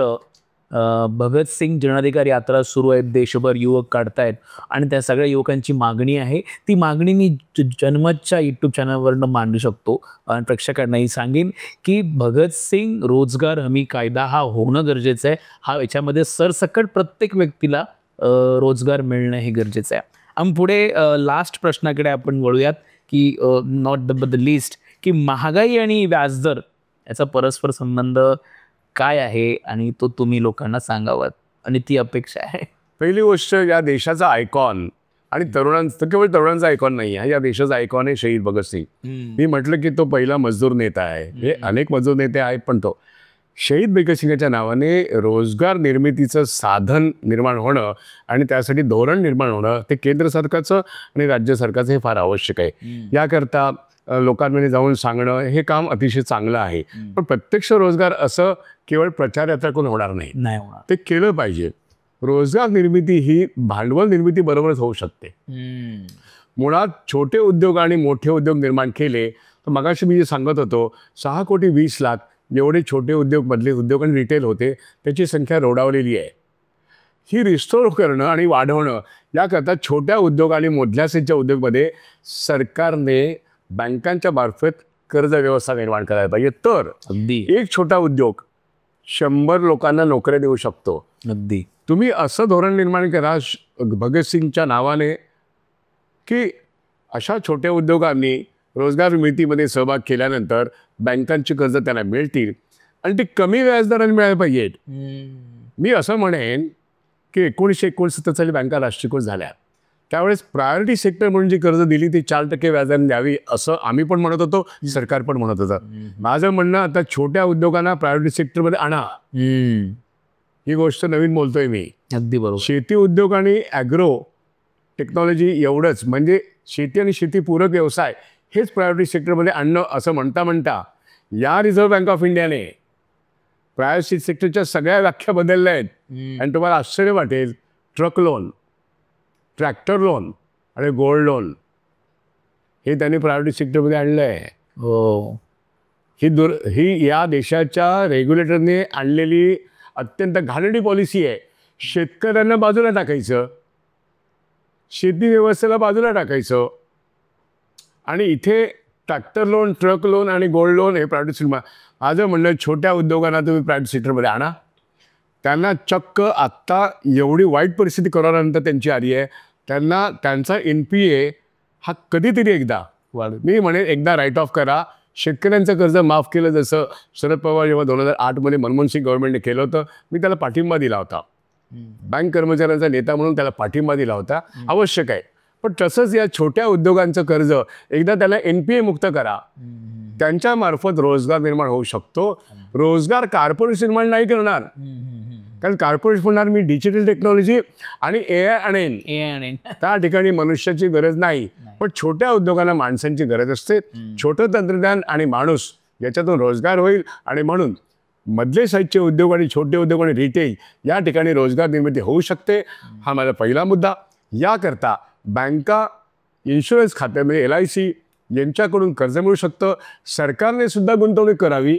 भगतसिंग जनाधिकार यात्रा सुरू आहेत. देशभर युवक काढतायत आणि त्या सगळ्या युवकांची मागणी आहे. ती मागणी मी जनमतच्या यूट्यूब चॅनलवरनं मांडू शकतो आणि प्रेक्षकांनाही सांगेन की भगतसिंग रोजगार हमी कायदा हा होणं गरजेचं आहे. हा याच्यामध्ये सरसकट प्रत्येक व्यक्तीला रोजगार मिळणं हे गरजेचं आहे. आम्ही पुढे लास्ट प्रश्नाकडे आपण वळूयात की नॉट द लिस्ट की महागाई आणि व्याजदर याचा परस्पर संबंध काय आहे आणि तो तुम्ही लोकांना सांगावात आणि ती अपेक्षा आहे. पहिली गोष्ट या देशाचा आयकॉन आणि तरुणांचं केवळ तरुणांचा आयकॉन नाही आहे. या देशाचा आयकॉन आहे शहीद भगतसिंग. मी म्हटलं की तो पहिला मजदूर नेता आहे. हे अनेक मजदूर नेते आहेत पण तो शहीद भगतसिंगाच्या नावाने रोजगार निर्मितीचं साधन निर्माण होणं आणि त्यासाठी धोरण निर्माण होणं ते केंद्र सरकारचं आणि राज्य सरकारचं हे फार आवश्यक आहे. याकरता लोकांमध्ये जाऊन सांगणं हे काम अतिशय चांगलं आहे. पण प्रत्यक्ष रोजगार असं केवळ प्रचार यात्रा करून होणार नाही. ते केलं पाहिजे. रोजगार निर्मिती ही भांडवल निर्मिती बरोबरच होऊ शकते. मुळात छोटे उद्योग आणि मोठे उद्योग निर्माण केले तर मगाशी मी जे सांगत होतो 6 कोटी 20 लाख जेवढे छोटे उद्योग मधले उद्योग आणि रिटेल होते त्याची संख्या रोडावलेली आहे. ही रिस्टोर करणं आणि वाढवणं याकरता छोट्या उद्योग आणि मधल्या साईजच्या उद्योगमध्ये सरकारने बँकांच्या मार्फत कर्ज व्यवस्था निर्माण करायला पाहिजे. तर अगदी एक छोटा उद्योग 100 लोकांना नोकऱ्या देऊ शकतो. अगदी तुम्ही असं धोरण निर्माण करा भगतसिंगच्या नावाने की अशा छोट्या उद्योगांनी रोजगार निर्मितीमध्ये सहभाग केल्यानंतर बँकांची कर्ज त्यांना मिळतील आणि ती कमी व्याजदराने मिळायला पाहिजेत. मी असं म्हणेन की 1969 साली बँका राष्ट्रीयकृत झाल्या त्यावेळेस प्रायोरिटी सेक्टर म्हणून जी कर्ज दिली ती 4% व्याजाने द्यावी असं आम्ही पण म्हणत होतो सरकार पण म्हणत होतं. माझं म्हणणं आता छोट्या उद्योगांना प्रायोरिटी सेक्टरमध्ये आणा. ही गोष्ट नवीन बोलतोय मी. अगदी बरोबर. शेती उद्योग आणि ॲग्रो टेक्नॉलॉजी एवढंच म्हणजे शेती आणि शेतीपूरक व्यवसाय हेच प्रायोरिटी सेक्टरमध्ये आणणं असं म्हणता म्हणता या रिझर्व्ह बँक ऑफ इंडियाने प्रायोरिटी सेक्टरच्या सगळ्या व्याख्या बदलल्या आहेत. आणि तुम्हाला आश्चर्य वाटेल ट्रक लोन ट्रॅक्टर लोन आणि गोल्ड लोन हे त्यांनी प्रायव्हेट सेक्टरमध्ये आणलं आहे. हो. ही या देशाच्या रेग्युलेटरने आणलेली अत्यंत घाणेरडी पॉलिसी आहे. शेतकऱ्यांना बाजूला टाकायचं, शेती व्यवस्थेला बाजूला टाकायचं आणि इथे ट्रॅक्टर लोन, ट्रक लोन आणि गोल्ड लोन हे प्रायव्हेट सेक्टर. माझं म्हणणं छोट्या उद्योगांना तुम्ही प्रायव्हेट सेक्टरमध्ये आणा. त्यांना चक्क आत्ता एवढी वाईट परिस्थिती कोरोनानंतर त्यांची आली आहे, त्यांना त्यांचा NPA हा कधीतरी एकदा मी म्हणेन एकदा राईट ऑफ करा. शेतकऱ्यांचं कर्ज माफ केलं जसं शरद पवार जेव्हा 2008मध्ये मनमोहन सिंग गव्हर्नमेंटने केलं होतं, मी त्याला पाठिंबा दिला होता. बँक कर्मचाऱ्यांचा नेता म्हणून त्याला पाठिंबा दिला होता. आवश्यक आहे. पण तसंच या छोट्या उद्योगांचं कर्ज एकदा त्याला NPA मुक्त करा. त्यांच्या मार्फत रोजगार निर्माण होऊ शकतो. रोजगार कॉर्पोरेशन निर्माण नाही करणार, कारण कॉर्पोरेशन म्हणणार मी डिजिटल टेक्नॉलॉजी आणि AI आणेन. त्या ठिकाणी मनुष्याची गरज नाही, पण छोट्या उद्योगांना माणसांची गरज असते. छोटं तंत्रज्ञान आणि माणूस याच्यातून रोजगार होईल आणि म्हणून मधले साईजचे उद्योग आणि छोटे उद्योग आणि रिटेल या ठिकाणी रोजगार निर्मिती होऊ शकते. हा माझा पहिला मुद्दा. याकरता बँका, इन्शुरन्स खात्यामध्ये LIC यांच्याकडून कर्ज मिळू शकतं. सरकारने सुद्धा गुंतवणूक करावी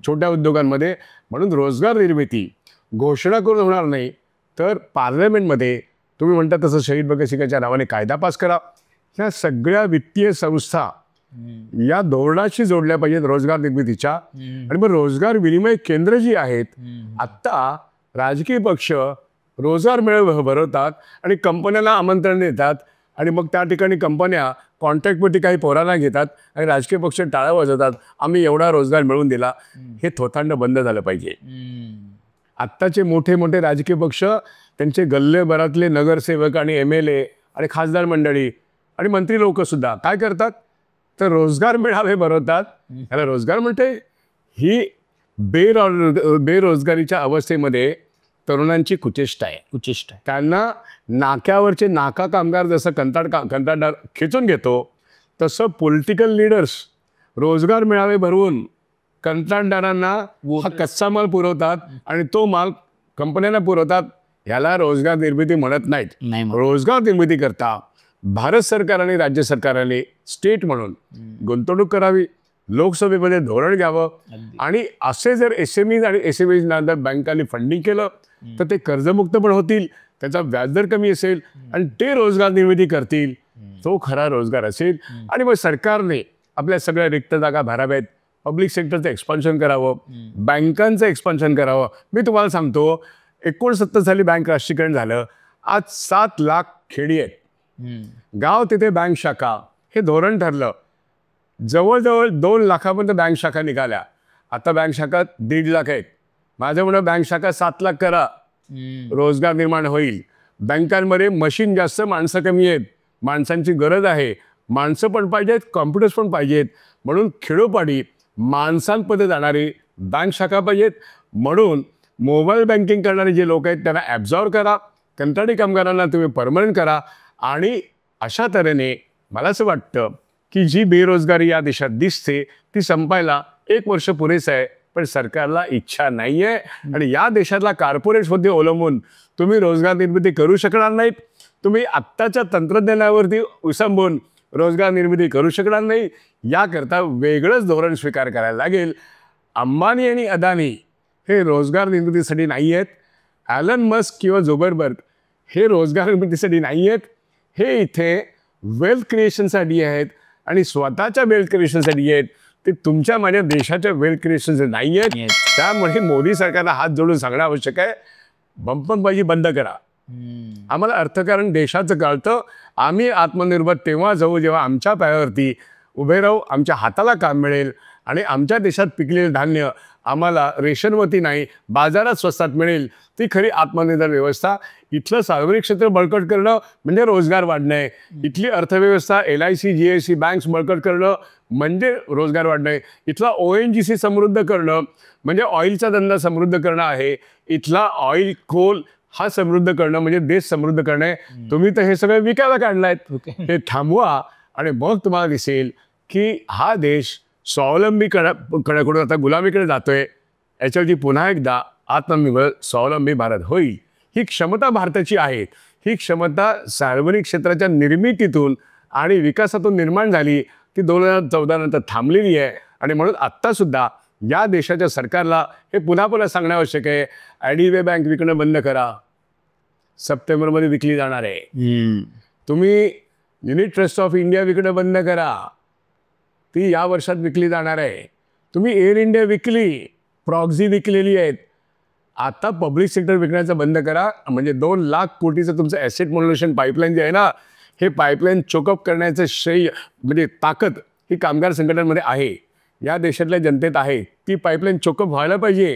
छोट्या उद्योगांमध्ये. म्हणून रोजगार निर्मिती घोषणा करून होणार नाही, तर पार्लमेंटमध्ये तुम्ही म्हणता तसं शहीद भगत सिंगाच्या नावाने कायदा पास करा. ह्या सगळ्या वित्तीय संस्था या धोरणाशी जोडल्या पाहिजेत रोजगार निर्मितीच्या. आणि मग रोजगार विनिमय केंद्र जी आहेत, आत्ता राजकीय पक्ष रोजगार मेळे भरवतात आणि कंपन्यांना आमंत्रण देतात आणि मग त्या ठिकाणी कंपन्या कॉन्ट्रॅक्टवरती काही पोरांना घेतात आणि राजकीय पक्ष टाळ्या वाजवतात, आम्ही एवढा रोजगार मिळवून दिला. हे थोतांड बंद झालं पाहिजे. आत्ताचे मोठे मोठे राजकीय पक्ष त्यांचे गल्लेभरातले नगरसेवक आणि MLA आणि खासदार मंडळी आणि मंत्री लोकसुद्धा काय करतात, तर रोजगार मेळावे भरवतात. त्याला रोजगार म्हणते. ही बेरोजगारीच्या अवस्थेमध्ये तरुणांची कुचेष्टा आहे. त्यांना नाक्यावरचे नाका कामगार जसं कंत्राटदार खेचून घेतो, तसं पॉलिटिकल लीडर्स रोजगार मेळावे भरवून कंत्राटदारांना हा कच्चा माल पुरवतात आणि तो माल कंपन्यांना पुरवतात. याला रोजगार निर्मिती म्हणत नाहीत. रोजगार निर्मिती करता भारत सरकार आणि राज्य सरकारांनी स्टेट म्हणून गुंतवणूक करावी, लोकसभेमध्ये धोरण घ्यावं आणि असे जर SMEs आणि SMEs नंतर बँकांनी फंडिंग केलं तर ते कर्जमुक्त पण होतील, त्याचा व्याजदर कमी असेल आणि ते रोजगार निर्मिती करतील. तो खरा रोजगार असेल. आणि मग सरकारने आपल्या सगळ्या रिक्त जागा भराव्यात, पब्लिक सेक्टरचं एक्सपान्शन करावं, बँकांचं एक्सपान्शन करावं. मी तुम्हाला सांगतो, 69 साली बँक राष्ट्रीयकरण झालं. आज 7 लाख खेडी आहेत, गाव तिथे बँक शाखा. हे धोरण ठरलं. जवळजवळ 2 लाखापर्यंत बँक शाखा निघाल्या. आता बँक शाखा 1.5 लाख आहेत. माझं म्हणणं बँक शाखा 7 लाख करा, रोजगार निर्माण होईल. बँकांमध्ये मशीन जास्त, माणसं कमी आहेत. माणसांची गरज आहे. माणसं पण पाहिजेत, कॉम्प्युटर्स पण पाहिजेत. म्हणून खेडोपाडी माणसांमध्ये जाणारी बँक शाखा पाहिजेत. म्हणून मोबाईल बँकिंग करणारे जे लोक आहेत त्यांना ॲब्झॉर्व करा. कंत्राटी कामगारांना तुम्ही परमनंट करा. आणि अशा तऱ्हेने मला असं वाटतं की जी बेरोजगारी या देशात दिसते ती संपायला 1 वर्ष पुरेसं आहे. पण सरकारला इच्छा नाही आहे आणि या देशातला कॉर्पोरेट्समध्ये अवलंबून तुम्ही रोजगार निर्मिती करू शकणार नाहीत. तुम्ही आत्ताच्या तंत्रज्ञानावरती विसंबून रोजगार निर्मिती करू शकणार नाही. याकरता वेगळंच धोरण स्वीकार करायला लागेल. अंबानी आणि अदानी हे रोजगार निर्मितीसाठी नाही आहेत. ॲलन मस्क किंवा झुकरबर्ग हे रोजगार निर्मितीसाठी नाही आहेत. हे इथे वेल्थ क्रिएशनसाठी आहेत आणि स्वतःच्या वेल्थ क्रिएशनसाठी आहेत. ते तुमच्या माझ्या देशाच्या वेल्थ क्रिएशनचे नाही आहेत. त्यामुळे मोदी सरकारला हात जोडून सांगणं आवश्यक आहे, बंपनबाजी बंद करा. आम्हाला अर्थकारण देशाचं कळतं. आम्ही आत्मनिर्भर तेव्हा जाऊ जेव्हा आमच्या पायावरती उभे राहू, आमच्या हाताला काम मिळेल आणि आमच्या देशात पिकलेलं धान्य आम्हाला रेशनवरती नाही, बाजारात स्वस्तात मिळेल. ती खरी आत्मनिर्भर व्यवस्था. इथलं सार्वजनिक क्षेत्र बळकट करणं म्हणजे रोजगार वाढणं. इथली अर्थव्यवस्था LIC, GIC बँक्स बळकट करणं म्हणजे रोजगार वाढणं. इथला ONGC समृद्ध करणं म्हणजे ऑइलचा धंदा समृद्ध करणं आहे. इथला ऑइल, कोल हा समृद्ध करणं म्हणजे देश समृद्ध करणं. तुम्ही तर हे सगळं विकायला काढलायत. हे थांबवा आणि मग तुम्हाला दिसेल की हा देश स्वावलंबीकडे आता गुलामीकडे जातोय. याच्यावरती पुन्हा एकदा आत्मनिर्भर स्वावलंबी भारत होईल. ही क्षमता भारताची आहे. ही क्षमता सार्वजनिक क्षेत्राच्या निर्मितीतून आणि विकासातून निर्माण झाली ती 2014 नंतर थांबलेली आहे. आणि म्हणून आत्तासुद्धा या देशाच्या सरकारला हे पुन्हा पुन्हा सांगणं आवश्यक आहे, IDBI बँक विकणं बंद करा, सप्टेंबरमध्ये विकली जाणार आहे. तुम्ही युनिट ट्रस्ट ऑफ इंडिया विकणं बंद करा, ती या वर्षात विकली जाणार आहे. तुम्ही एअर इंडिया विकली, प्रॉक्झी विकलेली आहेत. आता पब्लिक सेक्टर विकण्याचं बंद करा. म्हणजे 2 लाख कोटीचं तुमचं ॲसेट मोड्युलेशन पाईपलाईन जे आहे ना, हे पाईपलाईन चोकअप करण्याचं श्रेय म्हणजे ताकद ही कामगार संघटनांमध्ये आहे, या देशातल्या जनतेत आहे. ती पाईपलाईन चोकअप व्हायला पाहिजे.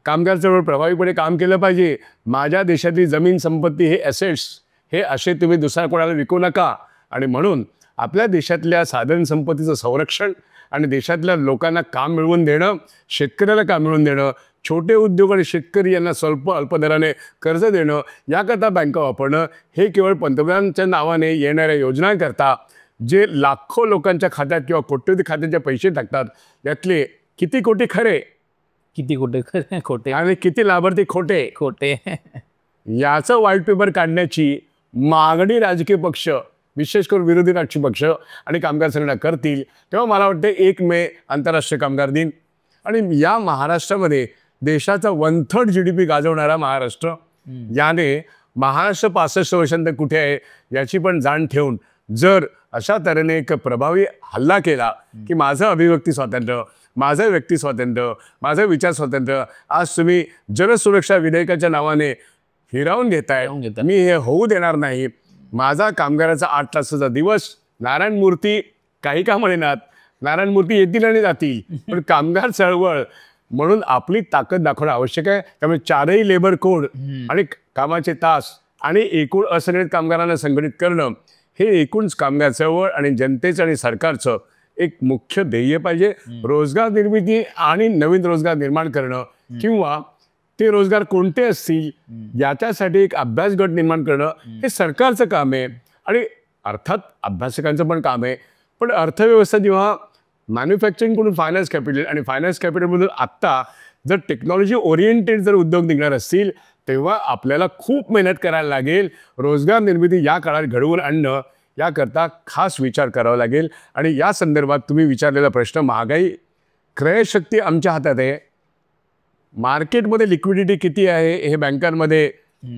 कामगार चळवळ प्रभावीपणे काम केलं पाहिजे. माझ्या देशातली जमीन संपत्ती हे ॲसेट्स हे असे तुम्ही दुसऱ्या कोणाला विकू नका. आणि म्हणून आपल्या देशातल्या साधन संपत्तीचं संरक्षण आणि देशातल्या लोकांना काम मिळवून देणं, शेतकऱ्याला काम मिळवून देणं, छोटे उद्योग आणि शेतकरी यांना अल्प दराने कर्ज देणं, याकरता बँका वापरणं, हे केवळ पंतप्रधानांच्या नावाने येणाऱ्या योजनांकरता जे लाखो लोकांच्या खात्यात किंवा कोट्यवधी खात्यांचे पैसे टाकतात, यातले किती कोटी खरे, किती खोटे खोटे आणि किती लाभार्थी खोटे खोटे याचं व्हाईट पेपर काढण्याची मागणी राजकीय पक्ष, विशेष करून विरोधी राजकीय पक्ष आणि कामगार संघटना करतील, तेव्हा मला वाटतं 1 मे आंतरराष्ट्रीय कामगार दिन. आणि या महाराष्ट्रामध्ये देशाचा 1/3 GDP गाजवणारा महाराष्ट्र, याने महाराष्ट्र 65 वर्षांत कुठे आहे याची पण जाण ठेवून जर अशा तऱ्हेने एक प्रभावी हल्ला केला की माझं अभिव्यक्ती स्वातंत्र्य, माझं व्यक्ती स्वातंत्र्य, माझं विचार स्वातंत्र्य आज तुम्ही जनसुरक्षा विधेयकाच्या नावाने हिरावून घेताय, मी हे होऊ देणार नाही. माझा कामगाराचा 8 तासाचा दिवस, नारायण मूर्ती काही का म्हणेनात, नारायण मूर्ती येतील आणि जातील, पण कामगार चळवळ म्हणून आपली ताकद दाखवणं आवश्यक आहे. त्यामुळे 4ही लेबर कोड आणि कामाचे तास आणि एकूण असंघटित कामगारांना संघटित करणं हे एकूण कामगार चळवळ आणि जनतेचं आणि सरकारचं एक मुख्य ध्येय पाहिजे. रोजगार निर्मिती आणि नवीन रोजगार निर्माण करणं किंवा ते रोजगार कोणते असतील याच्यासाठी एक अभ्यास गट निर्माण करणं हे सरकारचं काम आहे. आणि अर्थात अभ्यासकांचं पण काम आहे. पण अर्थव्यवस्था जेव्हा मॅन्युफॅक्चरिंगकडून फायनान्स कॅपिटल आणि फायनान्स कॅपिटलमधून आत्ता जर टेक्नॉलॉजी ओरिएंटेड जर उद्योग निघणार असतील, तेव्हा आपल्याला खूप मेहनत करायला लागेल. रोजगार निर्मिती या काळात घडवून आणणं याकरता खास विचार करावा लागेल. आणि या संदर्भात तुम्ही विचारलेला प्रश्न, महागाई, क्रयशक्ती आमच्या हातात आहे. मार्केटमध्ये लिक्विडिटी किती आहे हे बँकांमध्ये,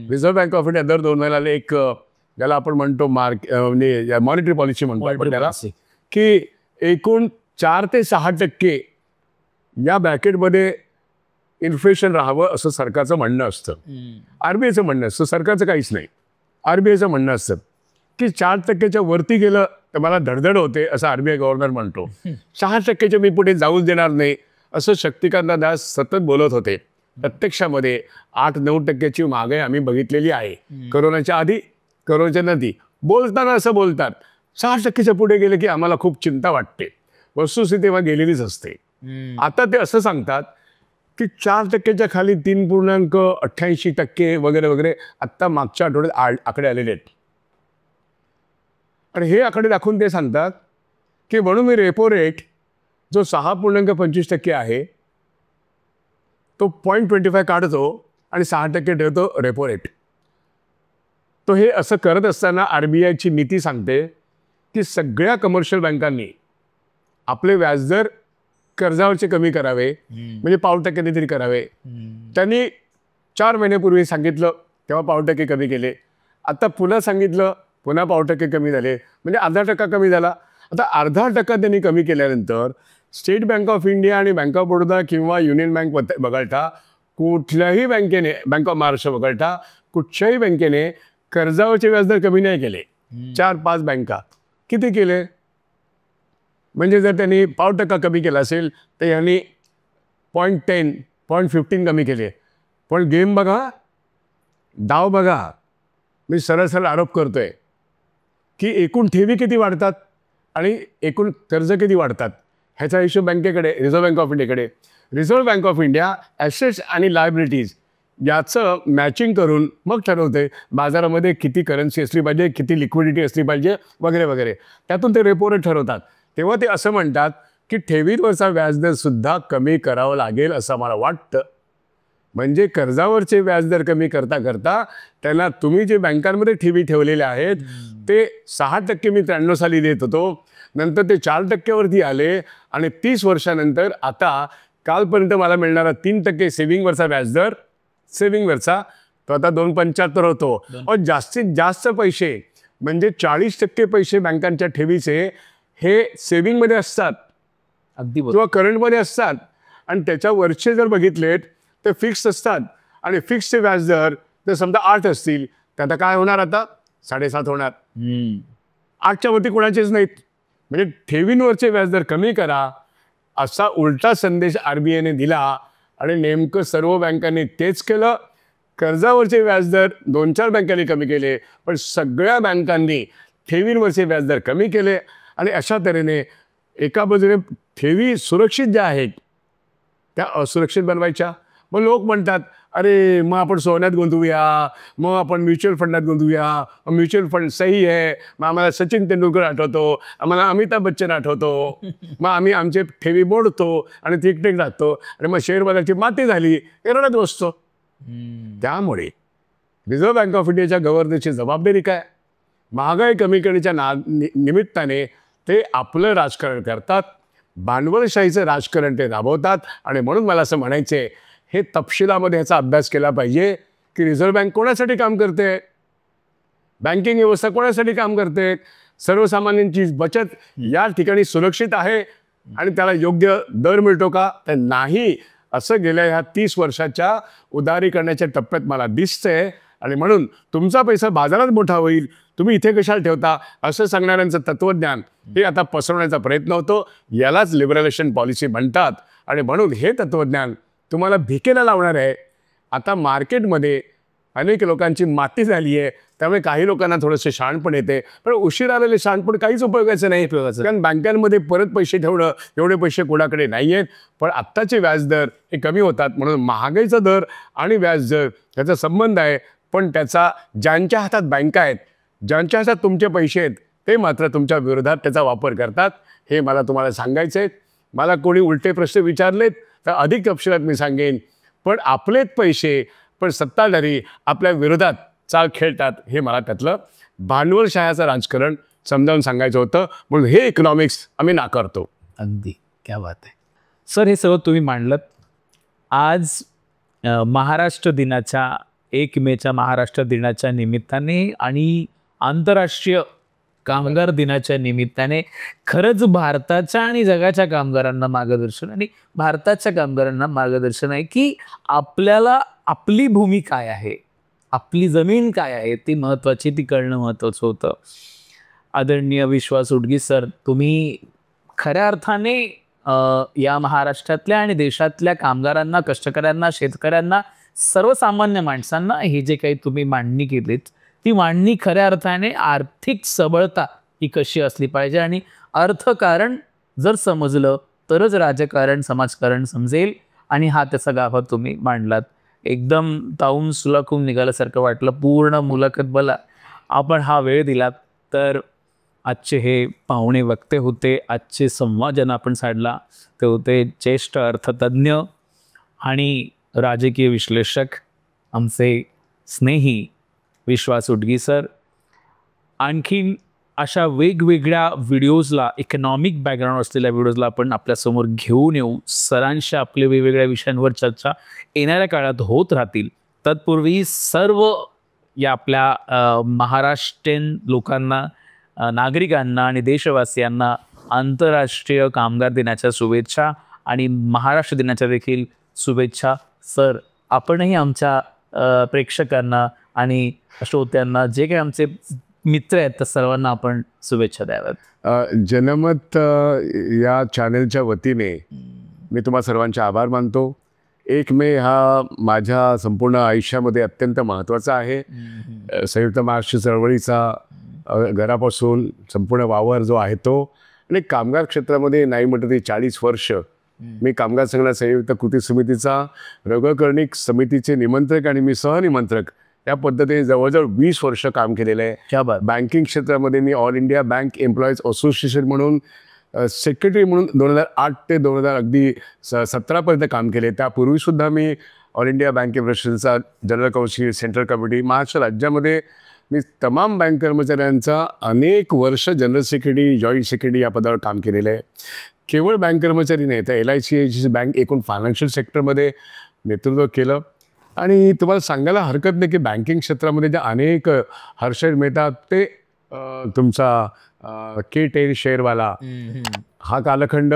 रिझर्व्ह बँक ऑफ इंडिया दर 2 महिन्याला एक ज्याला आपण म्हणतो म्हणजे मॉनिटरी पॉलिसी म्हणतो आपण त्याला, की एकूण 4 ते 6% या ब्रॅकेटमध्ये इन्फ्लेशन राहावं असं सरकारचं म्हणणं असतं. RBIचं म्हणणं असतं, सरकारचं काहीच नाही. RBIचं म्हणणं असतं की 4%च्या वरती गेलं तर मला धडधड होते असं RBI गव्हर्नर म्हणतो. 6%च्या मी पुढे जाऊच देणार नाही असं शक्तिकांत दास सतत बोलत होते. प्रत्यक्षामध्ये 8-9% महागाई आम्ही बघितलेली आहे. करोनाच्या आधी, करोनाच्या नंतर बोलताना असं बोलतात, 6%च्या पुढे गेले की आम्हाला खूप चिंता वाटते. वस्तुस्थिती तेव्हा गेलेलीच असते. आता ते असं सांगतात की 4%च्या खाली 3.88% वगैरे वगैरे आत्ता मागच्या आठवड्यात आकडे आलेले आहेत. आणि हे आकडे दाखवून ते सांगतात की म्हणून मी रेपो रेट जो 6.25% आहे तो 0.25 काढतो आणि 6% ठेवतो रेपो रेट. तो हे असं करत असताना RBIची नीती सांगते की सगळ्या कमर्शियल बँकांनी आपले व्याजदर कर्जावरचे कमी करावे, म्हणजे 0.5% तरी करावे. त्यांनी 4 महिन्यापूर्वी सांगितलं तेव्हा 0.5% कमी केले. आता पुन्हा सांगितलं पुन्हा 0.5% कमी झाले, म्हणजे 0.5% कमी झाला. आता 0.5% त्यांनी कमी केल्यानंतर स्टेट बँक ऑफ इंडिया आणि बँक ऑफ बडोदा किंवा युनियन बँक वगळता कुठल्याही बँकेने, बँक ऑफ महाराष्ट्र वगळता कुठच्याही बँकेने कर्जावरचे व्याजदर कमी नाही केले. 4-5 बँका किती केले? म्हणजे जर त्यांनी 0.5% कमी केला असेल तर यांनी 0.10, 0.15 कमी केले. पण गेम बघा, डाव बघा. मी सरळ सरळ आरोप करतोय की एकूण ठेवी किती वाढतात आणि एकूण कर्ज किती वाढतात ह्याचा हिशोब बँकेकडे, रिझर्व्ह बँक ऑफ इंडियाकडे. Reserve bank of India assets आणि लायबिलिटीज याचं मॅचिंग करून मग ठरवते बाजारामध्ये किती करन्सी असली पाहिजे, किती लिक्विडिटी असली पाहिजे वगैरे वगैरे. त्यातून ते रेपो रेट ठरवतात. तेव्हा ते असं म्हणतात की ठेवींवरचा व्याजदर सुद्धा कमी करावं लागेल असं मला वाटतं. म्हणजे कर्जावरचे व्याजदर कमी करता करता त्यांना तुम्ही जे बँकांमध्ये ठेवी ठेवलेले आहेत ते 6% मी 93 साली देत होतो, नंतर ते 4%वरती आले आणि 30 वर्षानंतर आता कालपर्यंत मला मिळणारा 3% सेव्हिंगवरचा व्याजदर, सेव्हिंगवरचा तो आता 2.75 होतो. और जास्तीत जास्त पैसे म्हणजे 40% पैसे बँकांच्या ठेवीचे हे सेव्हिंगमध्ये असतात अगदी किंवा करंटमध्ये असतात. आणि त्याच्या वरचे जर बघितलेत ते फिक्स असतात आणि फिक्सचे व्याजदर जर समजा 8 असतील तर आता काय होणार, आता 7.5 होणार. 8च्या वरती कोणाचेच नाहीत. म्हणजे ठेवींवरचे व्याजदर कमी करा असा उलटा संदेश RBIने दिला आणि नेमकं सर्व बँकांनी तेच केलं. कर्जावरचे व्याजदर 2-4 बँकांनी कमी केले, पण सगळ्या बँकांनी ठेवींवरचे व्याजदर कमी केले. आणि अशा तऱ्हेने एका बाजूने ठेवी सुरक्षित ज्या आहेत त्या असुरक्षित बनवायच्या. मग लोक म्हणतात अरे मग आपण सोन्यात गुंतवूया, मग आपण म्युच्युअल फंडात गुंतवूया, म्युच्युअल फंड सही आहे, मग आम्हाला सचिन तेंडुलकर आठवतो, आम्हाला अमिताभ बच्चन आठवतो, मग आम्ही आमचे ठेवी मोडतो आणि तिकटेक राहतो आणि मग शेअर बाजाराची माती झाली हे रडत बसतो. त्यामुळे रिझर्व्ह बँक ऑफ इंडियाच्या गव्हर्नरची जबाबदारी काय? महागाई कमी करण्याच्या निमित्ताने ते आपलं राजकारण करतात, भांडवलशाहीचं राजकारण ते राबवतात. आणि म्हणून मला असं म्हणायचं हे तपशिलामध्ये याचा अभ्यास केला पाहिजे की रिझर्व्ह बँक कोणासाठी काम करते, बँकिंग व्यवस्था कोणासाठी काम करते, सर्वसामान्यांची बचत या ठिकाणी सुरक्षित आहे आणि त्याला योग्य दर मिळतो का, तर नाही असं गेल्या ह्या 30 वर्षाच्या उदारीकरणाच्या टप्प्यात मला दिसतंय. आणि म्हणून तुमचा पैसा बाजारात मोठा होईल, तुम्ही इथे कशाला ठेवता असं सांगणाऱ्यांचं तत्वज्ञान हे आता पसरवण्याचा प्रयत्न होतो. यालाच लिबरलेशन पॉलिसी म्हणतात. आणि म्हणून हे तत्वज्ञान तुम्हाला भिकेला लावणार आहे. आता मार्केटमध्ये अनेक लोकांची माती झाली आहे, त्यामुळे काही लोकांना थोडंसं शहाणपण येते, पण उशीर आलेले शहाणपण काहीच उपयोगाचं नाही. कारण बँकांमध्ये परत पैसे ठेवणं एवढे पैसे कोणाकडे नाही आहेत. पण आत्ताचे व्याजदर हे कमी होतात. म्हणून महागाईचा दर आणि व्याजदर याचा संबंध आहे. पण त्याचा ज्यांच्या हातात बँका आहेत, ज्यांच्या हातात तुमचे पैसे आहेत ते मात्र तुमच्या विरोधात त्याचा वापर करतात. हे मला तुम्हाला सांगायचं आहे. मला कोणी उलटे प्रश्न विचारलेत तर अधिक तपशिलात मी सांगेन. पण आपलेच पैसे पण सत्ताधारी आपल्या विरोधात चाल खेळतात हे मला त्यातलं भांडवलशाहीचं राजकारण समजावून सांगायचं होतं. म्हणून हे इकॉनॉमिक्स आम्ही नाकारतो. अगदी क्या बात आहे सर, हे सगळं तुम्ही मांडलं. आज महाराष्ट्र दिनाच्या 1 मेच्या महाराष्ट्र दिनाच्या निमित्ताने आणि आंतरराष्ट्रीय कामगार दिनाच्या निमित्ताने खरंच भारताच्या आणि जगाच्या कामगारांना मार्गदर्शन आणि भारताच्या कामगारांना मार्गदर्शन आहे की आपल्याला आपली भूमी काय आहे, आपली जमीन काय आहे ती महत्त्वाची, ती कळणं महत्त्वाचं होतं. आदरणीय विश्वास उटगी सर, तुम्ही खऱ्या अर्थाने या महाराष्ट्रातल्या आणि देशातल्या कामगारांना, कष्टकऱ्यांना, शेतकऱ्यांना, सर्वसामान्य माणसांना हे जे काही तुम्ही मांडणी केलीत ती मांडणी खऱ्या अर्थाने आर्थिक सबळता ही कशी असली पाहिजे आणि अर्थकारण जर समजलं तरच राजकारण, समाजकारण समजेल. आणि हा त्याचा गाभा तुम्ही मांडलात. एकदम ताऊन सुलाखून निघाल्यासारखं वाटलं. पूर्ण मुलाखत मला आपण हा वेळ दिलात. तर आजचे हे पाहुणे वक्ते होते, आजचे संवाद ज्यांना आपण साधला ते होते ज्येष्ठ अर्थतज्ञ आणि राजकीय विश्लेषक आमचे स्नेही विश्वास उटगी सर. आणखीन अशा वेगवेगळ्या व्हिडिओजला, इकॉनॉमिक बॅकग्राऊंड असलेल्या व्हिडिओजला आपण आपल्यासमोर घेऊन येऊ. सरांशी आपले वेगवेगळ्या विषयांवर चर्चा येणाऱ्या काळात होत राहतील. तत्पूर्वी सर्व या आपल्या महाराष्ट्रीयन लोकांना, नागरिकांना आणि देशवासियांना आंतरराष्ट्रीय कामगार दिनाच्या शुभेच्छा आणि महाराष्ट्र दिनाच्या देखील शुभेच्छा. सर, आपणही आमच्या प्रेक्षकांना आणि श्रोत्यांना, जे काही आमचे मित्र आहेत त्या सर्वांना आपण शुभेच्छा द्याव्यात. जनमत या चॅनलच्या वतीने मी तुम्हा सर्वांचे आभार मानतो. 1 मे हा माझ्या संपूर्ण आयुष्यामध्ये अत्यंत महत्त्वाचा आहे. संयुक्त महाराष्ट्र चळवळीचा घरापासून संपूर्ण वावर जो आहे तो, आणि कामगार क्षेत्रामध्ये नाही म्हटलं तरी 40 वर्ष मी कामगार संघटना संयुक्त कृती समितीचा रगकर्णिक समितीचे निमंत्रक आणि मी सहनिमंत्रक या पद्धतीने जवळजवळ 20 वर्ष काम केलेलं आहे. बँकिंग क्षेत्रामध्ये मी all India bank employees association म्हणून सेक्रेटरी म्हणून 2008 ते 2017पर्यंत काम केले. त्यापूर्वीसुद्धा मी ऑल इंडिया बँक फेडरेशनचा general council, central committee, Maharashtra राज्यामध्ये मी तमाम बँक कर्मचाऱ्यांचा अनेक वर्ष जनरल सेक्रेटरी, जॉईंट सेक्रेटरी या पदावर काम केलेलं आहे. केवळ बँक कर्मचारी नाही, तर LIC बँक एकूण फायनान्शियल सेक्टरमध्ये नेतृत्व केलं. आणि तुम्हाला सांगायला हरकत नाही की बँकिंग क्षेत्रामध्ये ज्या अनेक हर्षद मेहता ते तुमचा K10 शेअरवाला हा कालखंड,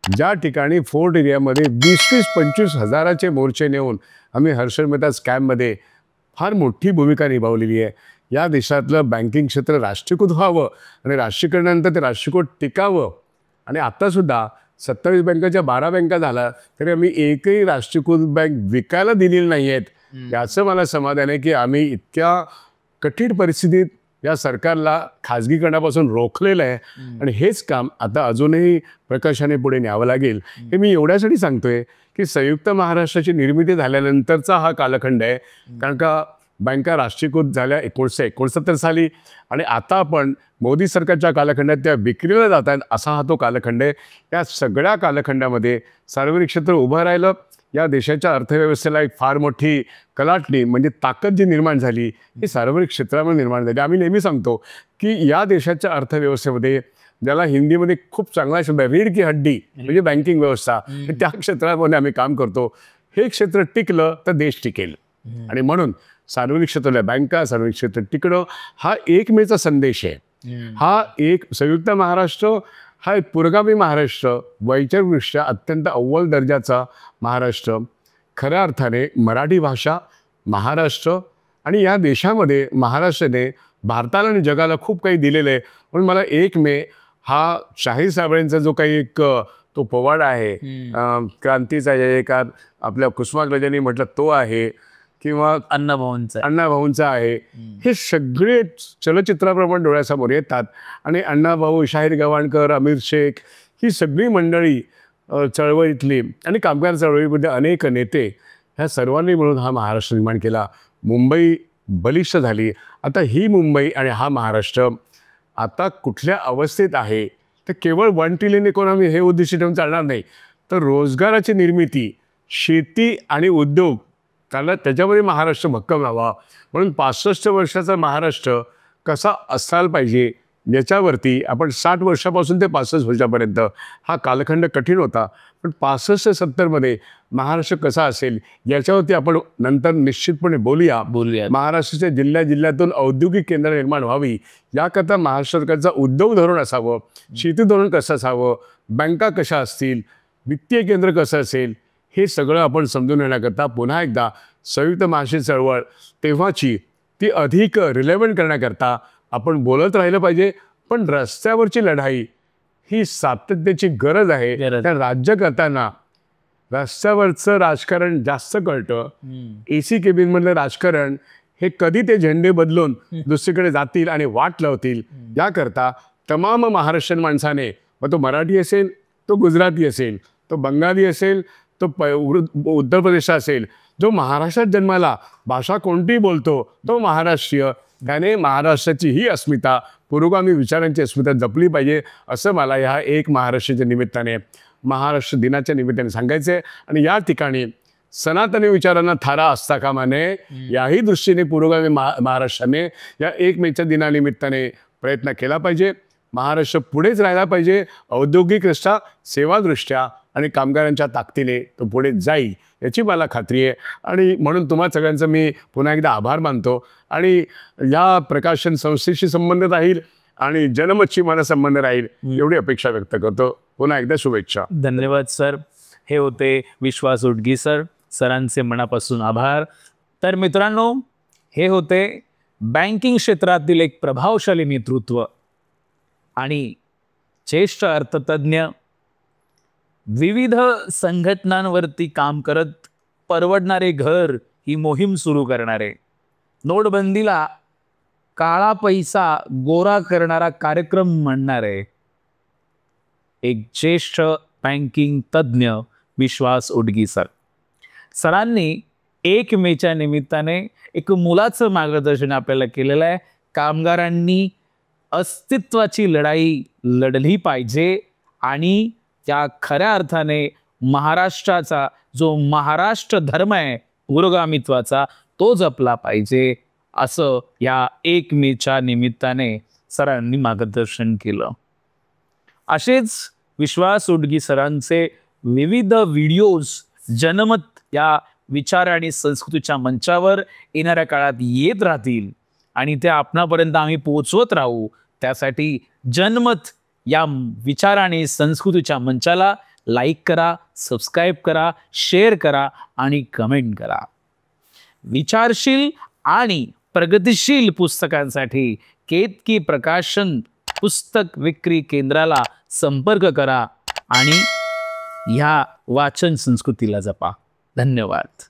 ज्या ठिकाणी फोर्ट एरियामध्ये 20-25 हजाराचे मोर्चे नेऊन आम्ही हर्षद मेहता स्कॅममध्ये फार मोठी भूमिका निभावलेली आहे. या देशातलं बँकिंग क्षेत्र राष्ट्रीयकृत व्हावं आणि राष्ट्रीयकरणानंतर ते राष्ट्रीयकृत टिकावं. आणि आत्तासुद्धा 27 बँकाच्या 12 बँका झाला तरी आम्ही एकही राष्ट्रीयकृत बँक विकायला दिलेली नाही आहेत. याचं मला समाधान आहे की आम्ही इतक्या कठीण परिस्थितीत या सरकारला खाजगीकरणापासून रोखलेलं आहे. आणि हेच काम आता अजूनही प्रकर्षाने पुढे न्यावं लागेल. हे मी एवढ्यासाठी सांगतोय की संयुक्त महाराष्ट्राची निर्मिती झाल्यानंतरचा हा कालखंड आहे. कारण का बँका राष्ट्रीयकृत झाल्या 1969 साली आणि आता आपण मोदी सरकारच्या कालखंडात त्या विक्रीला जात आहेत, असा हा तो कालखंड आहे. या सगळ्या कालखंडामध्ये सार्वजनिक क्षेत्र उभं राहिलं. या देशाच्या अर्थव्यवस्थेला एक फार मोठी कलाटणी म्हणजे ताकद जी निर्माण झाली ही सार्वजनिक क्षेत्रामध्ये निर्माण झाली. आम्ही नेहमी सांगतो की या देशाच्या अर्थव्यवस्थेमध्ये, ज्याला हिंदीमध्ये खूप चांगला शब्द आहे रीढ की हड्डी, म्हणजे बँकिंग व्यवस्था, त्या क्षेत्रामध्ये आम्ही काम करतो. हे क्षेत्र टिकलं तर देश टिकेल. आणि म्हणून सार्वजनिक क्षेत्रातल्या बँका, सार्वजनिक क्षेत्र टिकणं हा एक मेचा संदेश आहे. हा एक संयुक्त महाराष्ट्र हा एक पुरोगामी महाराष्ट्र, वैचारिकदृष्ट्या अत्यंत अव्वल दर्जाचा महाराष्ट्र, खऱ्या अर्थाने मराठी भाषा, महाराष्ट्र आणि या देशामध्ये महाराष्ट्राने भारताला आणि जगाला खूप काही दिलेलं आहे. म्हणून मला 1 मे हा शाहीर साहेबांचा जो काही एक तो पोवाडा आहे, क्रांतीचा जयकार आपल्या कुसुमाग्रजांनी म्हटलं तो आहे, किंवा अण्णाभाऊंचा आहे. हे सगळे चलचित्राप्रमाणे डोळ्यासमोर येतात. आणि अण्णाभाऊ, शाहीर गवाणकर, अमीर शेख ही सगळी मंडळी चळवळीतली आणि कामगार चळवळीमध्ये अनेक नेते, ह्या सर्वांनी मिळून हा महाराष्ट्र निर्माण केला. मुंबई बलिष्ठ झाली. आता ही मुंबई आणि हा महाराष्ट्र आता कुठल्या अवस्थेत आहे तर केवळ 1 ट्रिलियन इकॉनॉमी हे उद्दिष्ट ठेवून चालणार नाही, तर रोजगाराची निर्मिती, शेती आणि उद्योग त्याच्यामध्ये महाराष्ट्र भक्कम व्हावा. म्हणून 65 वर्षाचा महाराष्ट्र कसा असायला पाहिजे याच्यावरती आपण 60 वर्षापासून ते 65 वर्षापर्यंत हा कालखंड कठीण होता, पण 65 ते 70मध्ये महाराष्ट्र कसा असेल याच्यावरती आपण नंतर निश्चितपणे बोलूया. महाराष्ट्राच्या जिल्ह्यातून औद्योगिक केंद्र निर्माण व्हावी याकरता महाराष्ट्र सरकारचा उद्योग धोरण असावं, शेती धोरण कसं असावं, बँका कशा असतील, वित्तीय केंद्र कसं असेल, हे सगळं आपण समजून घेण्याकरता पुन्हा एकदा संयुक्त महाराष्ट्र चळवळ तेव्हाची ती अधिक रिलेव्हंट करण्याकरता आपण बोलत राहिलं पाहिजे. पण रस्त्यावरची लढाई ही सातत्याची गरज आहे. त्या राज्य करताना रस्त्यावरचं राजकारण जास्त कळतं. AC केबिनमधलं राजकारण हे कधी ते झेंडे बदलून दुसरीकडे जातील आणि वाट लावतील याकरता तमाम महाराष्ट्रीयन माणसाने, मग तो मराठी असेल, तो गुजराती असेल, तो बंगाली असेल, तो उत्तर प्रदेश असेल, जो महाराष्ट्रात जन्माला, भाषा कोणतीही बोलतो तो महाराष्ट्रीय, त्याने महाराष्ट्राची ही अस्मिता, पुरोगामी विचारांची अस्मिता जपली पाहिजे असं मला ह्या 1 महाराष्ट्राच्या निमित्ताने, महाराष्ट्र दिनाच्या निमित्ताने सांगायचं आहे. आणि या ठिकाणी सनातनी विचारांना थारा असता कामा नये याही दृष्टीने पुरोगामी महाराष्ट्राने या 1 मेच्या दिनानिमित्ताने प्रयत्न केला पाहिजे. महाराष्ट्र पुढेच राहायला पाहिजे, औद्योगिकदृष्ट्या, सेवादृष्ट्या आणि कामगारांच्या ताकदीने तो पुढे जाईल याची मला खात्री आहे. आणि म्हणून तुम्हा सगळ्यांचं मी पुन्हा एकदा आभार मानतो. आणि या प्रकाशन संस्थेशी संबंध राहील आणि जनमतशी मला संबंध राहील एवढी अपेक्षा व्यक्त करतो. पुन्हा एकदा शुभेच्छा. धन्यवाद सर. हे होते विश्वास उटगी सर. सरांचे मनापासून आभार. तर मित्रांनो, हे होते बँकिंग क्षेत्रातील एक प्रभावशाली नेतृत्व आणि ज्येष्ठ अर्थतज्ञ, विविध संघटनांवरती काम करत परवडणारे घर ही मोहीम सुरू करणारे, नोटबंदीला काळा पैसा गोरा करणारा कार्यक्रम म्हणणारे एक ज्येष्ठ बँकिंग तज्ञ विश्वास उटगी सर. सरांनी 1 मेच्या निमित्ताने एक मुलाचं मार्गदर्शन आपल्याला केलेलं आहे. कामगारांनी अस्तित्वाची लढाई लढली पाहिजे आणि त्या खऱ्या अर्थाने महाराष्ट्राचा जो महाराष्ट्र धर्म आहे पुरोगामित्वाचा तो जपला पाहिजे असं या 1 मेच्या निमित्ताने सरांनी मार्गदर्शन केलं. असेच विश्वास उडगी सरांचे विविध व्हिडिओज जनमत या विचार आणि संस्कृतीच्या मंचावर येणाऱ्या काळात येत राहतील आणि त्या आपणापर्यंत आम्ही पोहोचवत राहू. त्यासाठी जनमत या विचार आणि संस्कृतीच्या मंचाला लाईक करा, सबस्क्राईब करा, शेअर करा आणि कमेंट करा. विचारशील आणि प्रगतिशील पुस्तकांसाठी केतकी प्रकाशन पुस्तक विक्री केंद्राला संपर्क करा आणि ह्या वाचन संस्कृतीला जपा. धन्यवाद.